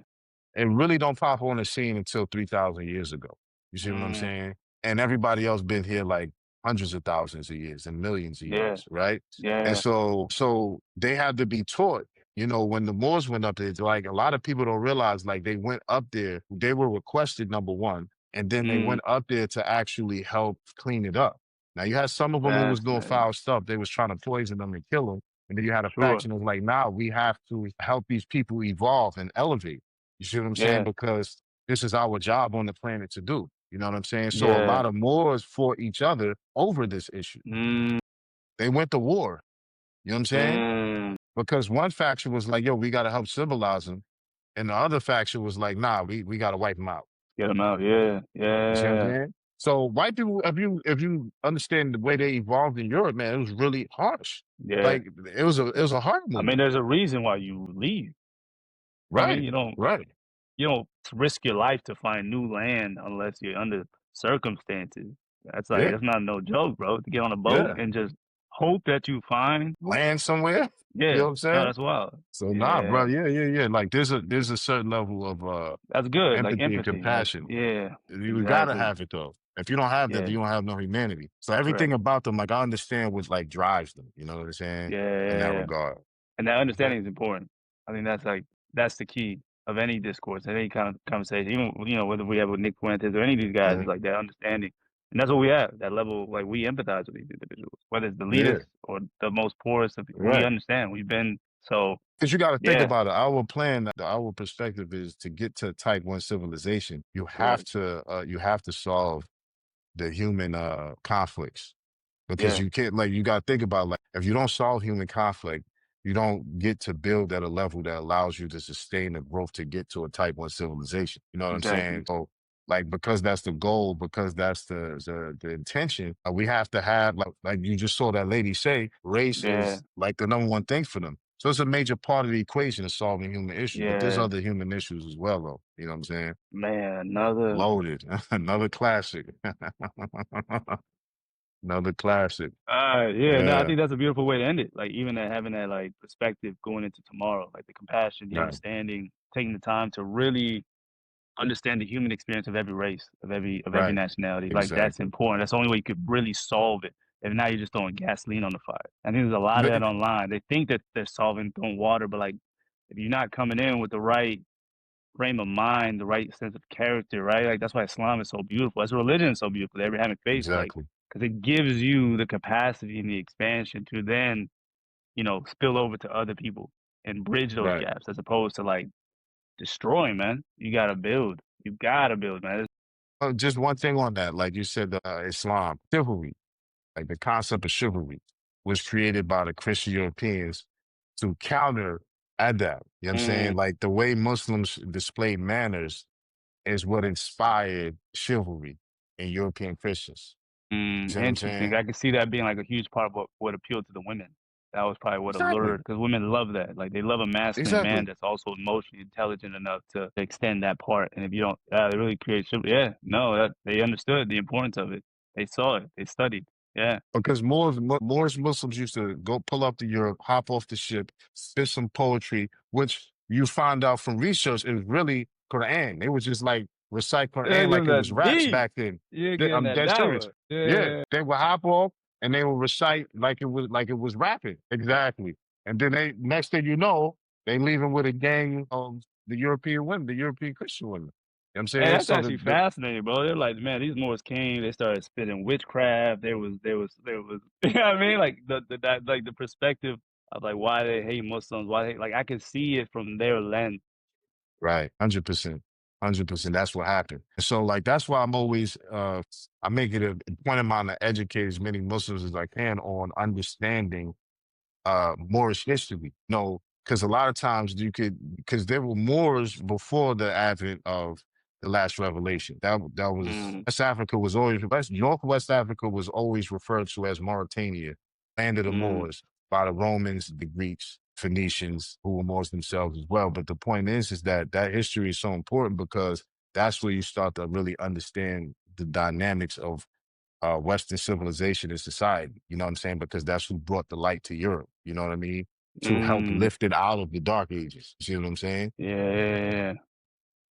It really don't pop on the scene until 3,000 years ago. You see what I'm Mm. saying? And everybody else been here like hundreds of thousands of years and millions of Yeah. years, right? And Yeah. so they had to be taught, when the Moors went up there, it's like a lot of people don't realize like they went up there, they were requested, number one, and then they Mm. went up there to actually help clean it up. Now you had some of them who was doing Fascinating. foul stuff. They was trying to poison them and kill them. And then you had a Sure. faction that was like, nah, we have to help these people evolve and elevate. You see what I'm saying? Yeah. Because this is our job on the planet to do. You know what I'm saying? So a Yeah. lot of Moors fought each other over this issue. Mm. They went to war. You know what I'm saying? Mm. Because one faction was like, yo, we got to help civilize them. And the other faction was like, nah, we got to wipe them out. Get them out. Yeah. You see what I'm Yeah. saying? So white people, if you understand the way they evolved in Europe, man, it was really harsh. Yeah. Like it was a hard I mean, movement. there's a reason why you leave. I mean, Right. Right. you don't risk your life to find new land unless you're under circumstances. Yeah. That's not no joke, bro. To get on a boat Yeah. and just hope that you find. Land somewhere. You know Yeah, what I'm no, saying? that's wild. So nah, bro. Yeah, Yeah, yeah, yeah. Like there's a certain level of that's good. Like empathy and empathy. Like compassion. yeah, You gotta exactly. have it though. If you don't have that, Yeah, then you don't have no humanity. So everything correct. about them, like I understand what like drives them. You know what I'm saying? In that Yeah. regard. And that Yeah. understanding is important. I think that's the key of any discourse, any kind of conversation. Even whether we have with Nick Fuentes or any of these guys, is Mhm. like that understanding, and that's what we have. That level, like we empathize with these individuals, whether it's the Yeah. leaders or the most poorest of people. We Right. understand. We've been so Because you got to think yeah, about it. Our plan, our perspective is to get to type one civilization. correct. You have to solve the human conflicts. Because Yeah, you can't, like, you got to think about, like, if you don't solve human conflict, you don't get to build at a level that allows you to sustain the growth to get to a type one civilization. You know what I'm saying? exactly. So, like, because that's the goal, because that's the intention, we have to have, like you just saw that lady say, race Yeah, is like the number one thing for them. So it's a major part of the equation of solving human issues. But there's yeah, other human issues as well, though. You know what I'm saying? man. Another. Loaded. Another classic. Another classic. Yeah, no, I Yeah. think that's a beautiful way to end it. Like even that having that like perspective going into tomorrow, like the compassion, the Right. understanding, taking the time to really understand the human experience of every race, of every Right. nationality. Like that's Exactly. important. That's the only way you could really solve it. If not, you're just throwing gasoline on the fire. I think there's a lot of that But online. They think that they're solving throwing water, but like if you're not coming in with the right frame of mind, the right sense of character, right? Like that's why Islam is so beautiful. As a religion is so beautiful. The Abrahamic faith, like exactly. because it gives you the capacity and the expansion to then, spill over to other people and bridge those Right. gaps as opposed to like destroying, man. You gotta build. You gotta build, man. Just one thing on that, like you said, Islam, chivalry, like the concept of chivalry was created by the Christian Europeans to counter adab. You know what I'm Mm, saying? Like the way Muslims display manners is what inspired chivalry in European Christians. You see what I'm interesting. saying? I can see that being like a huge part of what appealed to the women. That was probably what Exactly. allured, because women love that. Like they love a masculine man Exactly. that's also emotionally intelligent enough to extend that part. And if you don't, it really creates, yeah, no, that they understood the importance of it. They saw it. They studied. Yeah. Because Moors Muslims used to go pull up to Europe, hop off the ship, spit some poetry, which you find out from research is really Quran. They would just like recite Yeah, Quran give them like it was that raps D. back then. Yeah, give them I'm that dead serious. dawa. Yeah, Yeah. they would hop off and they would recite like it was rapping. Exactly. And then they next thing you know, they leaving with a gang of the European women, the European Christian women. You know what I'm Hey, saying? that's So actually fascinating, bro. They're like, man, these Moors came. They started spitting witchcraft. There was. You know what I mean? Like like the perspective of like why they hate Muslims. Why they like I can see it from their lens. right, 100%. 100%. That's what happened. And so, like, that's why I'm always, I make it a point of mine to educate as many Muslims as I can on understanding Moorish history. No, because a lot of times because there were Moors before the advent of the last revelation. That was Mm, West Africa was always Northwest Africa was always referred to as Mauritania, land of the mm, Moors, by the Romans, the Greeks, Phoenicians, who were Moors themselves as well. But the point is that that history is so important because that's where you start to really understand the dynamics of Western civilization and society. You know what I'm saying? Because that's who brought the light to Europe. You know what I mean? To help mm. lift it out of the dark ages. You see what I'm saying? Yeah, yeah, yeah.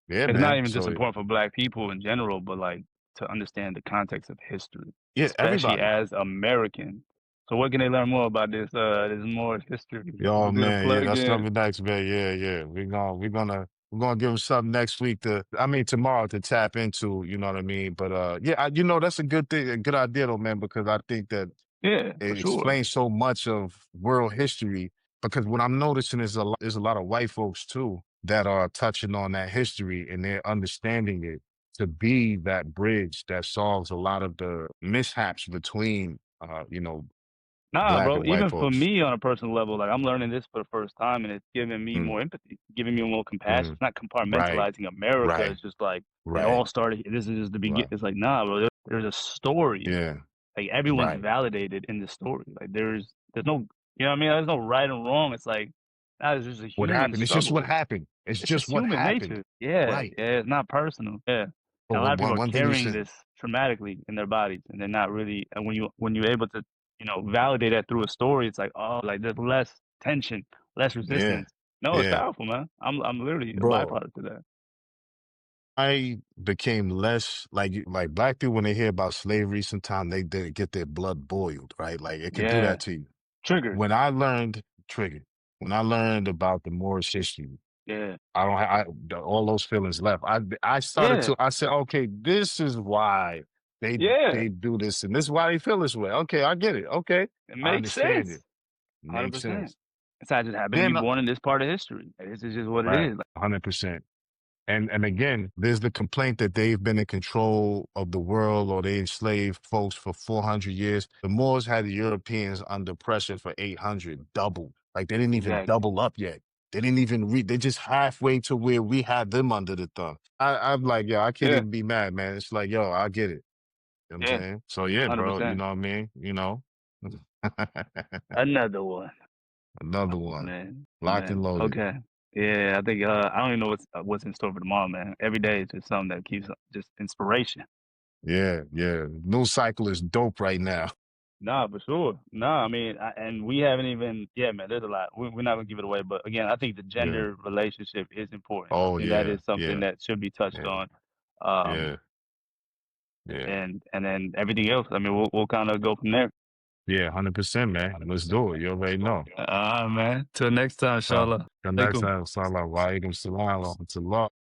Yeah, It's not man. even just So important for Black people in general, but like to understand the context of history, yeah, especially everybody. as Americans. So where can they learn more about this Moorish history? Yo, We'll do the man. Yeah, plug that's in. something next, man. Yeah, yeah. We're gonna give them something next week tomorrow to tap into. You know what I mean? But yeah, that's a good thing, a good idea though, man. Because I think that Yeah, for it sure. explains so much of world history because what I'm noticing is there's a lot of white folks too that are touching on that history and they're understanding it to be that bridge that solves a lot of the mishaps between Nah, black bro. and white Even for folks. me on a personal level, like I'm learning this for the first time, and it's giving me Mm, more empathy, giving me more compassion. mm, It's not right, compartmentalizing America. right, It's just like it right, all started. This is just the beginning. right. It's like nah, bro. There's a story. Yeah, Like everyone's right. validated in the story. Like there's no, what I mean? There's no right and wrong. It's like that is just a What human happened? It's just what struggle. happened. It's It's just just what human happened. nature. Yeah, Right. yeah. It's not personal. Yeah, But and a lot of people are one thing you carrying said, this traumatically in their bodies, and they're not really. And when you're able to, validate that through a story, it's like oh, like there's less tension, less yeah, resistance. No, it's yeah, powerful, man. I'm literally a bro. byproduct of that. I became less like black people when they hear about slavery, sometimes they get their blood boiled, right? Like it could do that Yeah, to you. triggered. When I learned triggered, when I learned about the Moorish history, Yeah, I don't have all those feelings left. I started yeah, to I said, okay, this is why yeah. they do this and this is why they feel this way. Okay, I get it. Okay, It I makes understand sense. it. Makes 100%. sense. It's I just happen to be Then born in this part of history. This is just what it right, is. Like, 100%. And again, there's the complaint that they've been in control of the world or they enslaved folks for 400 years. The Moors had the Europeans under pressure for 800, double. Like they didn't even exactly. double up yet. They didn't even read. They just halfway to where we had them under the thumb. I'm like, yo, I can't Yeah, even be mad, man. It's like, yo, I get it. You know what I'm yeah, saying? So yeah, bro, you 100%. know what I mean? Another one. Another Oh, one. man. Locked and Man. loaded. Okay. Yeah, I think I don't even know what's in store for tomorrow, man. Every day is just something that keeps just inspiration. Yeah, yeah. News cycle is dope right now. Nah, for sure. Nah, I mean, and we haven't even. Yeah, man. There's a lot. We're not gonna give it away, but again, I think the Yeah. gender relationship is important. I Oh think that yeah, is something yeah, that should be touched yeah, on. Um, yeah, yeah. and then everything else. I mean, we'll kind of go from there. Yeah, 100%, man. Let's do it. You already know. Man. Till next time, So, inshallah. the next Alaikum. time, salam alaikum, salam, wa rahmatullah.